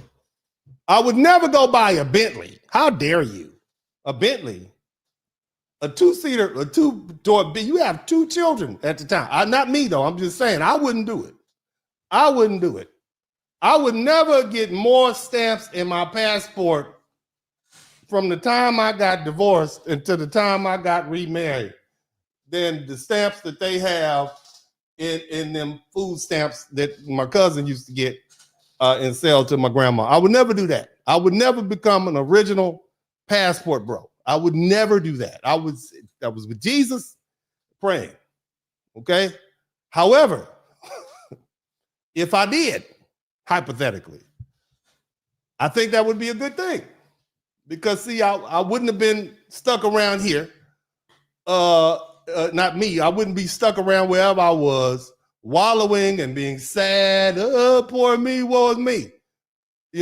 I would never go buy a Bentley. How dare you? A Bentley, a two-seater, a two-door. You have two children at the time. Not me though. I'm just saying I wouldn't do it. I would never get more stamps in my passport from the time I got divorced until the time I got remarried than the stamps that they have in them food stamps that my cousin used to get and sell to my grandma. I would never do that. I would never become an original passport bro. I would never do that. I was with Jesus praying. Okay. However, if I did, hypothetically, I think that would be a good thing. Because see, I wouldn't have been stuck around here. Not me. I wouldn't be stuck around wherever I was, wallowing and being sad. Poor me, woe is me.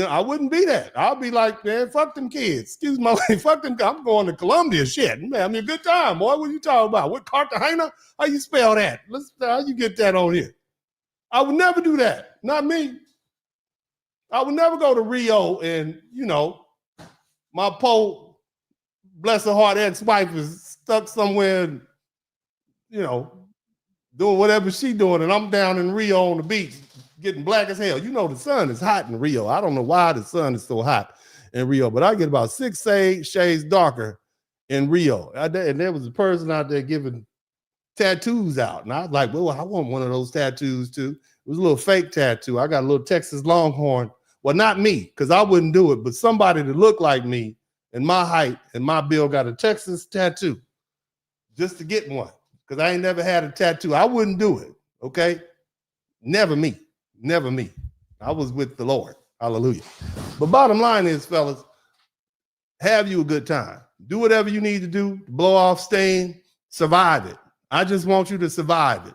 I wouldn't be that. I'll be like, man, fuck them kids. Excuse my way, fuck them. I'm going to Columbia. Shit, man, I mean, a good time, boy. What are you talking about? What Cartagena? How you spell that? How you get that on here? I would never do that. Not me. I would never go to Rio and, my poor, bless her heart, ex-wife is stuck somewhere, doing whatever she doing, and I'm down in Rio on the beach getting black as hell. The sun is hot in Rio. I don't know why the sun is so hot in Rio, but I get about 6 shades darker in Rio. And there was a person out there giving tattoos out, and I was like, well, I want one of those tattoos too. It was a little fake tattoo. I got a little Texas Longhorn. Well, not me, because I wouldn't do it, but somebody that looked like me and my height and my build got a Texas tattoo just to get one, because I ain't never had a tattoo. I wouldn't do it, okay? Never me. I was with the Lord. Hallelujah. But bottom line is, fellas, have you a good time. Do whatever you need to do to blow off steam, survive it. I just want you to survive it,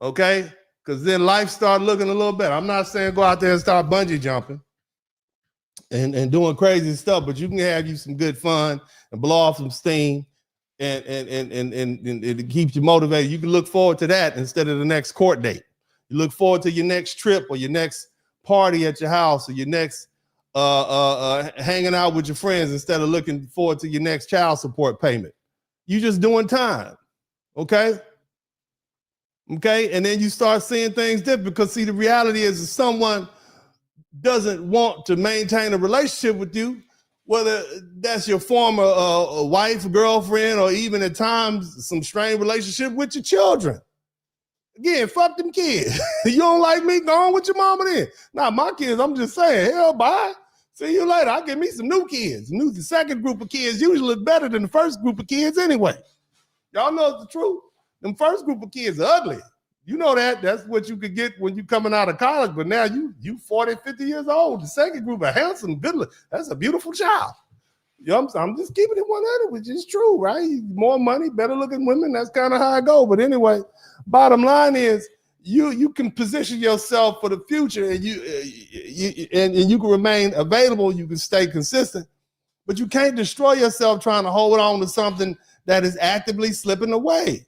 okay? Because then life start looking a little better. I'm not saying go out there and start bungee jumping and doing crazy stuff, but you can have you some good fun and blow off some steam and it keeps you motivated. You can look forward to that instead of the next court date. You look forward to your next trip or your next party at your house or your next hanging out with your friends instead of looking forward to your next child support payment. You just doing time, okay? Okay, and then you start seeing things different because see, the reality is if someone doesn't want to maintain a relationship with you, whether that's your former wife, girlfriend, or even at times some strained relationship with your children. Again, fuck them kids. You don't like me? Go on with your mama then. Now, my kids, I'm just saying, hell, bye. See you later. I'll get me some new kids. The second group of kids usually look better than the first group of kids anyway. Y'all know the truth. Them first group of kids are ugly. You know that. That's what you could get when you coming out of college. But now you 40, 50 years old. The second group are handsome, good look. That's a beautiful child. You know, I'm just keeping it 100, which is true, right? More money, better looking women. That's kind of how I go. But anyway, bottom line is you can position yourself for the future, and you can remain available. You can stay consistent, but you can't destroy yourself trying to hold on to something that is actively slipping away.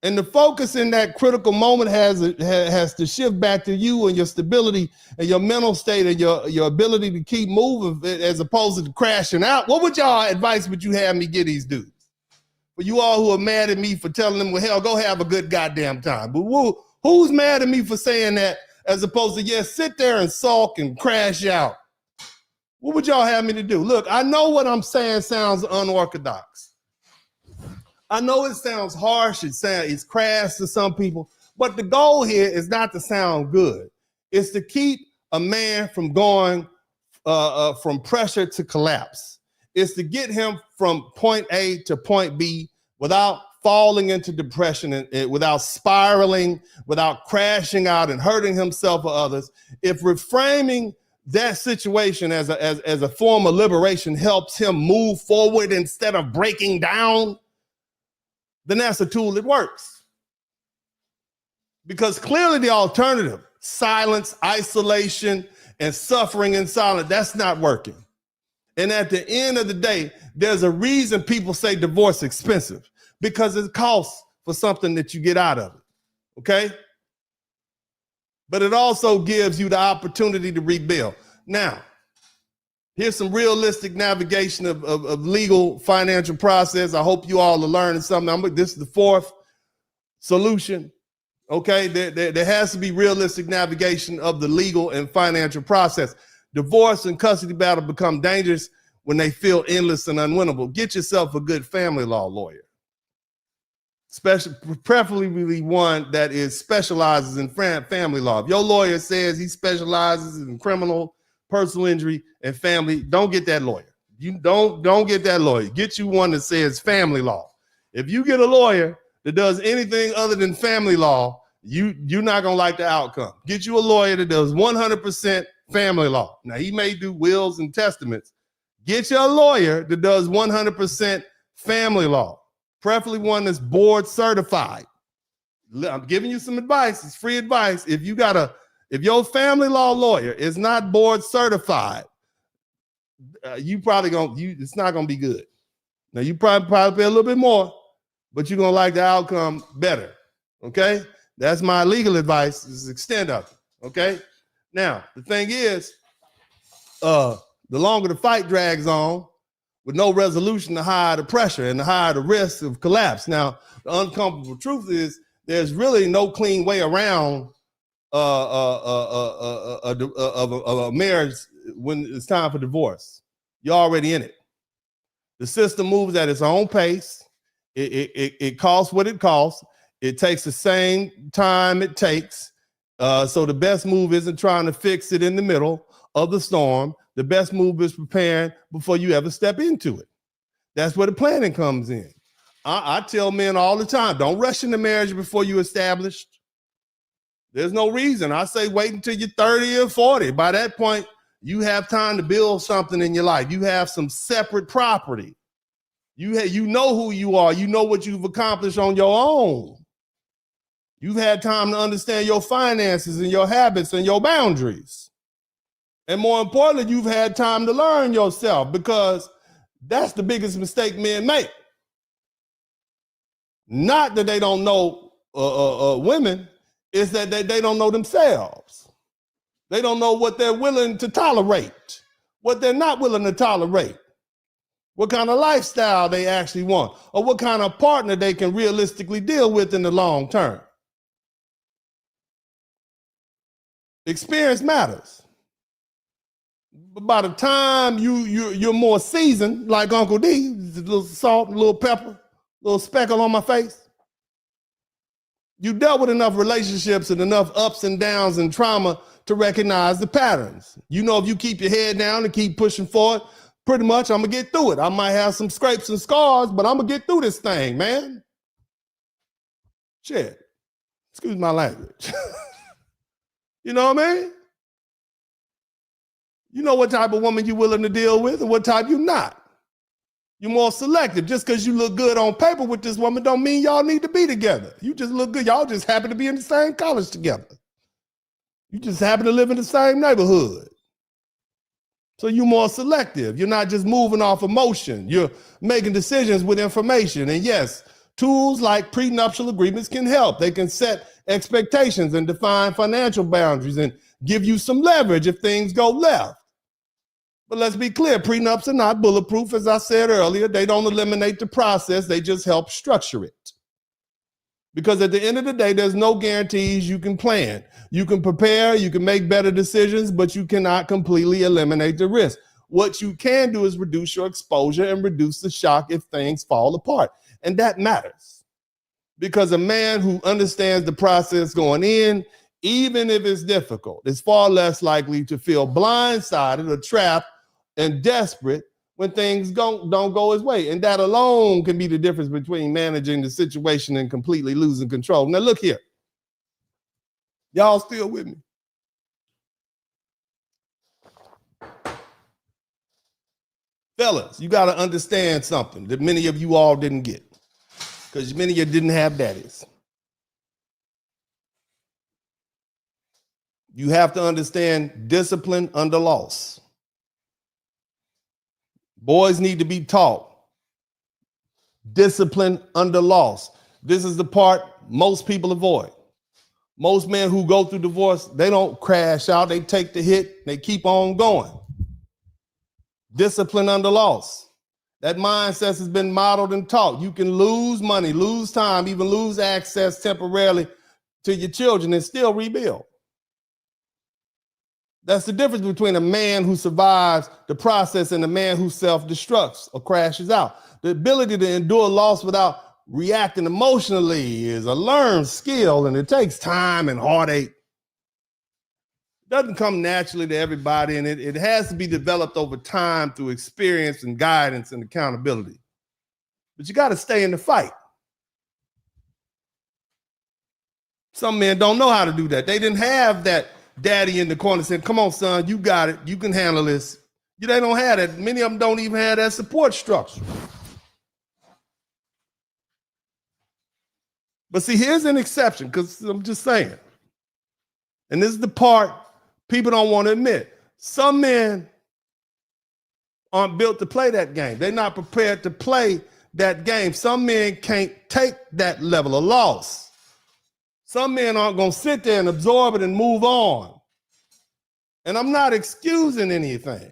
And the focus in that critical moment has to shift back to you and your stability and your mental state and your ability to keep moving as opposed to crashing out. What would y'all advice would you have me give these dudes? For you all who are mad at me for telling them, well, hell, go have a good goddamn time. But who's mad at me for saying that as opposed to, yes, sit there and sulk and crash out? What would y'all have me to do? Look, I know what I'm saying sounds unorthodox. I know it sounds harsh, it's crass to some people, but the goal here is not to sound good. It's to keep a man from going from pressure to collapse. It's to get him from point A to point B without falling into depression and without spiraling, without crashing out and hurting himself or others. If reframing that situation as a form of liberation helps him move forward instead of breaking down, then that's a tool that works. Because clearly the alternative, silence, isolation, and suffering in silence, that's not working. And at the end of the day, there's a reason people say divorce is expensive, because it costs for something that you get out of it, okay? But it also gives you the opportunity to rebuild. Now, here's some realistic navigation of legal financial process. I hope you all are learning something. This is the fourth solution, okay? There has to be realistic navigation of the legal and financial process. Divorce and custody battle become dangerous when they feel endless and unwinnable. Get yourself a good family law lawyer, preferably one that specializes in family law. If your lawyer says he specializes in criminal, personal injury, and family, don't get that lawyer. You don't get that lawyer. Get you one that says family law. If you get a lawyer that does anything other than family law, you're not gonna like the outcome. Get you a lawyer that does 100% family law. Now, he may do wills and testaments. Get you a lawyer that does 100% family law, preferably one that's board certified. I'm giving you some advice. It's free advice. If your family law lawyer is not board certified, it's not gonna be good. Now you probably pay a little bit more, but you're gonna like the outcome better. Okay, that's my legal advice. Is extent of it. Okay. Now the thing is, the longer the fight drags on, with no resolution, the higher the pressure and the higher the risk of collapse. Now the uncomfortable truth is there's really no clean way around a marriage when it's time for divorce. You're already in it. The system moves at its own pace. It costs what it costs. It takes the same time it takes. So the best move isn't trying to fix it in the middle of the storm. The best move is preparing before you ever step into it. That's where the planning comes in. I tell men all the time, don't rush into marriage before you're established. There's no reason. I say wait until you're 30 or 40. By that point, you have time to build something in your life. You have some separate property. You know who you are. You know what you've accomplished on your own. You've had time to understand your finances and your habits and your boundaries. And more importantly, you've had time to learn yourself, because that's the biggest mistake men make. Not that they don't know women, it's that they don't know themselves. They don't know what they're willing to tolerate, what they're not willing to tolerate, what kind of lifestyle they actually want, or what kind of partner they can realistically deal with in the long term. Experience matters. But by the time you're more seasoned, like Uncle D, a little salt, a little pepper, a little speckle on my face, you dealt with enough relationships and enough ups and downs and trauma to recognize the patterns. You know, if you keep your head down and keep pushing forward, pretty much I'm gonna get through it. I might have some scrapes and scars, but I'm gonna get through this thing, man. Shit. Excuse my language. You know what I mean? You know what type of woman you're willing to deal with and what type you're not. You're more selective. Just because you look good on paper with this woman don't mean y'all need to be together. You just look good. Y'all just happen to be in the same college together. You just happen to live in the same neighborhood. So you're more selective. You're not just moving off emotion. You're making decisions with information. And yes, tools like prenuptial agreements can help. They can set expectations and define financial boundaries and give you some leverage if things go left. But let's be clear, prenups are not bulletproof. As I said earlier, they don't eliminate the process. They just help structure it. Because at the end of the day, there's no guarantees. You can plan. You can prepare. You can make better decisions, but you cannot completely eliminate the risk. What you can do is reduce your exposure and reduce the shock if things fall apart. And that matters. Because a man who understands the process going in, even if it's difficult, is far less likely to feel blindsided or trapped and desperate when things don't go his way. And that alone can be the difference between managing the situation and completely losing control. Now look here. Y'all still with me? Fellas, you got to understand something that many of you all didn't get, because many of you didn't have daddies. You have to understand discipline under loss. Boys need to be taught discipline under loss. This is the part most people avoid. Most men who go through divorce, they don't crash out. They take the hit. They keep on going. Discipline under loss. That mindset has been modeled and taught. You can lose money, lose time, even lose access temporarily to your children and still rebuild. That's the difference between a man who survives the process and a man who self-destructs or crashes out. The ability to endure loss without reacting emotionally is a learned skill, and it takes time and heartache. It doesn't come naturally to everybody, and it has to be developed over time through experience and guidance and accountability. But you got to stay in the fight. Some men don't know how to do that. They didn't have that daddy in the corner saying, come on, son, you got it. You can handle this. They don't have that. Many of them don't even have that support structure. But see, here's an exception, because I'm just saying, and this is the part people don't want to admit. Some men aren't built to play that game. They're not prepared to play that game. Some men can't take that level of loss. Some men aren't going to sit there and absorb it and move on. And I'm not excusing anything.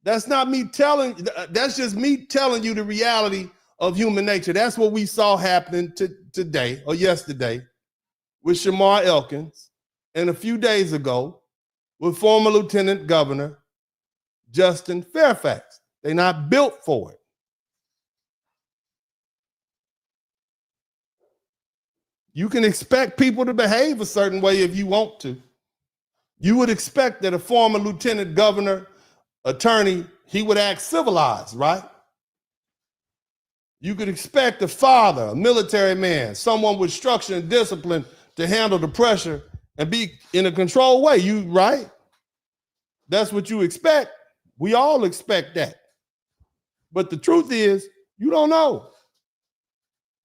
That's not me telling, that's just me telling you the reality of human nature. That's what we saw happening today or yesterday with Shamar Elkins, and a few days ago with former Lieutenant Governor Justin Fairfax. They're not built for it. You can expect people to behave a certain way if you want to. You would expect that a former lieutenant governor, attorney, he would act civilized, right? You could expect a father, a military man, someone with structure and discipline to handle the pressure and be in a controlled way, right? That's what you expect. We all expect that. But the truth is, you don't know.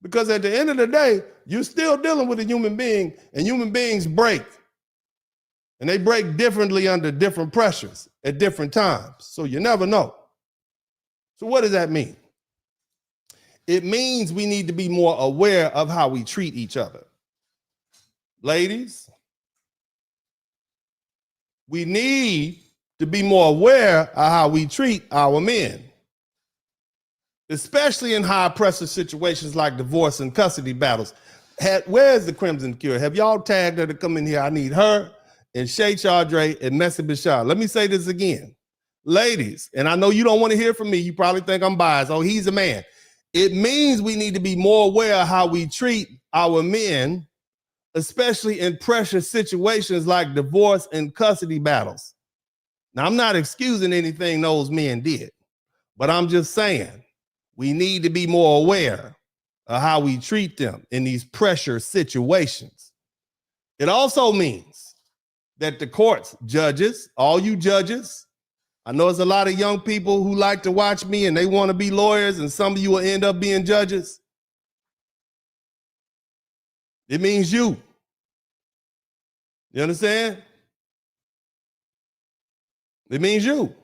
Because at the end of the day, you're still dealing with a human being, and human beings break. And they break differently under different pressures at different times. So you never know. So what does that mean? It means we need to be more aware of how we treat each other. Ladies, we need to be more aware of how we treat our men, especially in high pressure situations like divorce and custody battles. Where's the Crimson Cure? Have y'all tagged her to come in here? I need her and Shay Chardre and Messi Bashar. Let me say this again. Ladies, and I know you don't want to hear from me. You probably think I'm biased. Oh, he's a man. It means we need to be more aware of how we treat our men, especially in pressure situations like divorce and custody battles. Now, I'm not excusing anything those men did, but I'm just saying we need to be more aware of how we treat them in these pressure situations. It also means that the courts, judges, all you judges, I know there's a lot of young people who like to watch me and they want to be lawyers, and some of you will end up being judges. It means you. You understand? It means you.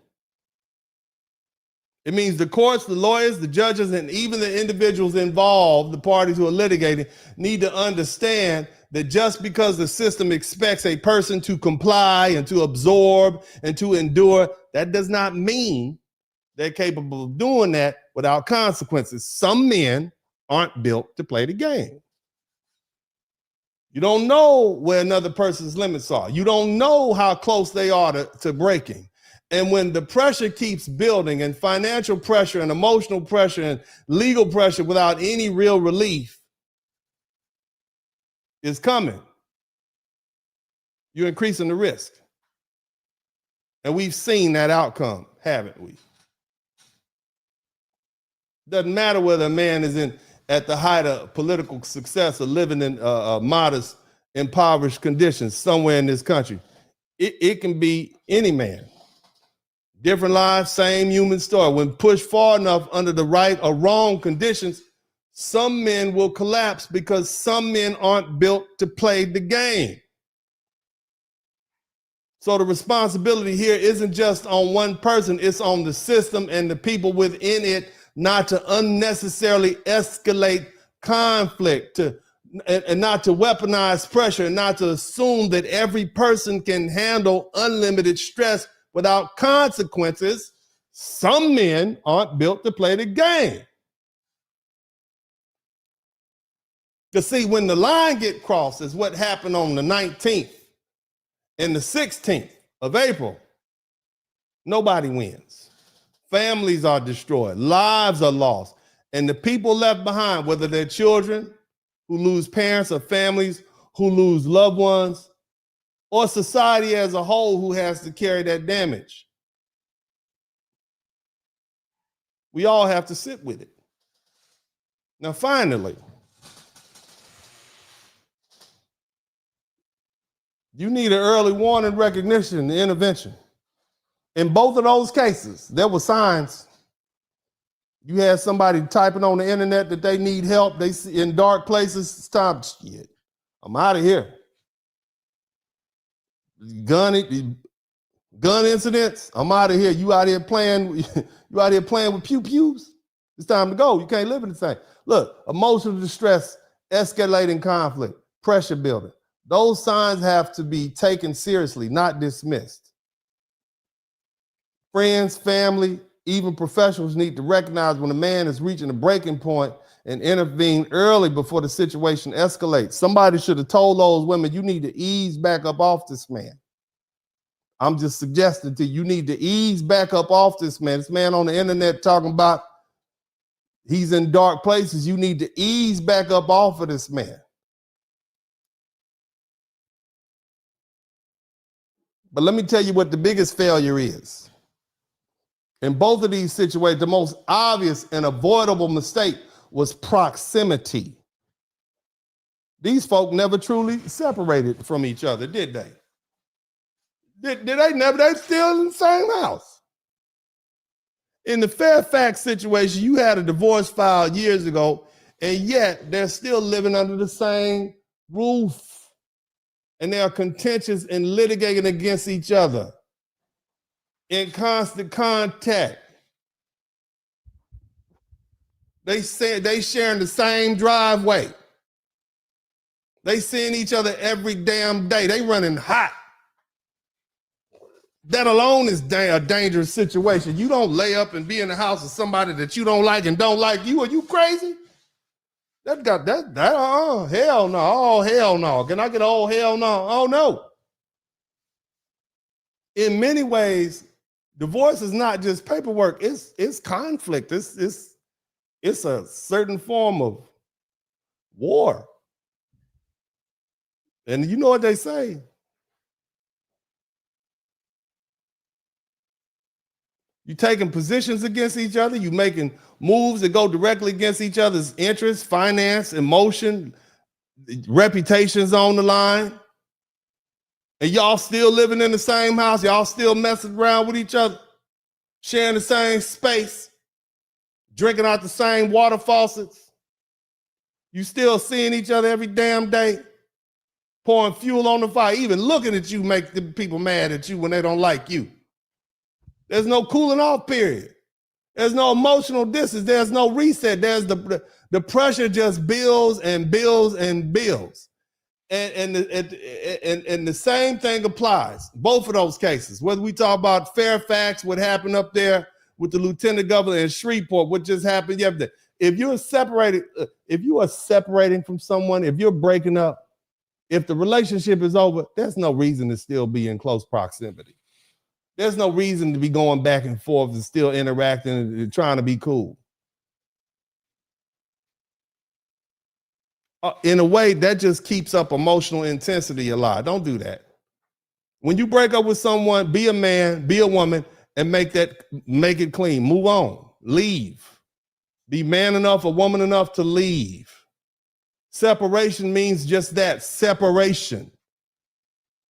It means the courts, the lawyers, the judges, and even the individuals involved, the parties who are litigating, need to understand that just because the system expects a person to comply and to absorb and to endure, that does not mean they're capable of doing that without consequences. Some men aren't built to play the game. You don't know where another person's limits are. You don't know how close they are to breaking. And when the pressure keeps building, and financial pressure and emotional pressure and legal pressure without any real relief is coming, you're increasing the risk. And we've seen that outcome, haven't we? Doesn't matter whether a man is at the height of political success or living in modest, impoverished conditions somewhere in this country. It can be any man. Different lives, same human story. When pushed far enough under the right or wrong conditions, some men will collapse because some men aren't built to play the game. So the responsibility here isn't just on one person, it's on the system and the people within it not to unnecessarily escalate conflict, and not to weaponize pressure, and not to assume that every person can handle unlimited stress without consequences. Some men aren't built to play the game. Because see, when the line gets crossed is what happened on the 19th and the 16th of April, nobody wins. Families are destroyed, lives are lost, and the people left behind, whether they're children who lose parents or families who lose loved ones, or society as a whole who has to carry that damage. We all have to sit with it. Now, finally, you need an early warning, recognition, and intervention. In both of those cases, there were signs. You had somebody typing on the internet that they need help. They see in dark places. Stop shit. I'm out of here. Gun incidents. I'm out of here. You out here playing. You out here playing with pew pews. It's time to go. You can't live in the same. Look, emotional distress, escalating conflict, pressure building. Those signs have to be taken seriously, not dismissed. Friends, family, even professionals need to recognize when a man is reaching a breaking point and intervene early before the situation escalates. Somebody should have told those women, you need to ease back up off this man. I'm just suggesting to you, you need to ease back up off this man. This man on the internet talking about he's in dark places. You need to ease back up off of this man. But let me tell you what the biggest failure is. In both of these situations, the most obvious and avoidable mistake was proximity. These folk never truly separated from each other, did they? Did they never? They still in the same house. In the Fairfax situation, you had a divorce filed years ago, and yet they're still living under the same roof. And they are contentious and litigating against each other in constant contact. They say they sharing the same driveway. They seeing each other every damn day. They running hot. That alone is a dangerous situation. You don't lay up and be in the house with somebody that you don't like and don't like you. Are you crazy? Hell no. Oh, hell no. Can I get an oh, hell no? Oh, no. In many ways, divorce is not just paperwork. It's conflict. It's a certain form of war. And you know what they say? You taking positions against each other. You making moves that go directly against each other's interests, finance, emotion, reputations on the line. And y'all still living in the same house. Y'all still messing around with each other. sharing the same space, drinking out the same water faucets. You still seeing each other every damn day, pouring fuel on the fire, even looking at you make the people mad at you when they don't like you. There's no cooling off period. There's no emotional distance. There's no reset. There's the pressure just builds and builds and builds. And the same thing applies, both of those cases. Whether we talk about Fairfax, what happened up there with the lieutenant governor in Shreveport, what just happened yesterday. If you are separating from someone, if you're breaking up, if the relationship is over, there's no reason to still be in close proximity. There's no reason to be going back and forth and still interacting and trying to be cool. In a way, that just keeps up emotional intensity a lot. Don't do that. When you break up with someone, be a man, be a woman, and make it clean. Move on. Leave. Be man enough or woman enough to leave. Separation means just that, separation.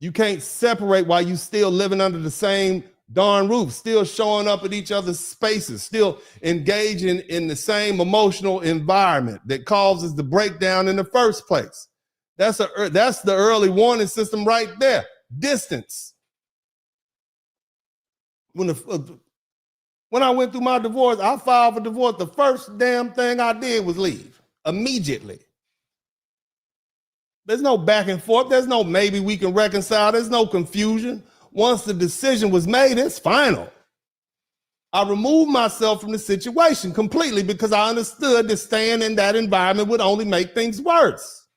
You can't separate while you still living under the same darn roof, still showing up at each other's spaces, still engaging in the same emotional environment that causes the breakdown in the first place. That's the early warning system right there. Distance. When I went through my divorce, I filed for divorce. The first damn thing I did was leave immediately. There's no back and forth. There's no maybe we can reconcile. There's no confusion. Once the decision was made, it's final. I removed myself from the situation completely because I understood that staying in that environment would only make things worse.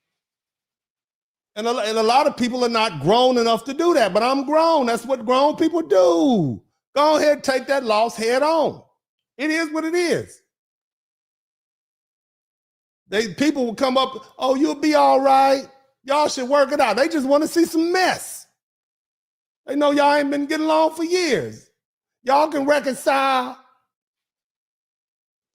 And a lot of people are not grown enough to do that, but I'm grown. That's what grown people do. Go ahead, take that loss head on. It is what it is. People will come up, oh, you'll be all right. Y'all should work it out. They just want to see some mess. They know y'all ain't been getting along for years. Y'all can reconcile.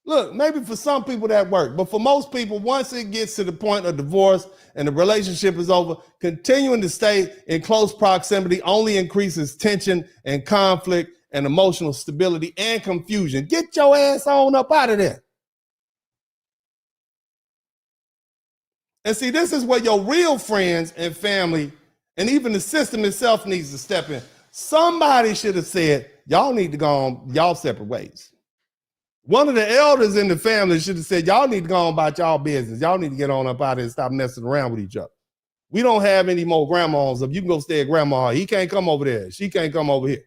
Look, maybe for some people that work, but for most people, once it gets to the point of divorce and the relationship is over, continuing to stay in close proximity only increases tension and conflict and emotional stability and confusion. Get your ass on up out of there. And see, this is where your real friends and family and even the system itself needs to step in. Somebody should have said, y'all need to go on y'all separate ways. One of the elders in the family should have said, y'all need to go on about y'all business. Y'all need to get on up out of here and stop messing around with each other. We don't have any more grandmas. You can go stay at grandma. He can't come over there. She can't come over here.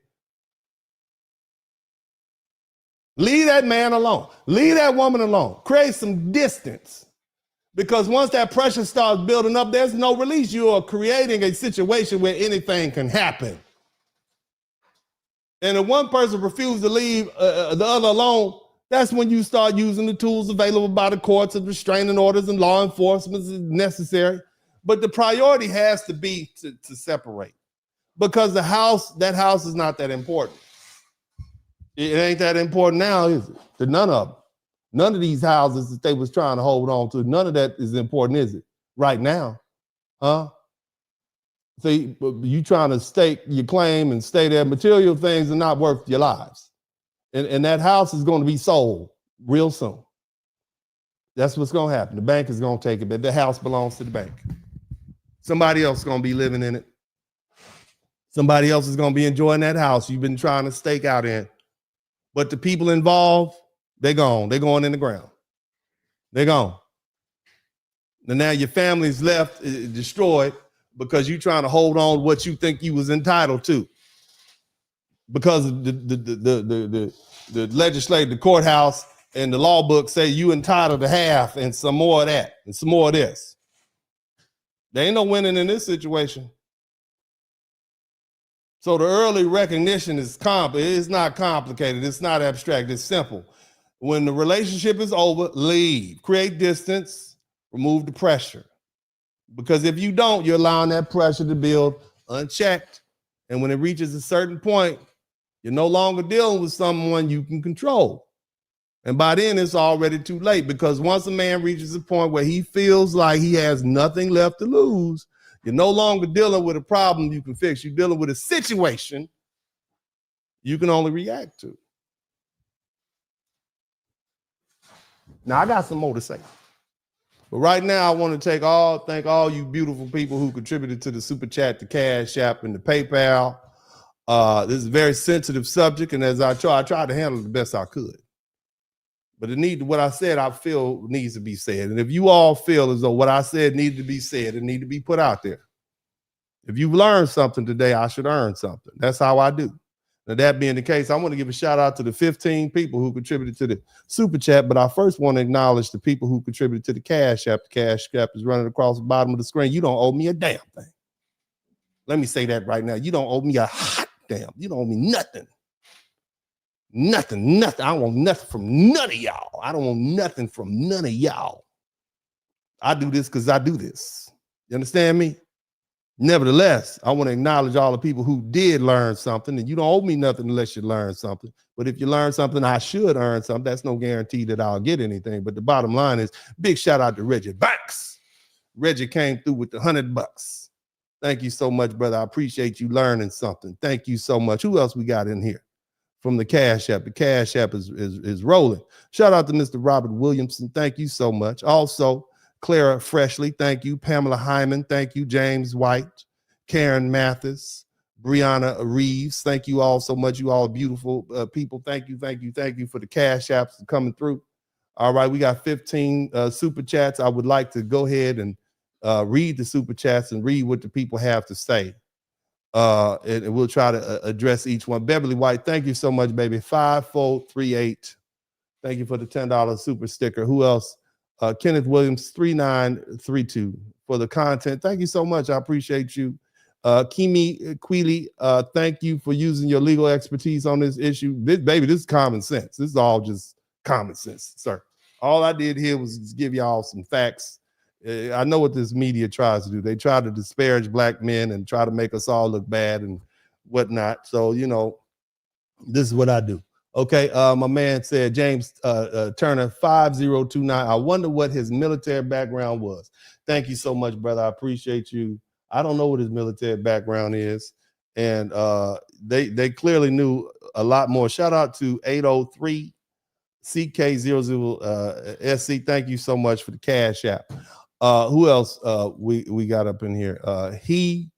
Leave that man alone. Leave that woman alone. Create some distance. Because once that pressure starts building up, there's no release. You are creating a situation where anything can happen. And if one person refuses to leave the other alone, that's when you start using the tools available by the courts of restraining orders and law enforcement is necessary. But the priority has to be to separate. Because that house is not that important. It ain't that important now, is it? To none of them. None of these houses that they was trying to hold on to, none of that is important, is it? Right now, huh? See, you trying to stake your claim and stay there. Material things are not worth your lives. And that house is going to be sold real soon. That's what's going to happen. The bank is going to take it, but the house belongs to the bank. Somebody else is going to be living in it. Somebody else is going to be enjoying that house you've been trying to stake out in. But the people involved, they're gone. They're going in the ground. They're gone. And now your family's left destroyed because you're trying to hold on to what you think you was entitled to. Because the legislature, the courthouse, and the law book say you entitled to half and some more of that and some more of this. There ain't no winning in this situation. So the early recognition is it's not complicated. It's not abstract. It's simple. When the relationship is over, leave. Create distance. Remove the pressure. Because if you don't, you're allowing that pressure to build unchecked. And when it reaches a certain point, you're no longer dealing with someone you can control. And by then, it's already too late. Because once a man reaches a point where he feels like he has nothing left to lose, you're no longer dealing with a problem you can fix. You're dealing with a situation you can only react to. Now I got some more to say. But right now, I want to thank all you beautiful people who contributed to the Super Chat, the Cash App, and the PayPal. This is a very sensitive subject, and as I tried to handle it the best I could. But what I said, I feel needs to be said. And if you all feel as though what I said needed to be said, it need to be put out there. If you've learned something today, I should earn something. That's how I do. Now, that being the case, I want to give a shout out to the 15 people who contributed to the Super Chat, but I first want to acknowledge the people who contributed to the Cash App. The Cash App is running across the bottom of the screen. You don't owe me a damn thing. Let me say that right now. You don't owe me a hot damn. You don't owe me nothing. Nothing. I don't want nothing from none of y'all. I don't want nothing from none of y'all. I do this because I do this. You understand me? Nevertheless, I want to acknowledge all the people who did learn something, and you don't owe me nothing unless you learn something. But if you learn something, I should earn something. That's no guarantee that I'll get anything. But the bottom line is, big shout out to Reggie Banks. Reggie came through with the $100. Thank you so much, brother. I appreciate you learning something. Thank you so much. Who else we got in here from the Cash App? The Cash App is rolling. Shout out to Mr. Robert Williamson. Thank you so much. Also, Clara Freshly, thank you. Pamela Hyman, thank you. James White, Karen Mathis, Brianna Reeves, thank you all so much. You all beautiful people. Thank you for the Cash Apps coming through. All right, we got 15 Super Chats. I would like to go ahead and read the Super Chats and read what the people have to say. And we'll try to address each one. Beverly White, thank you so much, baby. 5438. Thank you for the $10 super sticker. Who else? Kenneth Williams, 3932 for the content. Thank you so much. I appreciate you. Kimi Queely, thank you for using your legal expertise on this issue. This is common sense. This is all just common sense, sir. All I did here was just give y'all some facts. I know what this media tries to do. They try to disparage black men and try to make us all look bad and whatnot. So, this is what I do. Okay, my man said, James Turner, 5029. I wonder what his military background was. Thank you so much, brother. I appreciate you. I don't know what his military background is. And they clearly knew a lot more. Shout out to 803 CK00 SC. Thank you so much for the Cash App. Who else we got up in here? He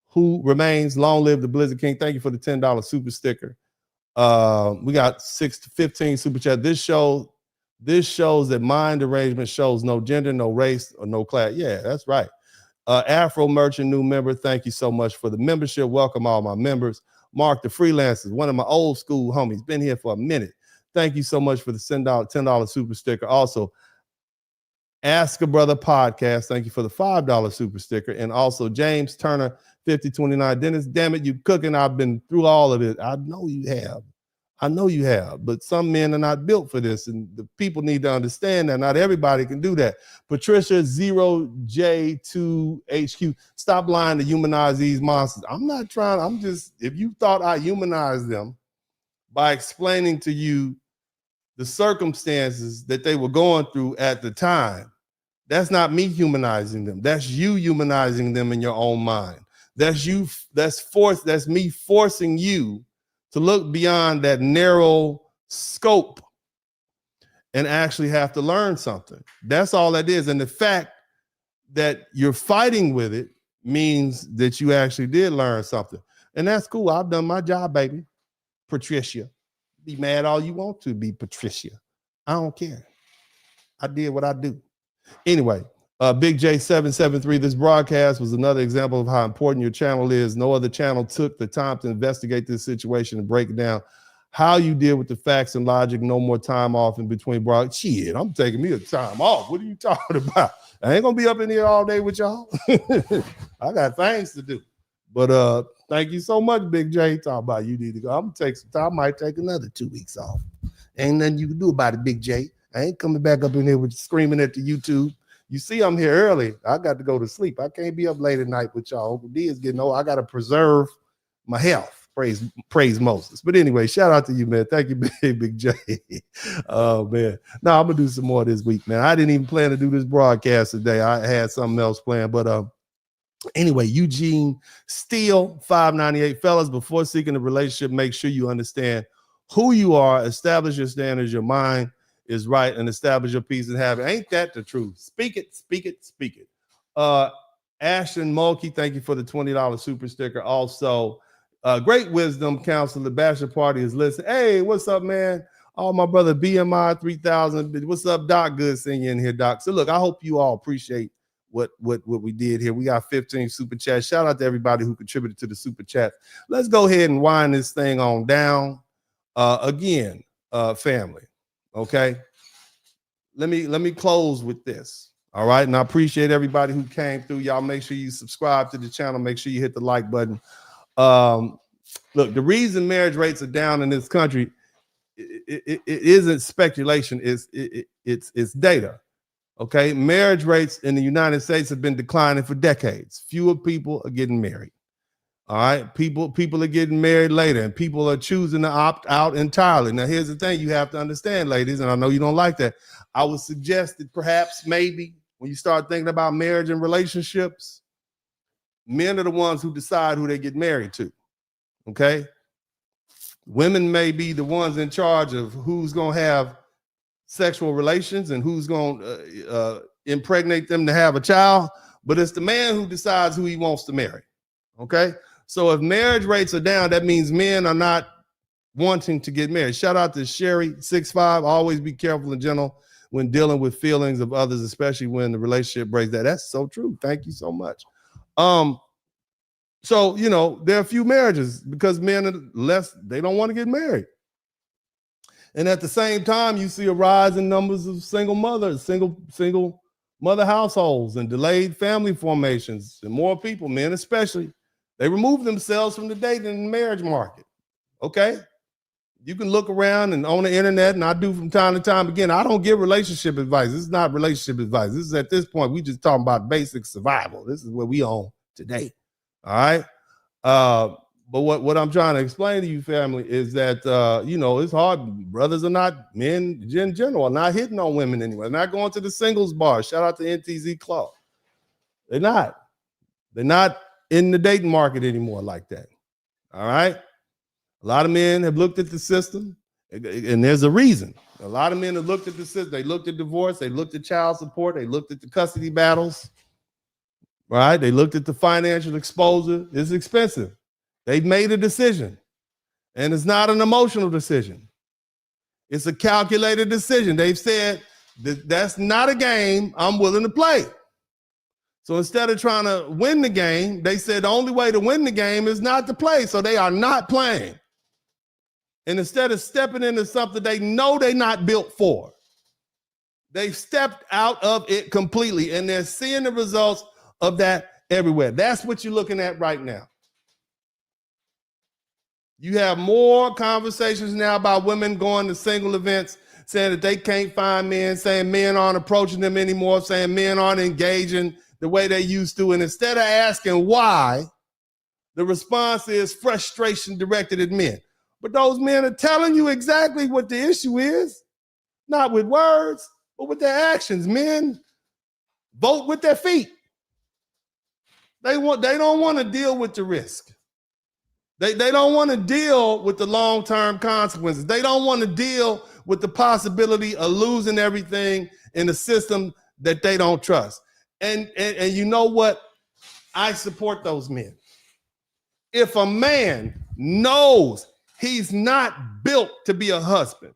who remains, long live the Blizzard King. Thank you for the $10 super sticker. We got 6 to 15 super chat. This shows that mind derangement shows no gender, no race, or no class. Yeah, that's right. Afro Merchant, new member. Thank you so much for the membership. Welcome all my members. Mark the Freelancers, one of my old school homies, been here for a minute. Thank you so much for the $10 super sticker. Also, Ask a Brother Podcast. Thank you for the $5 super sticker. And also James Turner, 5029. Dennis, damn it, you cooking. I've been through all of it. I know you have. But some men are not built for this. And the people need to understand that not everybody can do that. Patricia 0J2HQ. Stop lying to humanize these monsters. I'm not trying. I'm just, if you thought I humanized them by explaining to you the circumstances that they were going through at the time, that's not me humanizing them. That's you humanizing them in your own mind. That's me forcing you to look beyond that narrow scope and actually have to learn something. That's all that is. And the fact that you're fighting with it means that you actually did learn something. And that's cool. I've done my job, baby. Patricia. Be mad all you want to, be Patricia. I don't care. I did what I do. Anyway, Big J773, this broadcast was another example of how important your channel is. No other channel took the time to investigate this situation and break it down. How you deal with the facts and logic, no more time off in between broadcasts. Shit, I'm taking me a time off. What are you talking about? I ain't gonna be up in here all day with y'all. I got things to do. But thank you so much, Big J. Talk about you need to go. I'm gonna take some time. I might take another 2 weeks off. Ain't nothing you can do about it, Big J. I ain't coming back up in here with screaming at the YouTube. You see, I'm here early. I got to go to sleep. I can't be up late at night with y'all. Uncle D is getting old. I got to preserve my health. Praise Moses. But anyway, shout out to you, man. Thank you, Big J. Oh, man. No, I'm going to do some more this week, man. I didn't even plan to do this broadcast today. I had something else planned. But anyway, Eugene Steele, 598. Fellas, before seeking a relationship, make sure you understand who you are, establish your standards, your mind is right and establish your peace and have it. Ain't that the truth? Speak it, speak it, speak it. Ashton Mulkey, thank you for the $20 super sticker. Also, Great Wisdom Council, the Bachelor Party is listening. Hey, what's up, man? Oh, my brother BMI 3000. What's up, Doc? Good seeing you in here, Doc. So look, I hope you all appreciate what we did here. We got 15 super chats. Shout out to everybody who contributed to the super chat. Let's go ahead and wind this thing on down. Again, family. Okay. Let me close with this. All right. And I appreciate everybody who came through. Y'all make sure you subscribe to the channel. Make sure you hit the like button. Look, the reason marriage rates are down in this country, it isn't speculation. It's data. Okay. Marriage rates in the United States have been declining for decades. Fewer people are getting married. All right. People are getting married later, and people are choosing to opt out entirely. Now, here's the thing you have to understand, ladies, and I know you don't like that. I would suggest that perhaps maybe when you start thinking about marriage and relationships, men are the ones who decide who they get married to. Okay. Women may be the ones in charge of who's going to have sexual relations and who's going to impregnate them to have a child, but it's the man who decides who he wants to marry. Okay. So if marriage rates are down, that means men are not wanting to get married. Shout out to Sherry65. Always be careful and gentle when dealing with feelings of others, especially when the relationship breaks down. That's so true. Thank you so much. So, you know, there are a few marriages because men are less, they don't want to get married. And at the same time, you see a rise in numbers of single mothers, single mother households and delayed family formations, and more people, men especially, they remove themselves from the dating and marriage market. Okay. You can look around and on the internet, and I do from time to time. Again, I don't give relationship advice. This is not relationship advice. This is at this point, we just talking about basic survival. This is what we on today. All right. But what I'm trying to explain to you, family, is that, you know, it's hard. Brothers are not, men in general, are not hitting on women anyway. They're not going to the singles bar. Shout out to NTZ Club. They're not. They're not in the dating market anymore like that. All right. A lot of men have looked at the system, and there's a reason. A lot of men have looked at the system. They looked at divorce. They looked at child support. They looked at the custody battles. Right? They looked at the financial exposure. It's expensive. They've made a decision, and it's not an emotional decision. It's a calculated decision. They've said that's not a game I'm willing to play. So instead of trying to win the game, they said the only way to win the game is not to play. So they are not playing. And instead of stepping into something they know they're not built for, they've stepped out of it completely, and they're seeing the results of that everywhere. That's what you're looking at right now. You have more conversations now about women going to single events, saying that they can't find men, saying men aren't approaching them anymore, saying men aren't engaging the way they used to. And instead of asking why, the response is frustration directed at men. But those men are telling you exactly what the issue is, not with words, but with their actions. Men vote with their feet. They don't want to deal with the risk. They don't want to deal with the long-term consequences. They don't want to deal with the possibility of losing everything in a system that they don't trust. And you know what? I support those men. If a man knows he's not built to be a husband,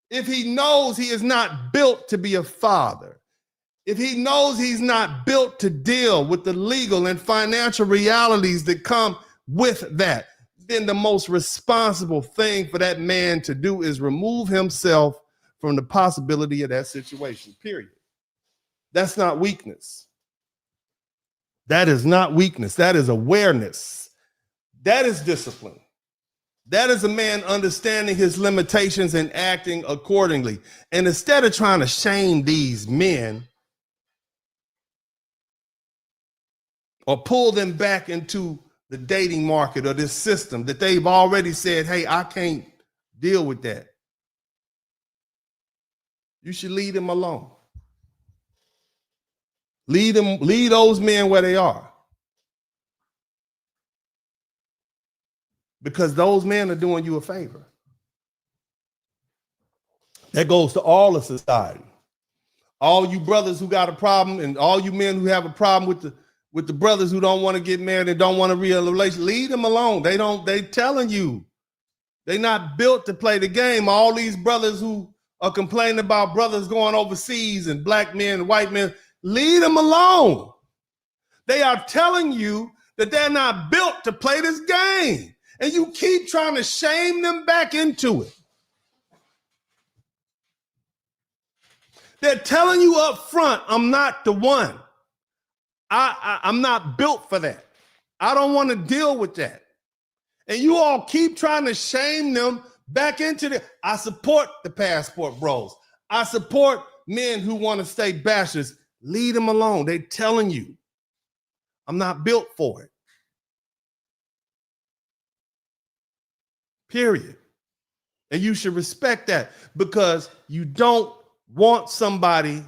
if he knows he is not built to be a father, if he knows he's not built to deal with the legal and financial realities that come with that, then the most responsible thing for that man to do is remove himself from the possibility of that situation, period. That's not weakness. That is not weakness. That is awareness. That is discipline. That is a man understanding his limitations and acting accordingly. And instead of trying to shame these men or pull them back into the dating market or this system that they've already said, hey, I can't deal with that, you should leave them alone. Lead those men where they are. Because those men are doing you a favor. That goes to all of society. All you brothers who got a problem, and all you men who have a problem with the brothers who don't want to get married and don't want to real relation, leave them alone. They telling you they not built to play the game. All these brothers who are complaining about brothers going overseas and black men and white men, leave them alone. They are telling you that they're not built to play this game. And you keep trying to shame them back into it. They're telling you up front, I'm not the one. I'm not built for that. I don't want to deal with that. And you all keep trying to shame them back into the. I support the passport bros. I support men who want to stay bastards. Leave them alone. They're telling you, I'm not built for it. Period. And you should respect that, because you don't want somebody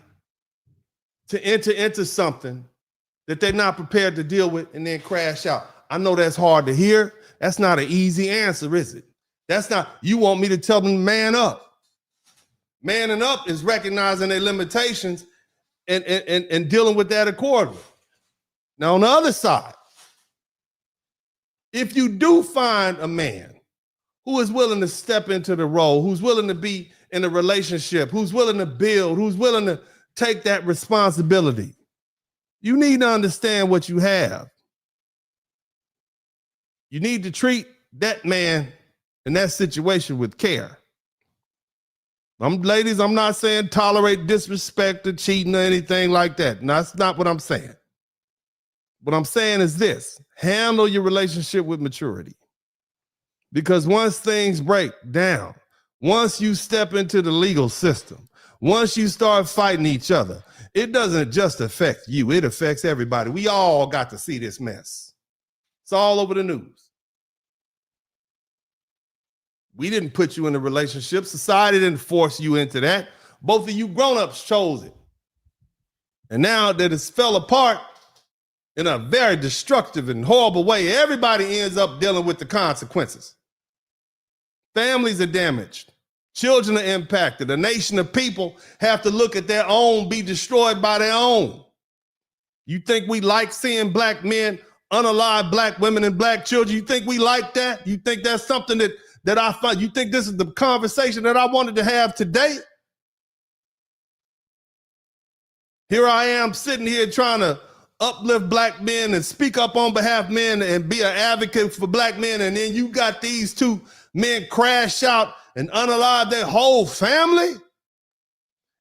to enter into something that they're not prepared to deal with and then crash out. I know that's hard to hear. That's not an easy answer, is it? That's not, you want me to tell them man up. Manning up is recognizing their limitations and dealing with that accordingly. Now, on the other side, if you do find a man who is willing to step into the role, who's willing to be in a relationship, who's willing to build, who's willing to take that responsibility, you need to understand what you have. You need to treat that man in that situation with care. Ladies, I'm not saying tolerate disrespect or cheating or anything like that. No, that's not what I'm saying. What I'm saying is this: handle your relationship with maturity. Because once things break down, once you step into the legal system, once you start fighting each other, it doesn't just affect you, it affects everybody. We all got to see this mess. It's all over the news. We didn't put you in a relationship. Society didn't force you into that. Both of you grown-ups chose it. And now that it's fell apart in a very destructive and horrible way, everybody ends up dealing with the consequences. Families are damaged. Children are impacted. A nation of people have to look at their own be destroyed by their own. You think we like seeing black men unalive black women and black children? You think we like that? You think that's something that I find? You think this is the conversation that I wanted to have today? Here I am sitting here trying to uplift black men and speak up on behalf of men and be an advocate for black men, and then you got these two men crash out and unalive their whole family?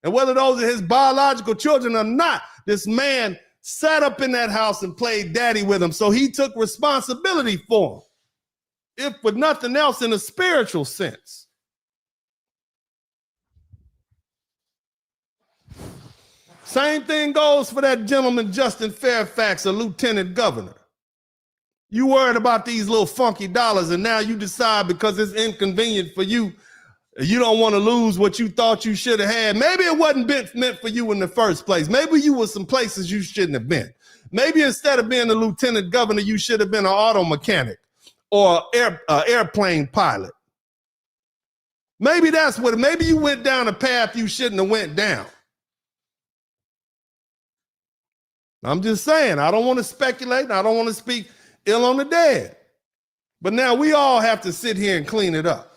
And whether those are his biological children or not, this man sat up in that house and played daddy with him, so he took responsibility for him, if for nothing else in a spiritual sense. Same thing goes for that gentleman, Justin Fairfax, a lieutenant governor. You worried about these little funky dollars, and now you decide because it's inconvenient for you, you don't want to lose what you thought you should have had. Maybe it wasn't meant for you in the first place. Maybe you were some places you shouldn't have been. Maybe instead of being a lieutenant governor, you should have been an auto mechanic or airplane pilot. Maybe that's what, maybe you went down a path you shouldn't have went down. I'm just saying, I don't want to speculate, and I don't want to speak ill on the dead. But now we all have to sit here and clean it up.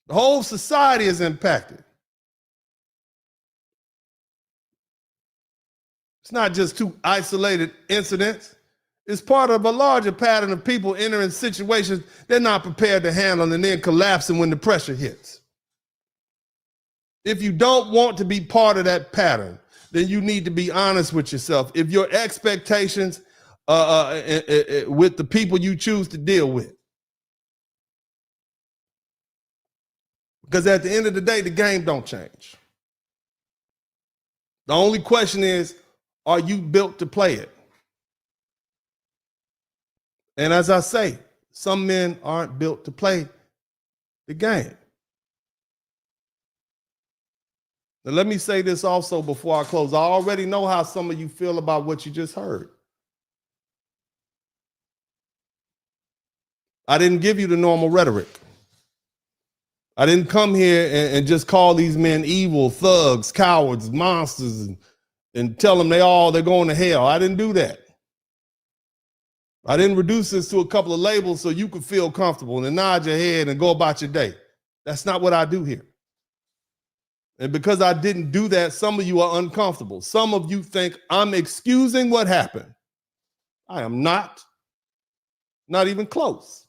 The whole society is impacted. It's not just two isolated incidents. It's part of a larger pattern of people entering situations they're not prepared to handle and then collapsing when the pressure hits. If you don't want to be part of that pattern, then you need to be honest with yourself. If your expectations with the people you choose to deal with. Because at the end of the day, the game don't change. The only question is, are you built to play it? And as I say, some men aren't built to play the game. Now, let me say this also before I close. I already know how some of you feel about what you just heard. I didn't give you the normal rhetoric. I didn't come here and just call these men evil, thugs, cowards, monsters, and tell them they're going to hell. I didn't do that. I didn't reduce this to a couple of labels so you could feel comfortable and nod your head and go about your day. That's not what I do here. And because I didn't do that, some of you are uncomfortable. Some of you think I'm excusing what happened. I am not even close.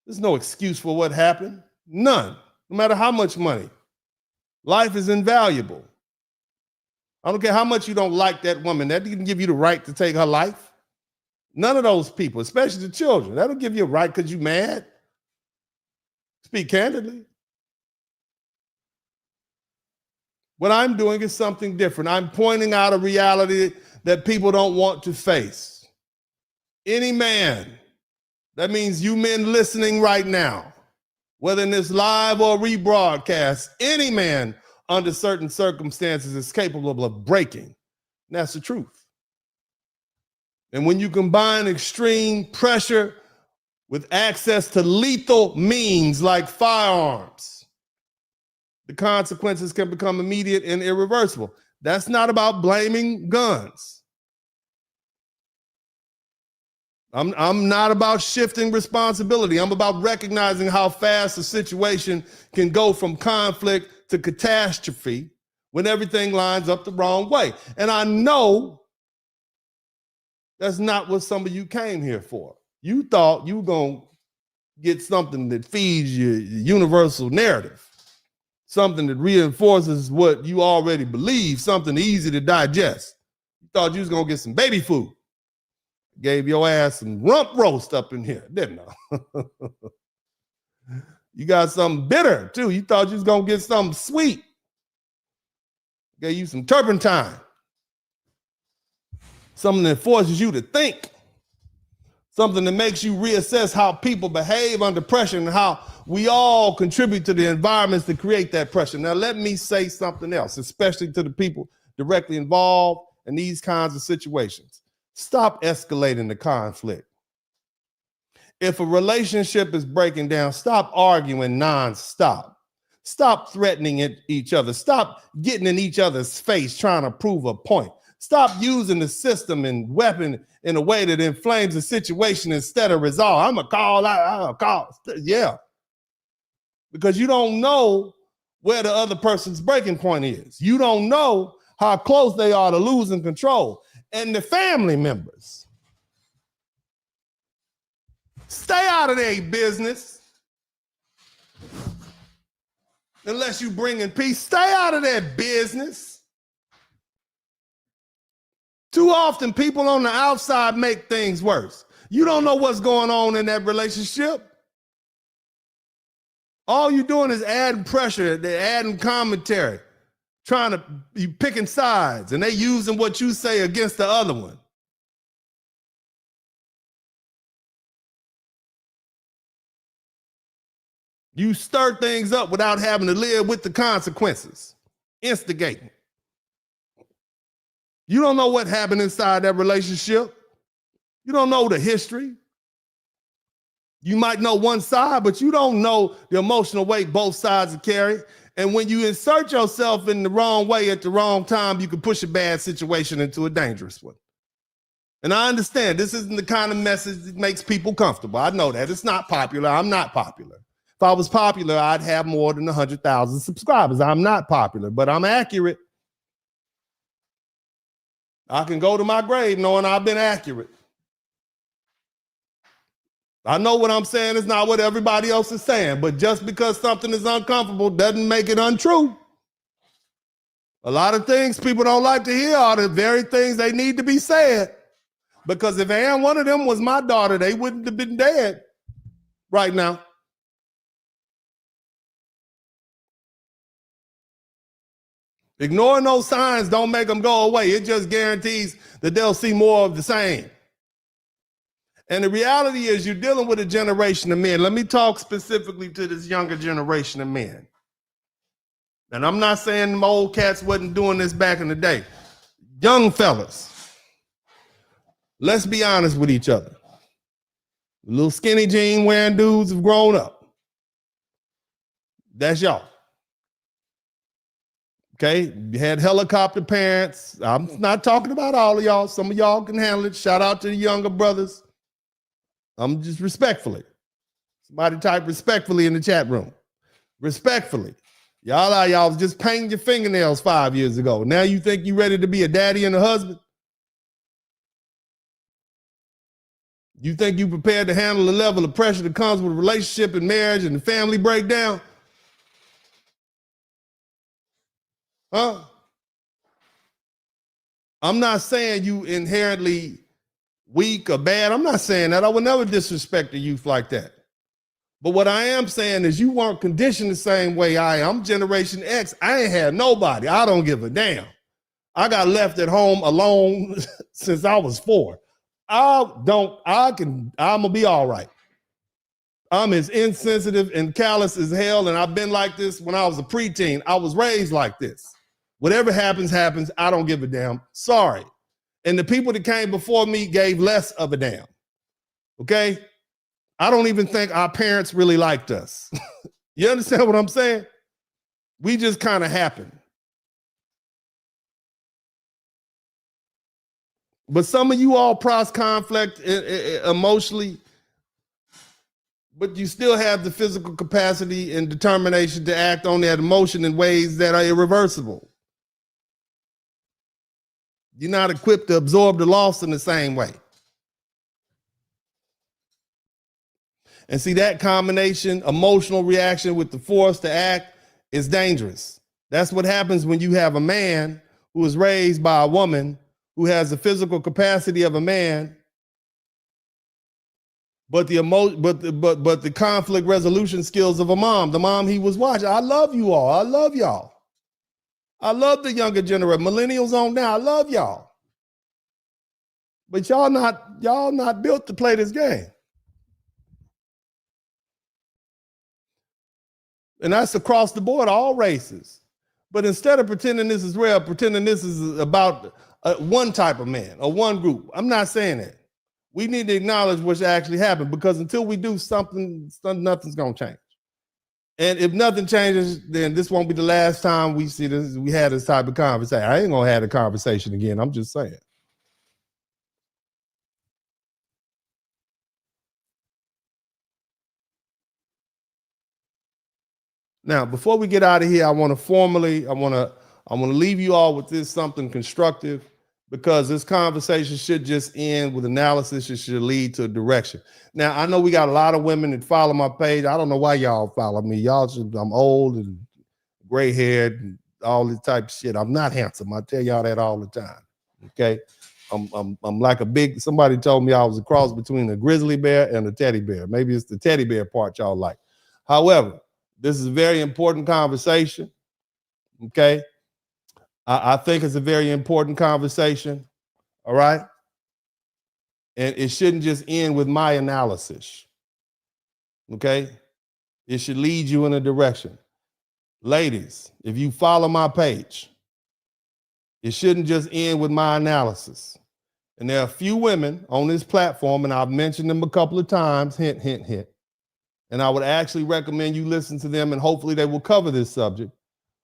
There's no excuse for what happened. None, no matter how much money. Life is invaluable. I don't care how much you don't like that woman. That didn't give you the right to take her life. None of those people, especially the children, that'll give you a right because you're mad. Speak candidly. What I'm doing is something different. I'm pointing out a reality that people don't want to face. Any man, that means you men listening right now, whether in this live or rebroadcast, any man under certain circumstances is capable of breaking. And that's the truth. And when you combine extreme pressure with access to lethal means like firearms, the consequences can become immediate and irreversible. That's not about blaming guns. I'm not about shifting responsibility. I'm about recognizing how fast a situation can go from conflict to catastrophe when everything lines up the wrong way. And I know that's not what some of you came here for. You thought you were going to get something that feeds your universal narrative, something that reinforces what you already believe, something easy to digest. You thought you was going to get some baby food. Gave your ass some rump roast up in here, didn't I? You got something bitter, too. You thought you was going to get something sweet. Gave you some turpentine. Something that forces you to think. Something that makes you reassess how people behave under pressure and how we all contribute to the environments that create that pressure. Now, let me say something else, especially to the people directly involved in these kinds of situations. Stop escalating the conflict. If a relationship is breaking down, stop arguing nonstop. Stop threatening each other. Stop getting in each other's face trying to prove a point. Stop using the system and weapon in a way that inflames the situation instead of resolve. I'm going to call. Yeah. Because you don't know where the other person's breaking point is. You don't know how close they are to losing control. And the family members, stay out of their business. Unless you bring in peace, stay out of their business. Too often, people on the outside make things worse. You don't know what's going on in that relationship. All you're doing is adding pressure, they're adding commentary, trying to be picking sides, and they using what you say against the other one. You stir things up without having to live with the consequences, instigating. You don't know what happened inside that relationship. You don't know the history. You might know one side, but you don't know the emotional weight both sides carry. And when you insert yourself in the wrong way at the wrong time, you can push a bad situation into a dangerous one. And I understand this isn't the kind of message that makes people comfortable. I know that. It's not popular. I'm not popular. If I was popular, I'd have more than 100,000 subscribers. I'm not popular, but I'm accurate. I can go to my grave knowing I've been accurate. I know what I'm saying is not what everybody else is saying, but just because something is uncomfortable doesn't make it untrue. A lot of things people don't like to hear are the very things they need to be said. Because if Ann, one of them was my daughter, they wouldn't have been dead right now. Ignoring those signs don't make them go away. It just guarantees that they'll see more of the same. And the reality is you're dealing with a generation of men. Let me talk specifically to this younger generation of men. And I'm not saying them old cats wasn't doing this back in the day. Young fellas, let's be honest with each other. Little skinny jean wearing dudes have grown up. That's y'all. Okay, you had helicopter parents. I'm not talking about all of y'all. Some of y'all can handle it. Shout out to the younger brothers. I'm just respectfully. Somebody type respectfully in the chat room. Respectfully. Y'all was just painting your fingernails 5 years ago. Now you think you ready to be a daddy and a husband? You think you prepared to handle the level of pressure that comes with a relationship and marriage and the family breakdown? Huh? I'm not saying you inherently weak or bad. I'm not saying that. I would never disrespect a youth like that. But what I am saying is you weren't conditioned the same way I am. I'm Generation X. I ain't had nobody. I don't give a damn. I got left at home alone since I was 4. I'm gonna be all right. I'm as insensitive and callous as hell, and I've been like this when I was a preteen. I was raised like this. Whatever happens, happens. I don't give a damn. Sorry. And the people that came before me gave less of a damn. Okay? I don't even think our parents really liked us. You understand what I'm saying? We just kind of happened. But some of you all cross conflict emotionally, but you still have the physical capacity and determination to act on that emotion in ways that are irreversible. You're not equipped to absorb the loss in the same way. And see, that combination, emotional reaction with the force to act, is dangerous. That's what happens when you have a man who was raised by a woman who has the physical capacity of a man, but the conflict resolution skills of a mom, the mom he was watching. I love you all. I love y'all. I love the younger generation, millennials on now. I love y'all. But y'all not built to play this game. And that's across the board, all races. But instead of pretending this is real, pretending this is about one type of man or one group, I'm not saying that. We need to acknowledge what's actually happened, because until we do something, nothing's going to change. And if nothing changes, then this won't be the last time we see this. We had this type of conversation. I ain't going to have a conversation again. I'm just saying. Now, before we get out of here, I want to leave you all with this something constructive, because this conversation should just end with analysis. It should lead to a direction. Now, I know we got a lot of women that follow my page. I don't know why y'all follow me. I'm old and gray haired and all this type of shit. I'm not handsome. I tell y'all that all the time. Okay. I'm like somebody told me I was a cross between a grizzly bear and a teddy bear. Maybe it's the teddy bear part y'all like. However, this is a very important conversation. Okay. I think it's a very important conversation. All right. And it shouldn't just end with my analysis. Okay. It should lead you in a direction. Ladies, if you follow my page, it shouldn't just end with my analysis. And there are a few women on this platform, and I've mentioned them a couple of times, hint, hint, hint. And I would actually recommend you listen to them, and hopefully they will cover this subject.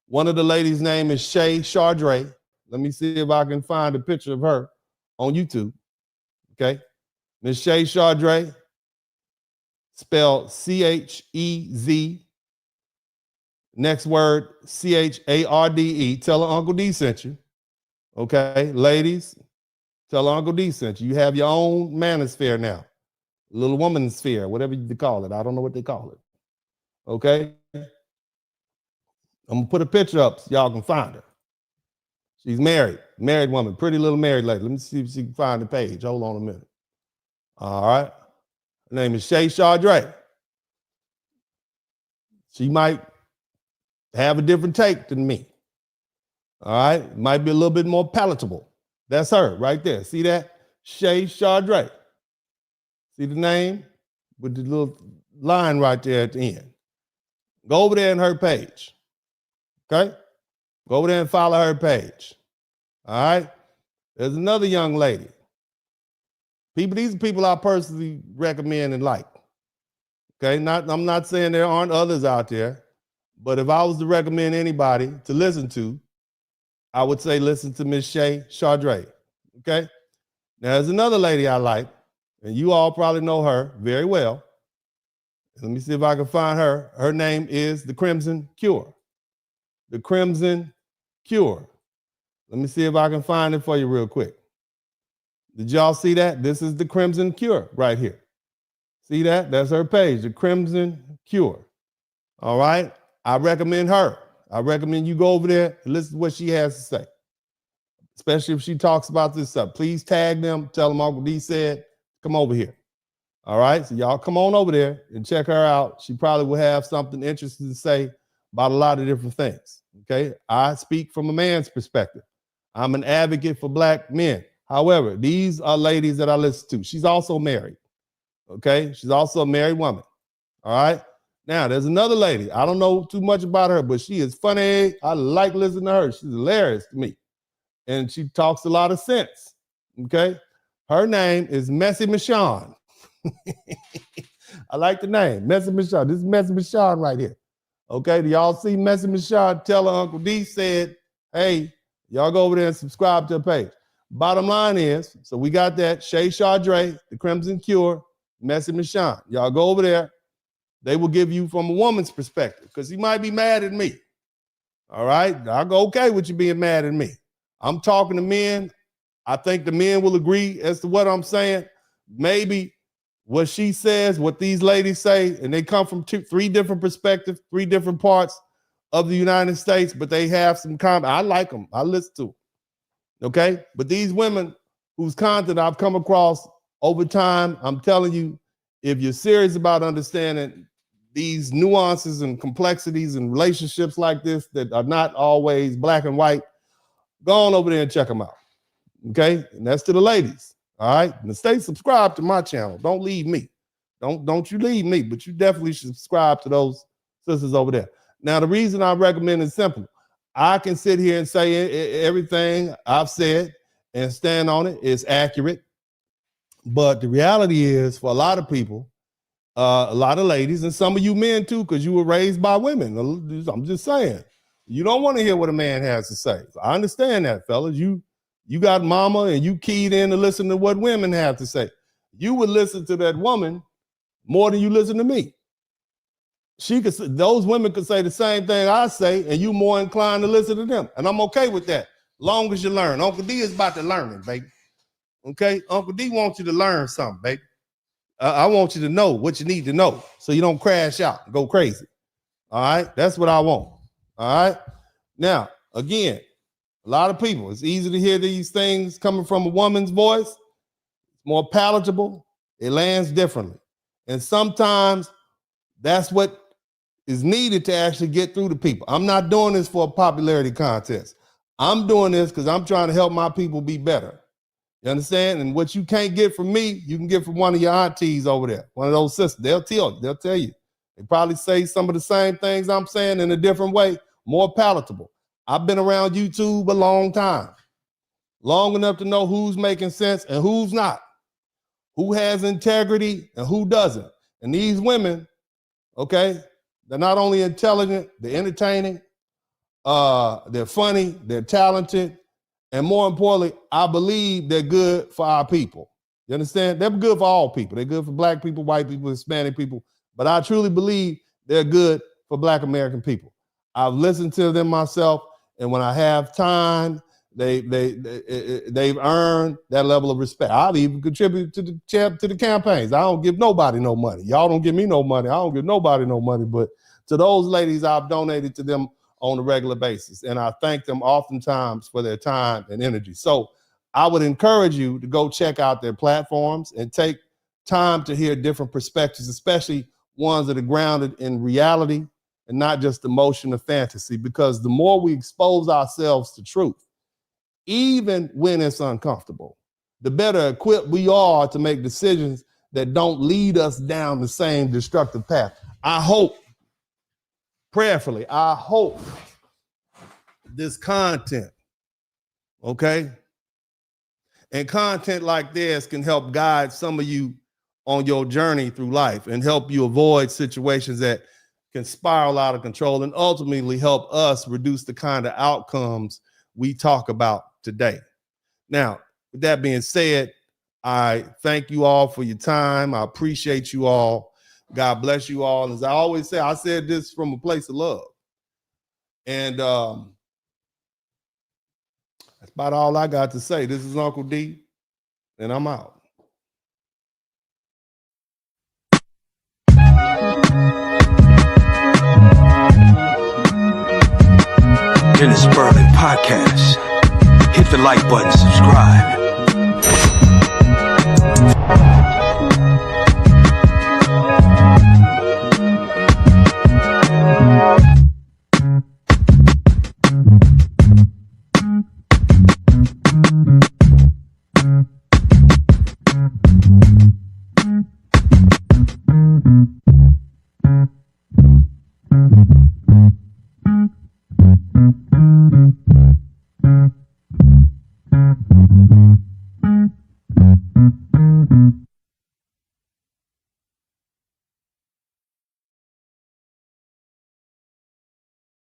One of the ladies' name is Shay Chardre. Let me see if I can find a picture of her on YouTube. Okay. Miss Shay Chardre, spelled Chez. Next word, Charde. Tell her Uncle D sent you. Okay. Ladies, tell her Uncle D sent you. You have your own manosphere now. Little woman sphere, whatever you call it. I don't know what they call it. Okay. I'm gonna put a picture up so y'all can find her. She's married woman, pretty little married lady. Let me see if she can find the page. Hold on a minute. All right. Her name is Shay Chardre. She might have a different take than me. All right. Might be a little bit more palatable. That's her right there. See that? Shay Chardre. See the name with the little line right there at the end. Go over there in her page. Okay? Go over there and follow her page. All right? There's another young lady. These are people I personally recommend and like. Okay? I'm not saying there aren't others out there, But if I was to recommend anybody to listen to, I would say listen to Miss Shay Chardre. Okay. Now, there's another lady I like, and you all probably know her very well. Let me see if I can find her. Her name is The Crimson Cure. The Crimson Cure. Let me see if I can find it for you real quick. Did y'all see that? This is The Crimson Cure right here. See that? That's her page, The Crimson Cure. All right? I recommend her. I recommend you go over there and listen to what she has to say, especially if she talks about this stuff. Please tag them. Tell them Uncle D said, come over here. All right? So y'all come on over there and check her out. She probably will have something interesting to say about a lot of different things. Okay? I speak from a man's perspective. I'm an advocate for black men. However, these are ladies that I listen to. She's also married. Okay? She's also a married woman. All right? Now, there's another lady. I don't know too much about her, but she is funny. I like listening to her. She's hilarious to me. And she talks a lot of sense. Okay? Her name is Messy Michonne. I like the name, Messy Michonne. This is Messy Michonne right here. Okay? Do y'all see Messy Michonne? Tell her Uncle D said, hey, y'all go over there and subscribe to her page. Bottom line is, so we got that, Shay Chardre, The Crimson Cure, Messy Michonne. Y'all go over there. They will give you from a woman's perspective, because he might be mad at me. All right? I'll go okay with you being mad at me. I'm talking to men. I think the men will agree as to what I'm saying. Maybe what she says, what these ladies say, and they come from three different perspectives, three different parts of the United States, but they have some common. I like them. I listen to them. Okay? But these women whose content I've come across over time, I'm telling you, if you're serious about understanding these nuances and complexities and relationships like this that are not always black and white, go on over there and check them out. Okay? And that's to the ladies. All right? And stay subscribed to my channel. Don't leave me. Don't you leave me, but you definitely should subscribe to those sisters over there. Now, the reason I recommend is simple. I can sit here and say everything I've said and stand on it is accurate. But the reality is, for a lot of people, a lot of ladies, and some of you men too, because you were raised by women. I'm just saying, you don't want to hear what a man has to say. I understand that, fellas. You got mama and you keyed in to listen to what women have to say. You would listen to that woman more than you listen to me. Those women could say the same thing I say, and you more inclined to listen to them. And I'm okay with that, long as you learn. Uncle D is about to learn it, baby. Okay? Uncle D wants you to learn something, baby. I want you to know what you need to know so you don't crash out and go crazy. All right? That's what I want. All right? Now, again, a lot of people, it's easy to hear these things coming from a woman's voice. It's more palatable. It lands differently. And sometimes that's what is needed to actually get through to people. I'm not doing this for a popularity contest. I'm doing this because I'm trying to help my people be better. You understand? And what you can't get from me, you can get from one of your aunties over there, one of those sisters. They'll tell you. They probably say some of the same things I'm saying in a different way, more palatable. I've been around YouTube a long time, long enough to know who's making sense and who's not, who has integrity and who doesn't. And these women, okay, they're not only intelligent, they're entertaining, they're funny, they're talented, and more importantly, I believe they're good for our people. You understand? They're good for all people. They're good for black people, white people, Hispanic people, but I truly believe they're good for black American people. I've listened to them myself, and when I have time, they've earned that level of respect. I've even contributed to the campaigns. I don't give nobody no money. Y'all don't give me no money. I don't give nobody no money, but to those ladies, I've donated to them on a regular basis, and I thank them oftentimes for their time and energy. So I would encourage you to go check out their platforms and take time to hear different perspectives, especially ones that are grounded in reality and not just emotion or fantasy, because the more we expose ourselves to truth, even when it's uncomfortable, the better equipped we are to make decisions that don't lead us down the same destructive path. I hope, prayerfully, I hope this content, okay, and content like this can help guide some of you on your journey through life and help you avoid situations that can spiral out of control and ultimately help us reduce the kind of outcomes we talk about today. Now, with that being said, I thank you all for your time. I appreciate you all. God bless you all. And as I always say, I said this from a place of love. And that's about all I got to say. This is Uncle D, and I'm out. In the Spurling podcast. Hit the like button, subscribe.